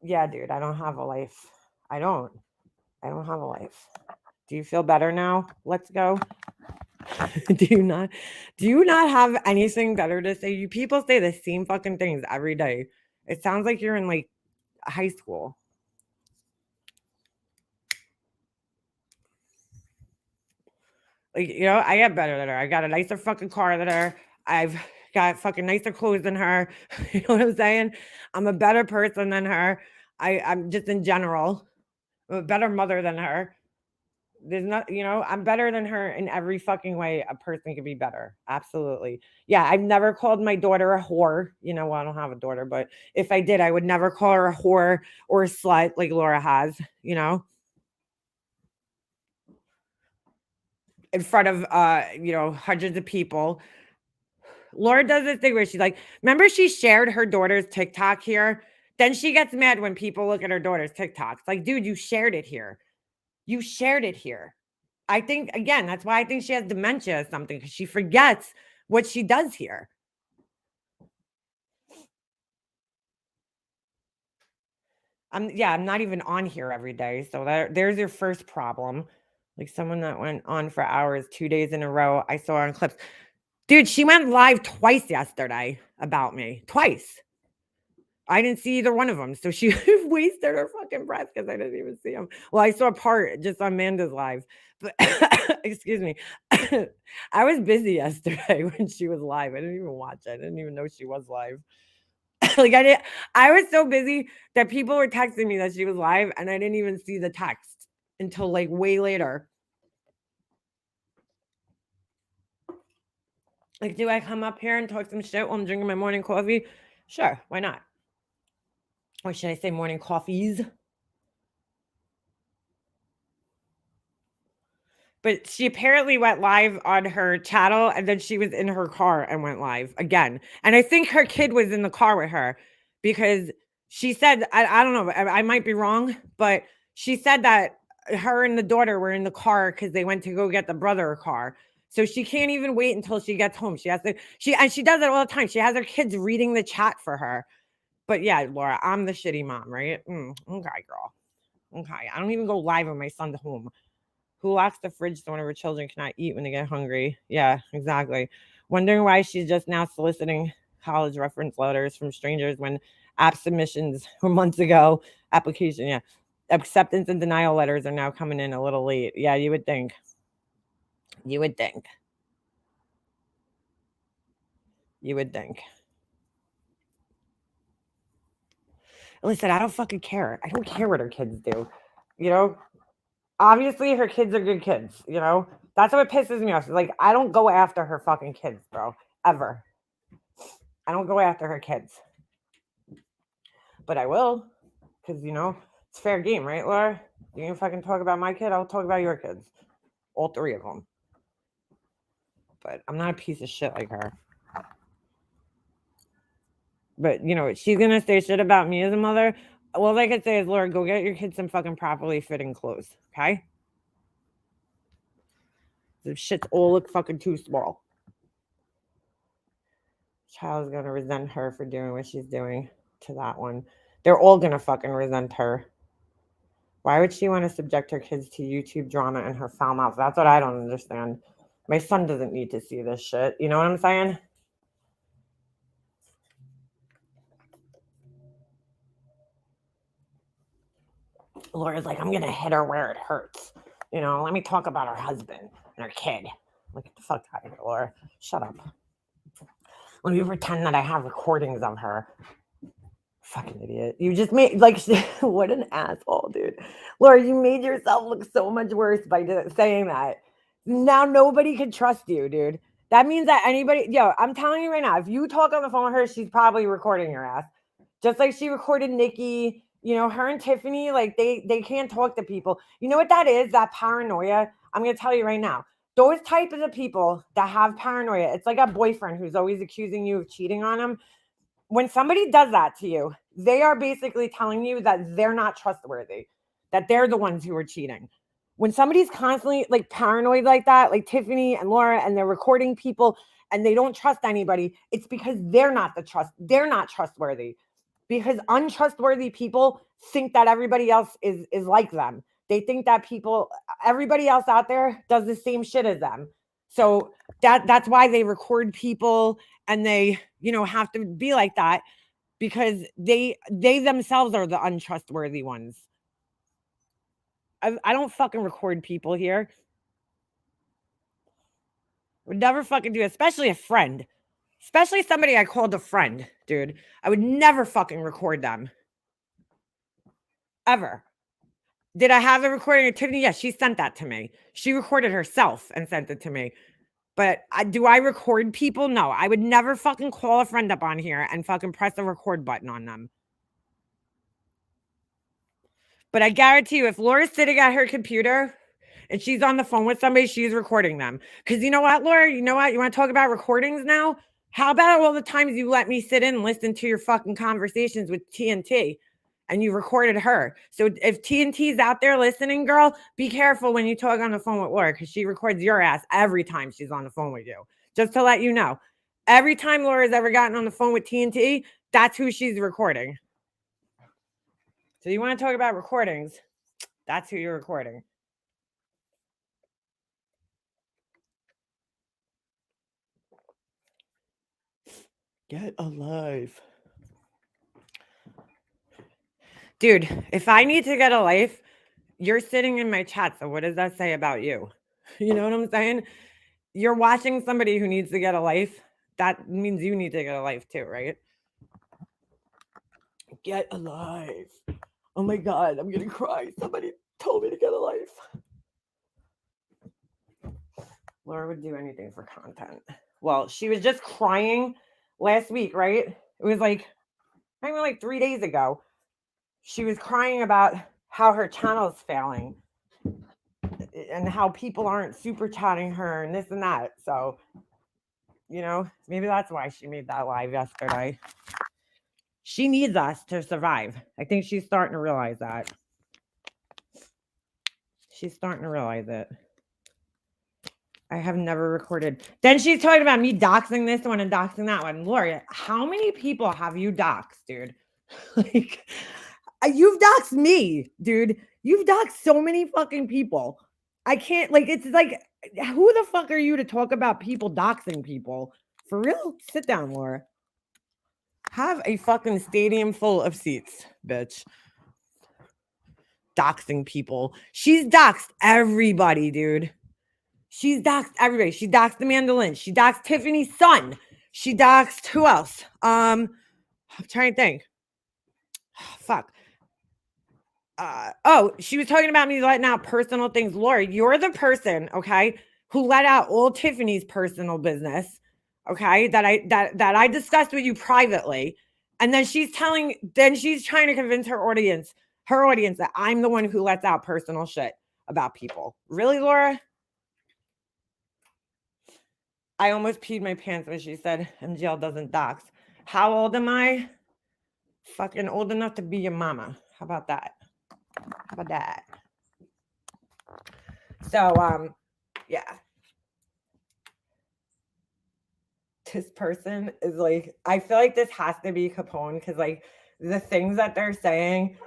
Yeah, dude, I don't have a life. I don't have a life. Do you feel better now? Let's go. Do you not have anything better to say? You people say the same fucking things every day. It sounds like you're in high school. I get better than her. I got a nicer fucking car than her. I've got fucking nicer clothes than her. You know what I'm saying? I'm a better person than her. I'm just in general. I'm a better mother than her. There's not, I'm better than her in every fucking way a person could be better. Absolutely. Yeah, I've never called my daughter a whore. Well, I don't have a daughter, but if I did, I would never call her a whore or a slut like Laura has, in front of hundreds of people. Laura does this thing where she's like, remember she shared her daughter's TikTok here? Then she gets mad when people look at her daughter's TikToks. Dude, you shared it here. You shared it here. I think, again, that's why I think she has dementia or something, because she forgets what she does here. I'm not even on here every day. So there's your first problem. Someone that went on for hours 2 days in a row, I saw on clips. Dude, she went live twice yesterday about me. Twice. I didn't see either one of them. So she wasted her fucking breath because I didn't even see them. Well, I saw part just on Amanda's live. But excuse me. I was busy yesterday when she was live. I didn't even watch it. I didn't even know she was live. Like I was so busy that people were texting me that she was live and I didn't even see the text until like way later. Like, do I come up here and talk some shit while I'm drinking my morning coffee? Sure, why not? Or should I say morning coffees? But she apparently went live on her channel and then she was in her car and went live again. And I think her kid was in the car with her because she said, I don't know, I might be wrong, but she said that her and the daughter were in the car because they went to go get the brother a car. So she can't even wait until she gets home. She does it all the time. She has her kids reading the chat for her. But yeah, Laura, I'm the shitty mom, right? Okay, girl. Okay. I don't even go live when my son's home. Who locks the fridge so one of her children cannot eat when they get hungry? Yeah, exactly. Wondering why she's just now soliciting college reference letters from strangers when app submissions were months ago. Application, yeah. Acceptance and denial letters are now coming in a little late. Yeah, you would think. You would think. You would think. Listen, I don't fucking care. I don't care what her kids do. You know, obviously her kids are good kids, you know? That's what pisses me off. Like, I don't go after her fucking kids, bro. Ever. I don't go after her kids. But I will. Because, you know, it's fair game, right, Laura? You can fucking talk about my kid, I'll talk about your kids. All three of them. But I'm not a piece of shit like her. But, you know, she's going to say shit about me as a mother. All I could say is, Laura, go get your kids some fucking properly fitting clothes, okay? The shits all look fucking too small. Child's gonna resent her for doing what she's doing to that one. They're all gonna fucking resent her. Why would she want to subject her kids to YouTube drama and her foul mouth? That's what I don't understand. My son doesn't need to see this shit. You know what I'm saying? Laura's like, I'm gonna hit her where it hurts. You know, let me talk about her husband and her kid. Like, get the fuck out of here, Laura. Shut up. Let me pretend that I have recordings of her. Fucking idiot. You just made, like, what an asshole, dude. Laura, you made yourself look so much worse by saying that. Now nobody can trust you, dude. That means that I'm telling you right now, if you talk on the phone with her, she's probably recording your ass. Just like she recorded Nikki, you know, her and Tiffany, like they can't talk to people. You know what that is? That paranoia. I'm going to tell you right now. Those types of people that have paranoia, it's like a boyfriend who's always accusing you of cheating on him. When somebody does that to you, they are basically telling you that they're not trustworthy, that they're the ones who are cheating. When somebody's constantly like paranoid like that, like Tiffany and Laura, and they're recording people and they don't trust anybody, it's because they're not trustworthy. Because untrustworthy people think that everybody else is like them. They think that everybody else out there does the same shit as them. So that's why they record people and they, you know, have to be like that because they themselves are the untrustworthy ones. I don't fucking record people here. Would never fucking do it, especially a friend. Especially somebody I called a friend, dude. I would never fucking record them. Ever. Did I have the recording of Tiffany? Yes, she sent that to me. She recorded herself and sent it to me. But do I record people? No, I would never fucking call a friend up on here and fucking press the record button on them. But I guarantee you, if Laura's sitting at her computer and she's on the phone with somebody, she's recording them. Because you know what, Laura? You know what? You want to talk about recordings now? How about all the times you let me sit in and listen to your fucking conversations with TNT and you recorded her? So if TNT's out there listening, girl, be careful when you talk on the phone with Laura because she records your ass every time she's on the phone with you. Just to let you know. Every time Laura's ever gotten on the phone with TNT, that's who she's recording. So you want to talk about recordings? That's who you're recording. Get alive. Dude, if I need to get a life, you're sitting in my chat. So what does that say about you? You know what I'm saying? You're watching somebody who needs to get a life. That means you need to get a life too, right? Get a life. Oh my God, I'm going to cry. Somebody told me to get a life. Laura would do anything for content. Well, she was just crying last week, right? It was like, I mean, like 3 days ago. She was crying about how her channel's failing and how people aren't super chatting her and this and that. So, you know, maybe that's why she made that live yesterday. She needs us to survive. I think she's starting to realize that. She's starting to realize it. I have never recorded. Then she's talking about me doxing this one and doxing that one. Laura, how many people have you doxed, dude? Like, you've doxed me, dude. You've doxed so many fucking people. I can't, like, it's like, who the fuck are you to talk about people doxing people? For real? Sit down, Laura. Have a fucking stadium full of seats, bitch. Doxing people. She's doxed everybody, dude. She's doxed everybody. She doxed Amanda Lynn. She doxed Tiffany's son. She doxed who else? I'm trying to think. Fuck. She was talking about me letting out personal things. Laura, you're the person, okay, who let out all Tiffany's personal business, okay, that I discussed with you privately. And then she's trying to convince her audience that I'm the one who lets out personal shit about people. Really, Laura? I almost peed my pants when she said MGL doesn't dox. How old am I? Fucking old enough to be your mama. How about that? How about that? So, yeah. This person is like, I feel like this has to be Capone because, like, the things that they're saying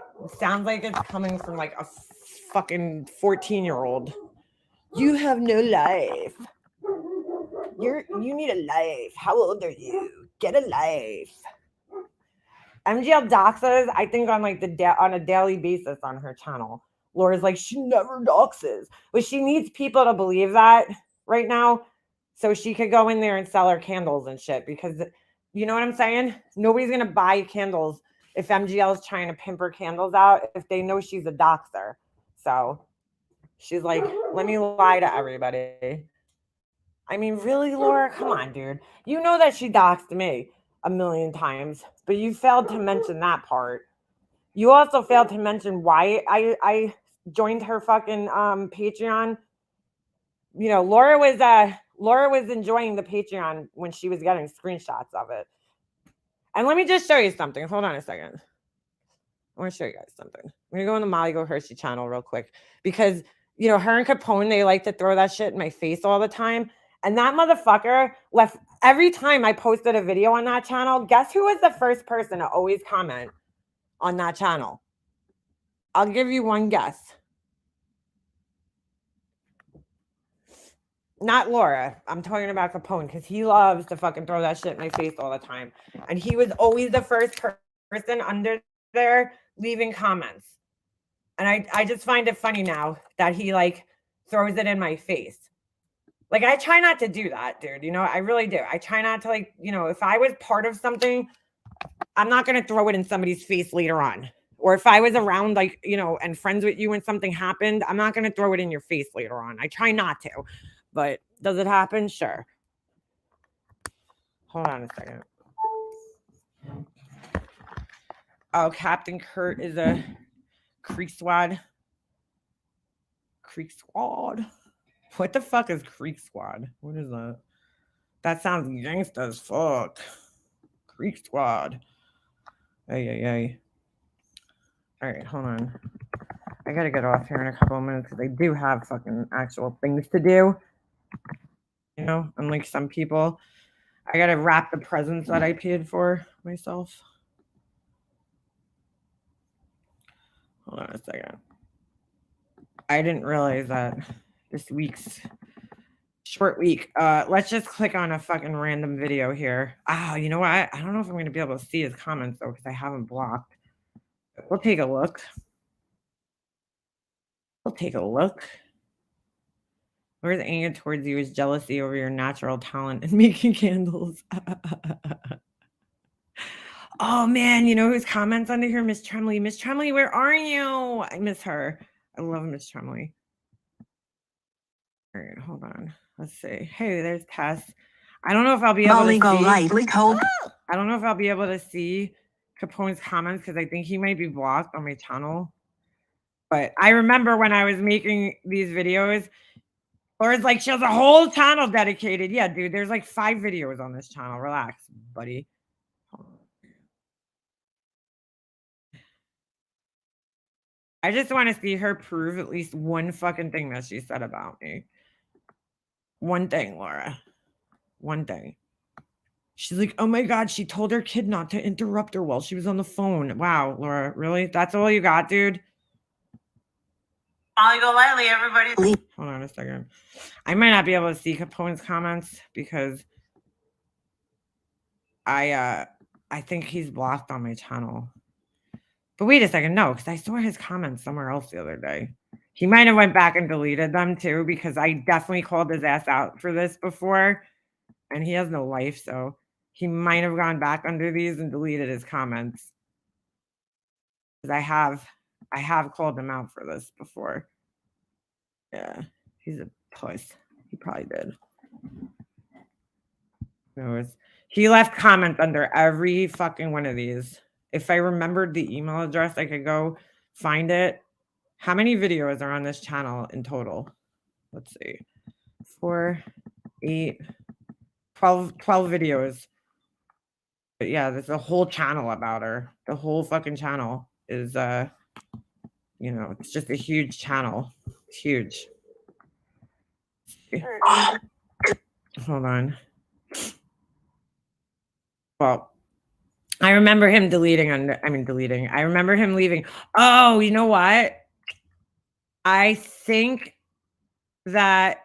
sounds like it's coming from, like, a fucking 14-year-old. You have no life. You need a life. How old are you? Get a life. MGL doxes, I think, on like on a daily basis on her channel. Laura's like, she never doxes, but she needs people to believe that right now, so she could go in there and sell her candles and shit. Because you know what I'm saying? Nobody's gonna buy candles if MGL is trying to pimp her candles out if they know she's a doxer. So she's like, let me lie to everybody. I mean, really, Laura? Come on, dude. You know that she doxed me a million times, but you failed to mention that part. You also failed to mention why I joined her fucking Patreon. You know, Laura was enjoying the Patreon when she was getting screenshots of it. And let me just show you something. Hold on a second. I want to show you guys something. I'm gonna go on the Molly Go Hershey channel real quick because you know her and Capone, they like to throw that shit in my face all the time. And that motherfucker left every time I posted a video on that channel. Guess who was the first person to always comment on that channel? I'll give you one guess. Not Laura. I'm talking about Capone because he loves to fucking throw that shit in my face all the time. And he was always the first person under there leaving comments. And I just find it funny now that he like throws it in my face. Like, I try not to do that, dude. You know, I really do. I try not to, like, you know, if I was part of something, I'm not going to throw it in somebody's face later on. Or if I was around, like, you know, and friends with you when something happened, I'm not going to throw it in your face later on. I try not to. But does it happen? Sure. Hold on a second. Oh, Captain Kurt is a Creek Squad. Creek Squad. What the fuck is Creek Squad? What is that? That sounds gangsta as fuck. Creek Squad. Ay. All right, hold on. I gotta get off here in a couple of minutes because I do have fucking actual things to do. You know, unlike some people, I gotta wrap the presents that I paid for myself. Hold on a second. I didn't realize that this week's short week. Let's just click on a fucking random video here. Oh, you know what? I don't know if I'm gonna be able to see his comments though because I have him blocked. We'll take a look. We'll take a look. Where's anger towards you is jealousy over your natural talent in making candles. Oh man, you know whose comments under here? Miss Tremley. Miss Tremley, where are you? I miss her. I love Miss Tremley. All right, hold on. Let's see. Hey, there's Tess. I don't know if I'll be able to see. I don't know if I'll be able to see Capone's comments because I think he might be blocked on my channel. But I remember when I was making these videos, or it's like she has a whole channel dedicated. Yeah, dude, there's like 5 videos on this channel. Relax, buddy. I just want to see her prove at least one fucking thing that she said about me. One thing, Laura. One thing. She's like, oh my God, she told her kid not to interrupt her while she was on the phone. Wow, Laura, really? That's all you got, dude? I'll go lightly, everybody. Hold on a second. I might not be able to see Capone's comments because I think he's blocked on my channel. But wait a second, no, because I saw his comments somewhere else the other day. He might have went back and deleted them too, because I definitely called his ass out for this before, and he has no life, so he might have gone back under these and deleted his comments. Because I have called him out for this before. Yeah, he's a puss. He probably did. He left comments under every fucking one of these. If I remembered the email address, I could go find it. How many videos are on this channel in total? Let's see. 4, 8, 12 videos. But yeah, there's a whole channel about her. The whole fucking channel is, you know, it's just a huge channel. It's huge. Hold on. Well, I remember him deleting. I remember him leaving. Oh, you know what? I think that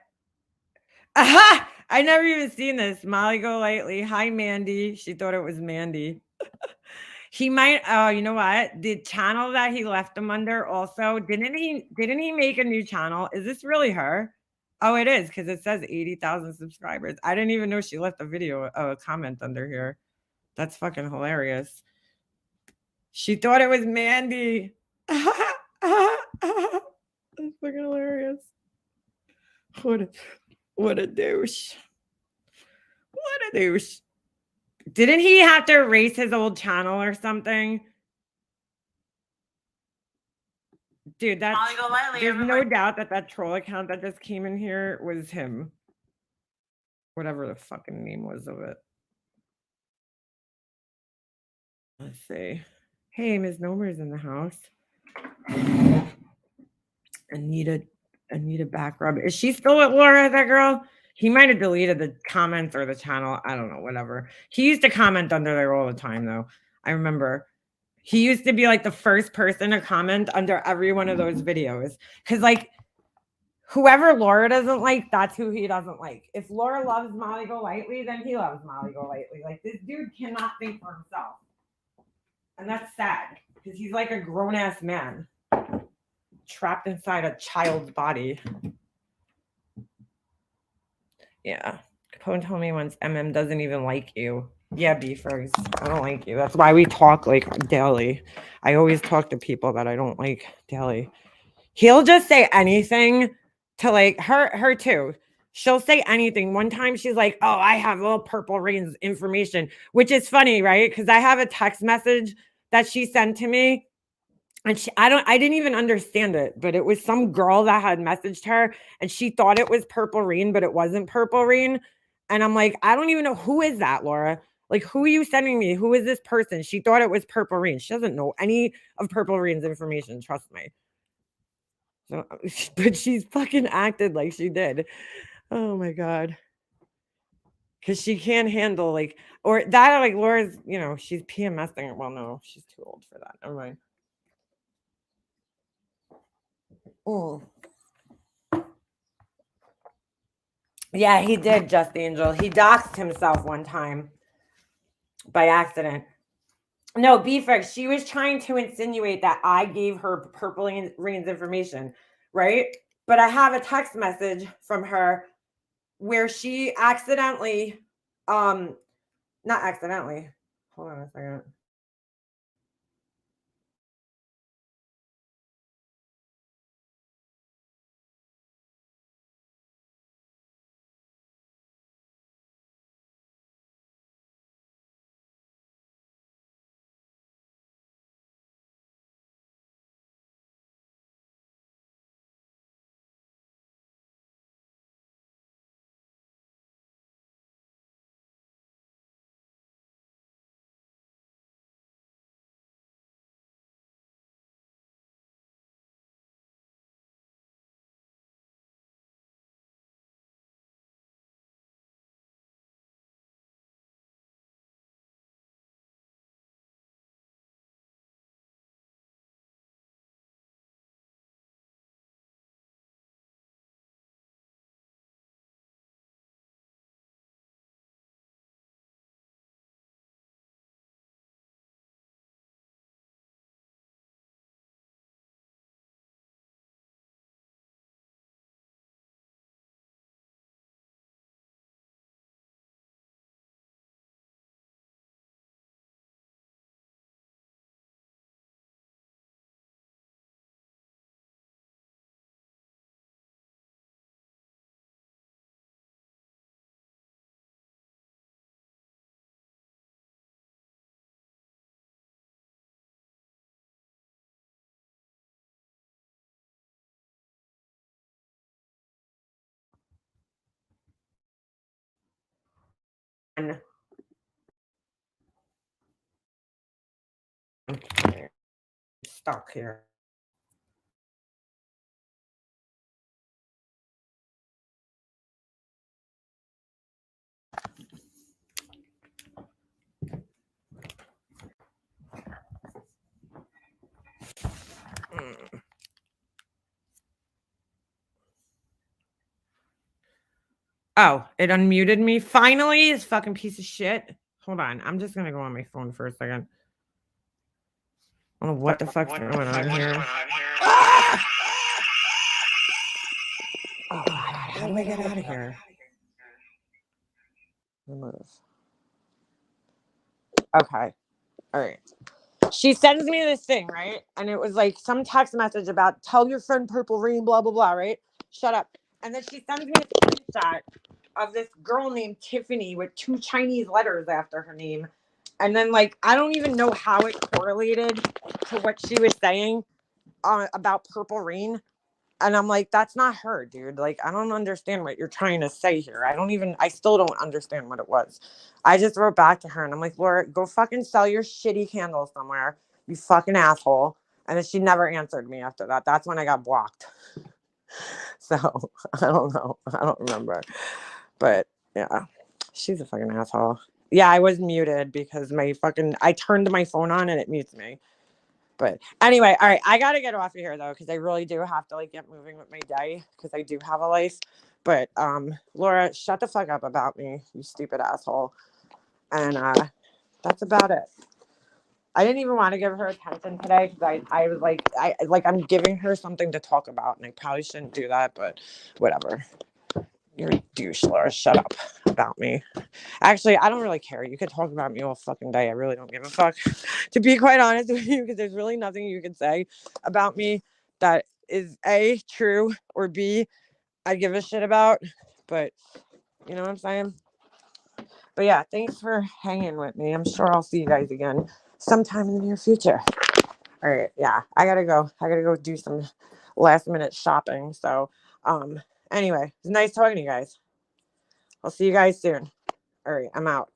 aha! I never even seen this. Molly Go Lightly. Hi, Mandy. She thought it was Mandy. He might. Oh, you know what? The channel that he left him under also didn't he make a new channel? Is this really her? Oh, it is because it says 80,000 subscribers. I didn't even know she left a comment under here. That's fucking hilarious. She thought it was Mandy. That's fucking hilarious. What a douche. What a douche. Didn't he have to erase his old channel or something? Dude, there's no doubt that troll account that just came in here was him. Whatever the fucking name was of it. Let's see. Hey, Ms. Nomer's in the house. Anita back rub. Is she still with Laura, that girl? He might have deleted the comments or the channel. I don't know, whatever. He used to comment under there all the time, though. I remember. He used to be like the first person to comment under every one of those videos. Because, like, whoever Laura doesn't like, that's who he doesn't like. If Laura loves Molly Go Lightly, then he loves Molly Go Lightly. Like, this dude cannot think for himself. And that's sad. Because he's like a grown-ass man. Trapped inside a child's body. Yeah. Capone told me once MM doesn't even like you. Yeah, Beefers. I don't like you. That's why we talk like daily. I always talk to people that I don't like daily. He'll just say anything to like her too. She'll say anything. One time she's like, oh, I have little Purple Rain's information, which is funny, right? Because I have a text message that she sent to me. And I didn't even understand it, but it was some girl that had messaged her and she thought it was Purple Rain, but it wasn't Purple Rain. And I'm like, I don't even know who is that, Laura? Like, who are you sending me? Who is this person? She thought it was Purple Rain. She doesn't know any of Purple Rain's information. Trust me. So, but she's fucking acted like she did. Oh my God. Because she can't handle like, or that, like Laura's, you know, she's PMSing. Well, no, she's too old for that. Never mind. Oh. Yeah, he did, Just Angel. He doxed himself one time by accident. No, B-Fix, she was trying to insinuate that I gave her Purple Rain's information, right? But I have a text message from her where she accidentally, not accidentally, hold on a second. Stuck here. Oh, it unmuted me. Finally, this fucking piece of shit. Hold on. I'm just gonna go on my phone for a second. I don't know what the fuck's going on here. Ah! Oh, God. How do I get out of here? Remove. Okay. All right. She sends me this thing, right? And it was like some text message about tell your friend Purple Rain, blah, blah, blah, right? Shut up. And then she sends me a screenshot of this girl named Tiffany with 2 Chinese letters after her name. And then, like, I don't even know how it correlated to what she was saying about Purple Rain. And I'm like, that's not her, dude. Like, I don't understand what you're trying to say here. I still don't understand what it was. I just wrote back to her and I'm like, Laura, go fucking sell your shitty candles somewhere, you fucking asshole. And then she never answered me after that. That's when I got blocked. So I don't know. I don't remember. But yeah, she's a fucking asshole. Yeah, I was muted because I turned my phone on and it mutes me. But anyway, all right, I gotta get off of here though, because I really do have to like get moving with my day because I do have a life. But Laura, shut the fuck up about me, you stupid asshole. And that's about it. I didn't even want to give her attention today because I was like I'm giving her something to talk about, and I probably shouldn't do that, but whatever. You're a douche, Laura. Shut up about me. Actually, I don't really care. You could talk about me all fucking day. I really don't give a fuck. To be quite honest with you, because there's really nothing you can say about me that is A, true, or B, I give a shit about. But you know what I'm saying? But yeah, thanks for hanging with me. I'm sure I'll see you guys again sometime in the near future. All right, yeah, I gotta go do some last minute shopping. So anyway, it's nice talking to you guys. I'll see you guys soon. All right, I'm out.